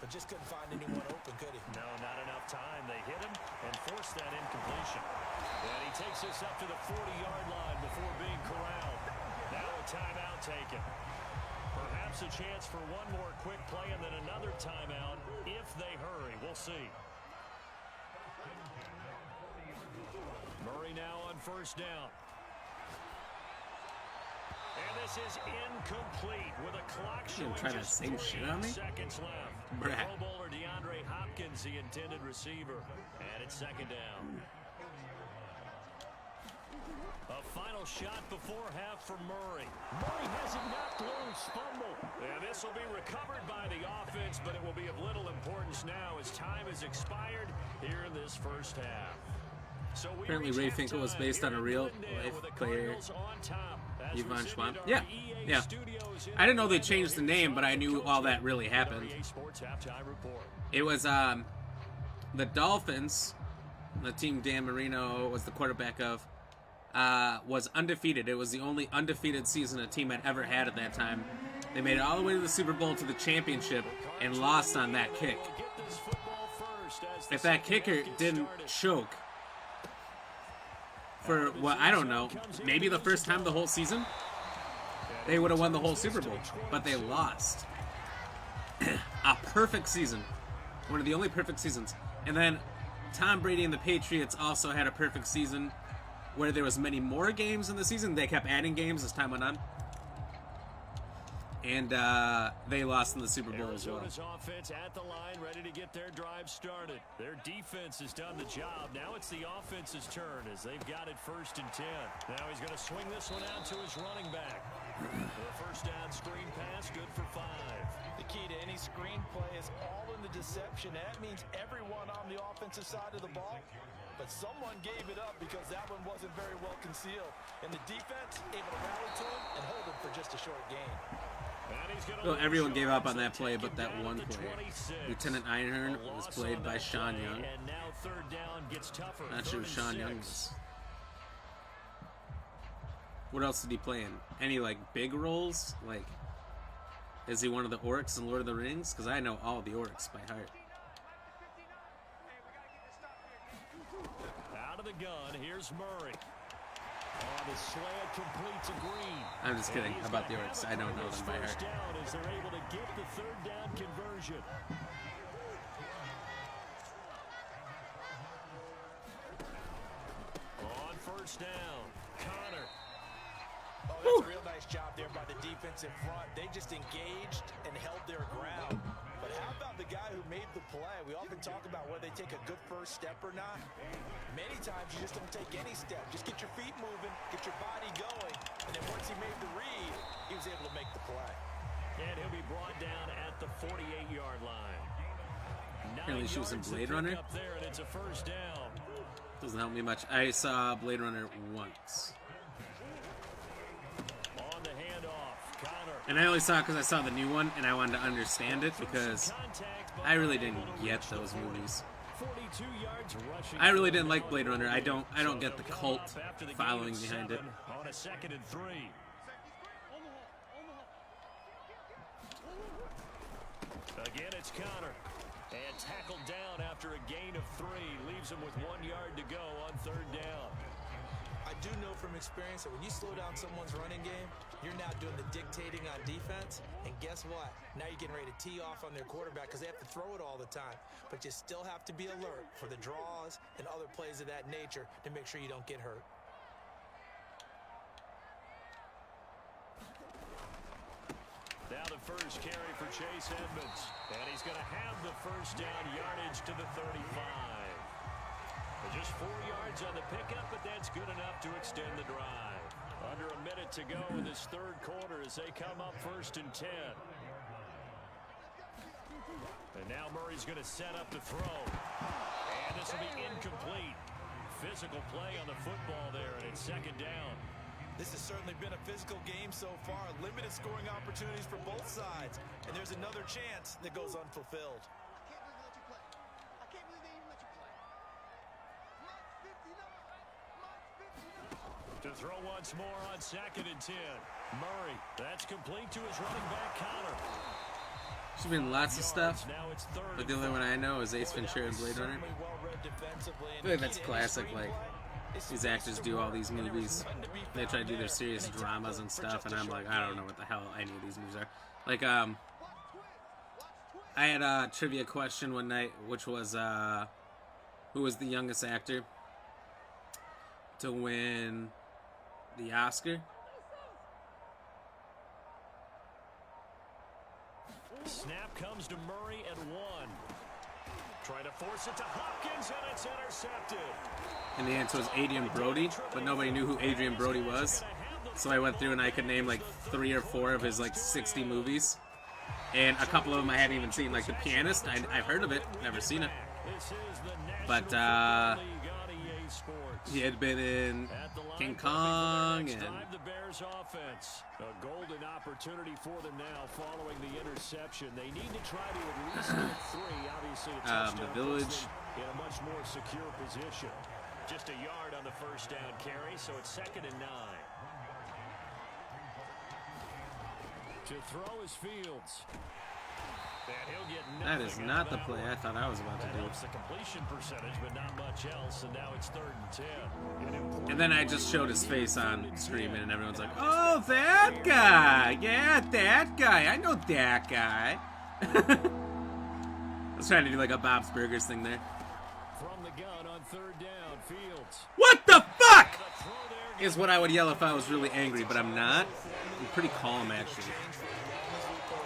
but just couldn't find anyone open, could he? No, not enough time. They hit him and forced that incompletion. And he takes us up to the 40-yard line before being corralled. Now a timeout taken. Perhaps a chance for one more quick play and then another timeout if they hurry. We'll see. Murray now on first down. And this is incomplete with a clock showing just 48 seconds left. Pro Bowler DeAndre Hopkins, the intended receiver. And it's second down. A final shot before half for Murray. Murray has it knocked loose, fumble. And this will be recovered by the offense, but it will be of little importance now as time has expired here in this first half. So apparently Ray Finkel was based on a real life player, Yvonne Schwab. Yeah. I didn't know they changed the name, but I knew all that really happened. It was the Dolphins, the team Dan Marino was the quarterback of, was undefeated. It was the only undefeated season a team had ever had at that time. They made it all the way to the Super Bowl, to the championship, and lost on that kick. If that kicker didn't choke for what, I don't know, maybe the first time the whole season, they would have won the whole Super Bowl, but they lost. A perfect season. One of the only perfect seasons. And then Tom Brady and the Patriots also had a perfect season where there was many more games in the season. They kept adding games as time went on. And they lost in the Super Bowl as well. Arizona's offense at the line, ready to get their drive started. Their defense has done the job. Now it's the offense's turn as they've got it 1st and 10. Now he's going to swing this one out to his running back. The first down screen pass, good for 5. The key to any screen play is all in the deception. That means everyone on the offensive side of the ball. But someone gave it up because that one wasn't very well concealed. And the defense able to rally to him and hold him for just a short gain. Well, everyone gave up on that play but that one player. Lieutenant Einhorn was played by Sean Young. Not sure who Sean Young was. What else did he play in? Any, like, big roles? Like, is he one of the orcs in Lord of the Rings? Because I know all the orcs by heart. Out of the gun, here's Murray. The slant complete to Green. I'm just kidding about the orcs. I don't know them by heart. Down as they're able to get the 3rd down conversion. On 1st down, Connor. Oh, that's a real nice job there by the defense in front. They just engaged and held their ground. But how about the guy who made the play? We often talk about whether they take a good first step or not. Many times you just don't take any step. Just get your feet moving, get your body going. And then once he made the read, he was able to make the play. And he'll be brought down at the 48-yard line. Apparently she was in Blade Runner. Up there, and it's a 1st down. Doesn't help me much. I saw Blade Runner once. On the handoff, Connor. And I only saw it because I saw the new one and I wanted to understand it because I really didn't get those movies. 42 yards rushing. I really didn't like Blade Runner. I don't get the cult following behind it. On a 2nd and 3. Again, it's Connor. And tackled down after a gain of 3. Leaves him with 1 yard to go on 3rd down. I do know from experience that when you slow down someone's running game, you're now doing the dictating on defense. And guess what? Now you're getting ready to tee off on their quarterback because they have to throw it all the time. But you still have to be alert for the draws and other plays of that nature to make sure you don't get hurt. Now the first carry for Chase Edmonds. And he's going to have the first down yardage to the 35. Just 4 yards on the pickup, but that's good enough to extend the drive. Under a minute to go in this 3rd quarter as they come up 1st and 10. And now Murray's going to set up the throw. And this will be incomplete. Physical play on the football there, and it's 2nd down. This has certainly been a physical game so far. Limited scoring opportunities for both sides. And there's another chance that goes unfulfilled. To throw once more on 2nd and 10. Murray, that's complete to his running back, Connor. There's been lots of stuff, but the only one I know is Ace Ventura and Blade Runner. I feel like that's classic, like, these actors do all these movies. They try to do their serious dramas and stuff, and I'm like, I don't know what the hell any of these movies are. Like, I had a trivia question one night, which was, who was the youngest actor to win the Oscar? Snap comes to Murray at 1. Trying to force it to Hopkins, and it's intercepted. And the answer was Adrian Brody, but nobody knew who Adrian Brody was. So I went through and I could name like 3 or 4 of his like 60 movies. And a couple of them I hadn't even seen, like The Pianist. I've heard of it, never seen it. But he had been in King Kong and the Bears offense. A golden opportunity for them now following the interception. They need to try to at least get 3. Obviously, a touchdown The Village. in a much more secure position. Just a yard on the first down carry, so it's 2nd and 9. To throw is Fields. that is not the play I thought I was about to do. The completion percentage, but not much else, and now it's 3rd and 10. And then I just showed his face on screen, and everyone's like, "Oh, that guy! Yeah, that guy! I know that guy." I was trying to do like a Bob's Burgers thing there. From the gun on 3rd down, Fields. What the fuck? Is what I would yell if I was really angry, but I'm not. I'm pretty calm, actually.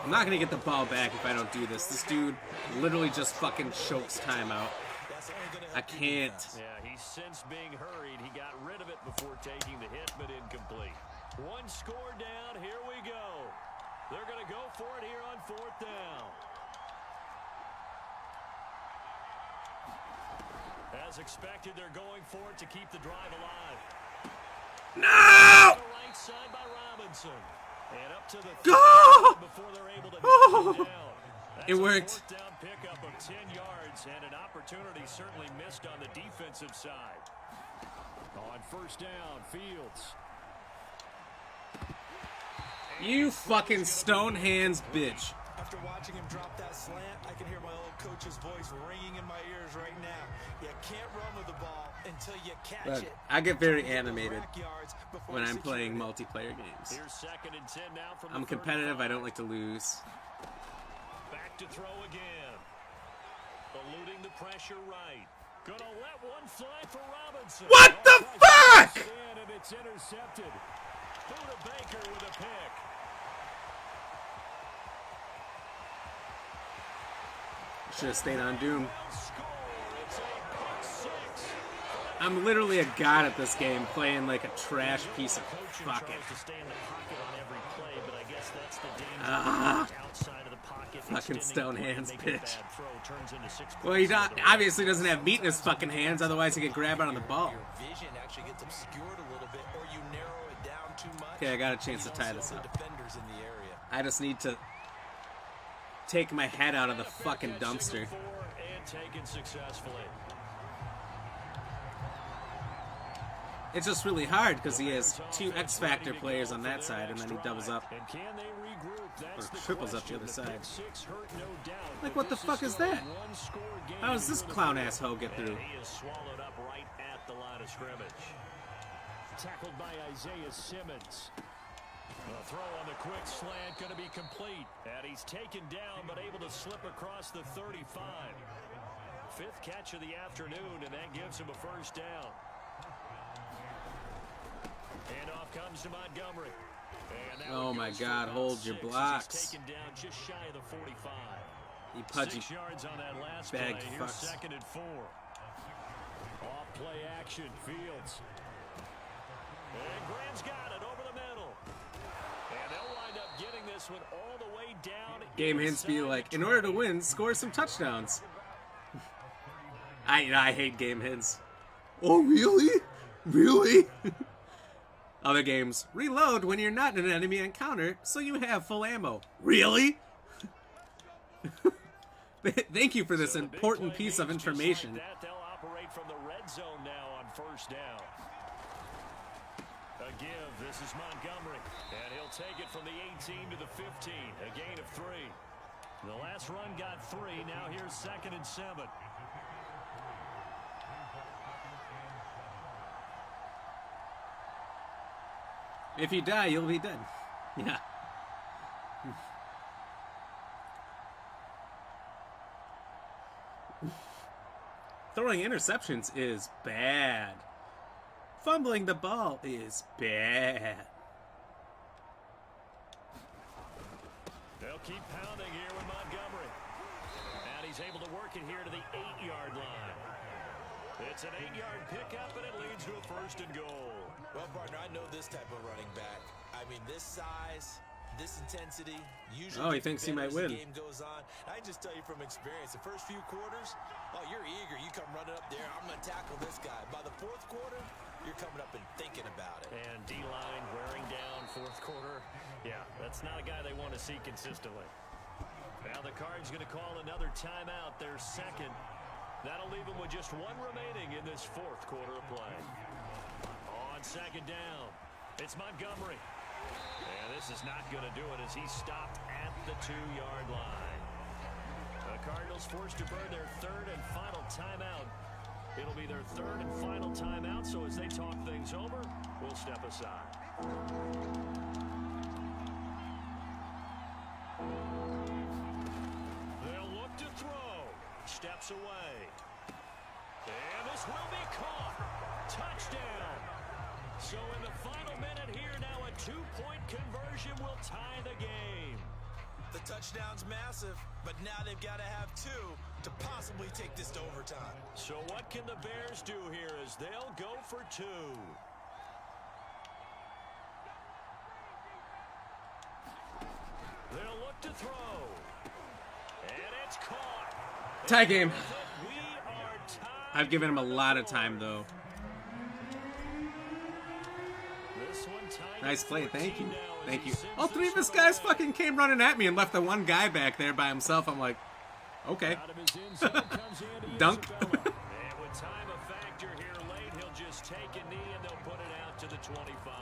I'm not going to get the ball back if I don't do this. This dude literally just fucking chokes timeout. I can't. Yeah, he's since being hurried. He got rid of it before taking the hit, but incomplete. 1 score down. Here we go. They're going to go for it here on 4th down. As expected, they're going for it to keep the drive alive. No! The right side by Robinson. And up to the Go! before they're able to Oh! knock down. That's It worked. A 4th down pickup of 10 yards and an opportunity certainly missed on the defensive side. On 1st down, Fields. You fucking stone hands bitch. After watching him drop that slant, I can hear my old coach's voice ringing in my ears right now. You can't run with the ball until you catch Look, it. I get very animated when I'm playing multiplayer games. Here's 2nd and 10 now from I'm the competitive. 35. I don't like to lose. Back to throw again. Eluding the pressure right. Gonna let one fly for Robinson. What the fuck? And it's intercepted. Buda Baker with a pick. Should have stayed on Doom. I'm literally a god at this game, playing like a trash piece of fucking. Fucking stone hands, bitch. Well, he obviously doesn't have meat in his fucking hands, otherwise he could grab out on the ball. Okay, I got a chance to tie this up. I just need to take my head out of the fucking dumpster. It's just really hard because he has two X Factor players on that side, and then he doubles up or triples up the other side. Like, what the fuck is that? How does this clown asshole get through? He is swallowed up right at the line of scrimmage. Tackled by Isaiah Simmons. The throw on the quick slant going to be complete, and he's taken down but able to slip across the 35. Fifth catch of the afternoon, and that gives him a first down. Handoff comes to Montgomery. Oh my God! Hold your blocks. Taken down just shy of the 45. You pudgy 6 yards on that last bag play. fucks. Here's 2nd and 4. Off play action, Fields. And Graham's got it over the middle. And they'll wind up getting this one all the way down. Game hints be like, in order to win, score some touchdowns. I hate game hints. Oh really? Really? Other games, reload when you're not in an enemy encounter, so you have full ammo. Really? Thank you for this important piece of information. Like they'll operate from the red zone now on first down. A give, this is Montgomery, and he'll take it from the 18 to the 15, a gain of 3. The last run got 3, now here's 2nd and 7. If you die, you'll be dead. Yeah. Throwing interceptions is bad. Fumbling the ball is bad. They'll keep pounding here with Montgomery. And he's able to work it here to the 8-yard line. It's an 8-yard pickup, and it leads to a 1st and goal. Well, partner, I know this type of running back. I mean, this size, this intensity, usually. Oh, he thinks he might win. The game goes on. I just tell you from experience, the first few quarters, oh, you're eager. You come running up there. I'm going to tackle this guy. By the 4th quarter, you're coming up and thinking about it. And D-line wearing down 4th quarter. Yeah, that's not a guy they want to see consistently. Now the Cards going to call another timeout, their 2nd. That'll leave them with just 1 remaining in this 4th quarter of play. On 2nd down, it's Montgomery. And this is not going to do it as he's stopped at the 2-yard line. The Cardinals forced to burn their 3rd and final timeout. It'll be their 3rd and final timeout, so as they talk things over, we'll step aside. They'll look to throw. Steps away. And this will be caught. Touchdown. So in the final minute here, now a 2-point conversion will tie the game. The touchdown's massive, but now they've got to have 2 to possibly take this to overtime. So what can the Bears do here as they'll go for 2? They'll look to throw. And it's caught. Tie game. I've given him a lot of time, though. Nice play, thank you. Thank you. All 3 of his guys fucking came running at me and left the one guy back there by himself. I'm like, okay. Dunk. And with time a factor here late, he'll just take a knee and they'll put it out to the 25.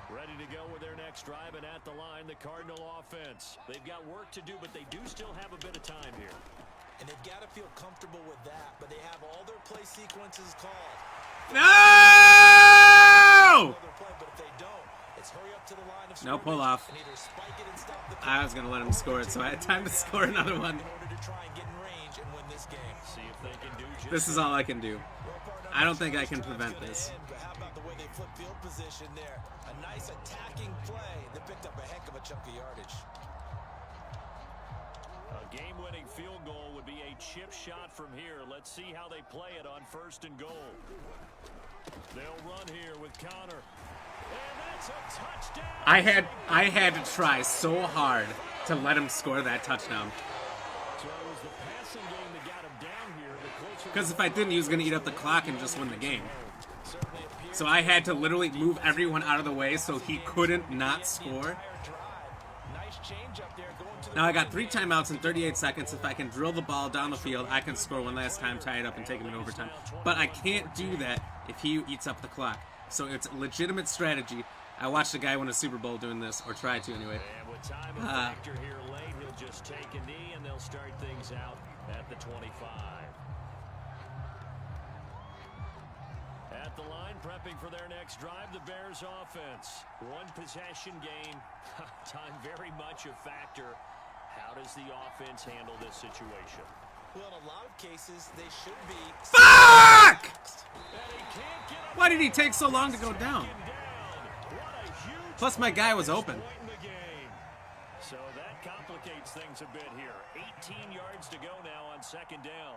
Ready to go with their next drive, and at the line, the Cardinal offense. They've got work to do, but they do still have a bit of time here. And they've got to feel comfortable with that, but they have all their play sequences called. No! No pull off. I was going to let him score it, so I had time to score another one. This is all I can do. I don't think I can prevent this. How about the way they flip field position there? A nice attacking play that picked up a heck of a chunk of yardage. A A game-winning field goal would be a chip shot from here. Let's see how they play it on 1st and goal. They'll run here with Connor. And that's a touchdown. I had to try so hard to let him score that touchdown. So it was the passing game that got him down here. Because if I didn't, he was going to eat up the clock and just win the game. So I had to literally move everyone out of the way so he couldn't not score. Now I got 3 timeouts in 38 seconds. If I can drill the ball down the field, I can score one last time, tie it up, and take him in overtime. But I can't do that if he eats up the clock. So it's a legitimate strategy. I watched a guy win a Super Bowl doing this, or try to anyway. And with time and factor here late, he'll just take a knee and they'll start things out at the 25. At the line, prepping for their next drive, the Bears offense. 1 possession game. Time very much a factor. How does the offense handle this situation? Well, in a lot of cases, they should be... Fuck! Why did he take so long to go down? Plus, my guy was open. So that complicates things a bit here. 18 yards to go now on 2nd down.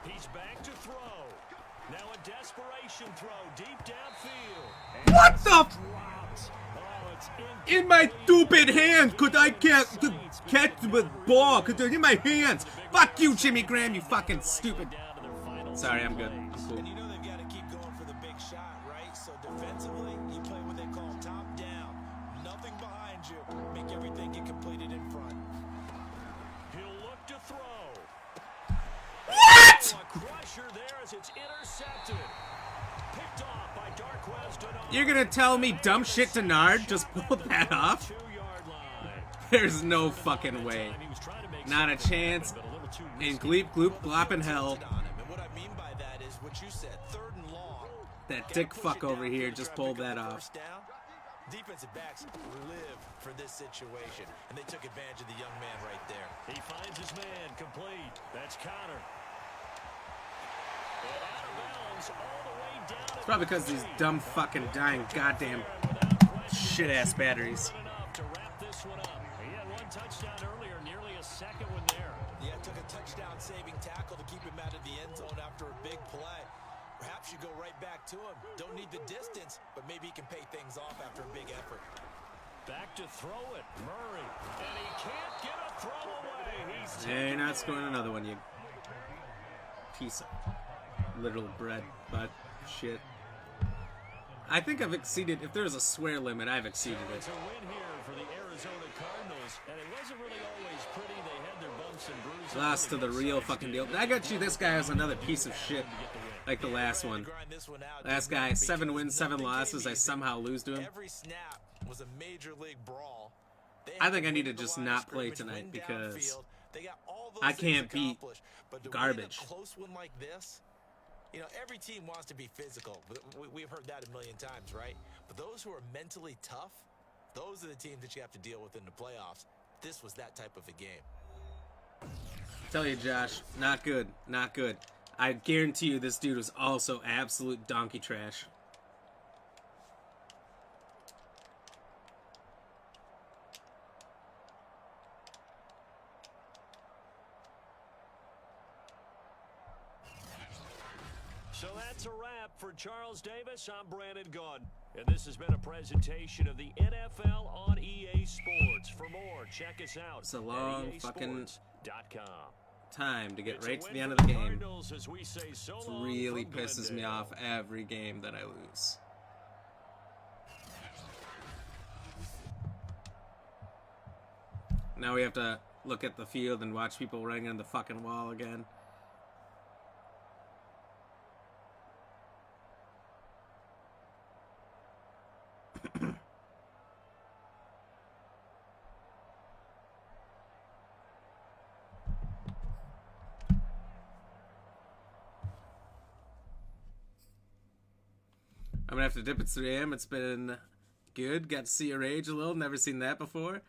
He's back to throw. Now a desperation throw deep downfield. And what the f? In my stupid hand, could I catch the ball? Could in my hands? Fuck you, Jimmy Graham, you fucking stupid. Sorry, I'm good. I'm cool. And you know they've got to keep going for the big shot, right? So defensively, you play what they call top down. Nothing behind you. Make everything get completed in front. He'll look to throw. What? A crusher there as it's intercepted. Picked off by Darquez Denard. You're gonna tell me dumb shit Denard just pulled that off? There's no fucking way. Not a chance. In Gleep, Gloop, Glop, and Hell. And what I mean by that is what you said, 3rd and long. That dick fuck over here just pulled that off. Defensive backs live for this situation, and they took advantage of the young man right there. He finds his man complete. That's Connor. And out of bounds all the way down. It's probably because these dumb fucking dying goddamn shit ass batteries. To wrap this one up. He had 1 touchdown earlier, nearly a 2nd one there. Yeah, it took a touchdown-saving tackle to keep him out of the end zone after a big play. Perhaps you go right back to him. Don't need the distance, but maybe he can pay things off after a big effort. Back to throw it, Murray. And he can't get a throw away. Yeah, you're not scoring another one, you piece of literal bread, but shit. I think I've exceeded, if there's a swear limit, I've exceeded it. It's a win here for the Arizona Cardinals, and it wasn't really always pretty. They had their bumps and bruises. Lost to the real fucking deal. But I got you, this guy is another piece of shit. Like the last one. Last guy, 7 wins, 7 losses. I somehow lose to him. Every snap was a major league brawl. I think I need to just not play tonight because I can't beat garbage. A close one like this, you know, every team wants to be physical. We've heard that a million times, right? But those who are mentally tough, those are the teams that you have to deal with in the playoffs. This was that type of a game. Tell you, Josh, not good, not good. I guarantee you this dude was also absolute donkey trash. So that's a wrap for Charles Davis. I'm Brandon Gunn. And this has been a presentation of the NFL on EA Sports. For more, check us out It's a long at fucking EASports.com. time to get right to the end of the game. As we say so It long really from pisses me Glendale. off every game that I lose. Now we have to look at the field and watch people running on the fucking wall again. I'm gonna have to dip at 3 a.m. It's been good. Got to see your age a little. Never seen that before.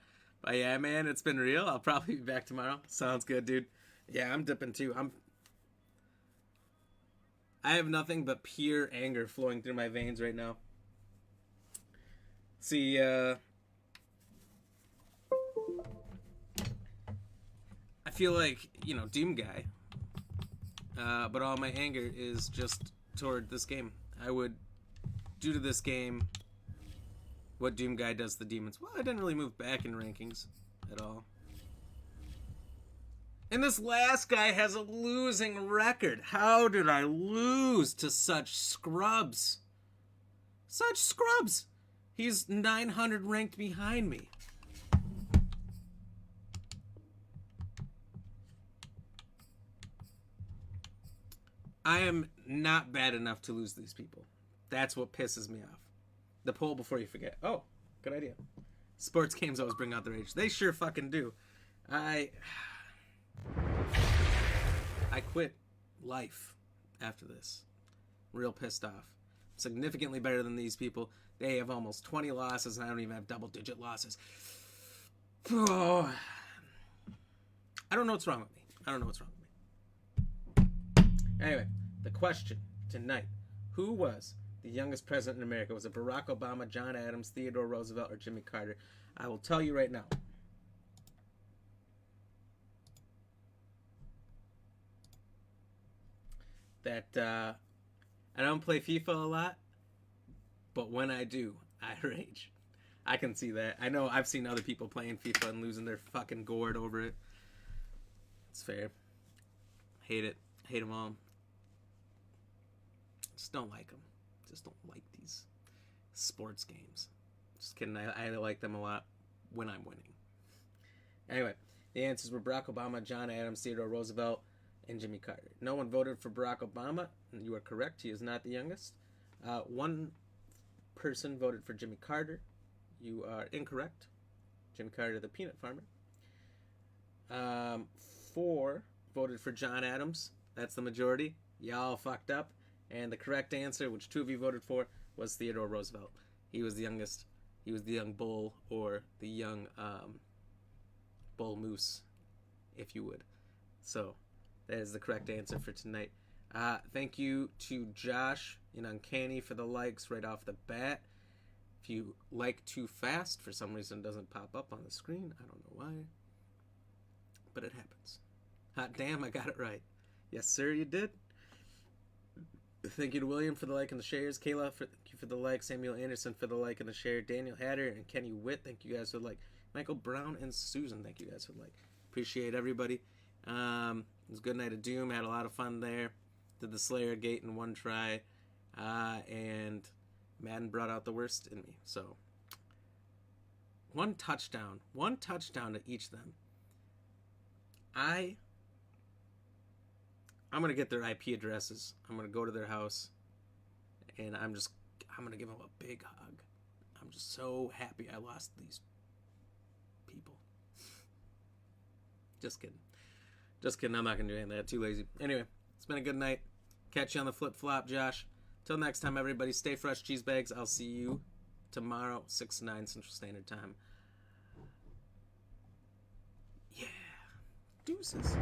But yeah, man, it's been real. I'll probably be back tomorrow. Sounds good, dude. Yeah, I'm dipping too. I have nothing but pure anger flowing through my veins right now. See, feel like, you know, Doom Guy. But all my anger is just toward this game. I would do to this game what Doom Guy does to Demons. Well, I didn't really move back in rankings at all. And this last guy has a losing record. How did I lose to such scrubs? Such scrubs! He's 900 ranked behind me. I am not bad enough to lose these people. That's what pisses me off. The poll before you forget. Oh, good idea. Sports games always bring out their age. They sure fucking do. I quit life after this. Real pissed off. Significantly better than these people. They have almost 20 losses, and I don't even have double-digit losses. Oh. I don't know what's wrong with me. I don't know what's wrong with me. Anyway, the question tonight. Who was the youngest president in America? Was it Barack Obama, John Adams, Theodore Roosevelt, or Jimmy Carter? I will tell you right now. That I don't play FIFA a lot, but when I do, I rage. I can see that. I know I've seen other people playing FIFA and losing their fucking gourd over it. It's fair. Hate it. Hate them all. Just don't like them. Just don't like these sports games. Just kidding. I like them a lot when I'm winning. Anyway, the answers were Barack Obama, John Adams, Theodore Roosevelt, and Jimmy Carter. No one voted for Barack Obama. You are correct. He is not the youngest. One person voted for Jimmy Carter. You are incorrect. Jimmy Carter, the peanut farmer. 4 voted for John Adams. That's the majority. Y'all fucked up. And the correct answer, which 2 of you voted for, was Theodore Roosevelt. He was the youngest. He was the young bull, or the young bull moose, if you would. So, that is the correct answer for tonight. Thank you to Josh in Uncanny for the likes right off the bat. If you like too fast, for some reason it doesn't pop up on the screen. I don't know why. But it happens. Hot damn, I got it right. Yes, sir, you did. Thank you to William for the like and the shares. Kayla, thank you for the like. Samuel Anderson for the like and the share. Daniel Hatter and Kenny Witt, thank you guys for the like. Michael Brown and Susan, thank you guys for the like. Appreciate everybody. It was a good night of Doom. Had a lot of fun there. Did the Slayer Gate in one try. And Madden brought out the worst in me. So, one touchdown to each of them. I'm going to get their IP addresses. I'm going to go to their house. And I'm going to give them a big hug. I'm just so happy I lost these people. Just kidding. Just kidding. I'm not going to do anything. I'm too lazy. Anyway, it's been a good night. Catch you on the flip-flop, Josh. Till next time, everybody, stay fresh, cheese bags. I'll see you tomorrow, 6 to 9 Central Standard Time. Yeah. Deuces.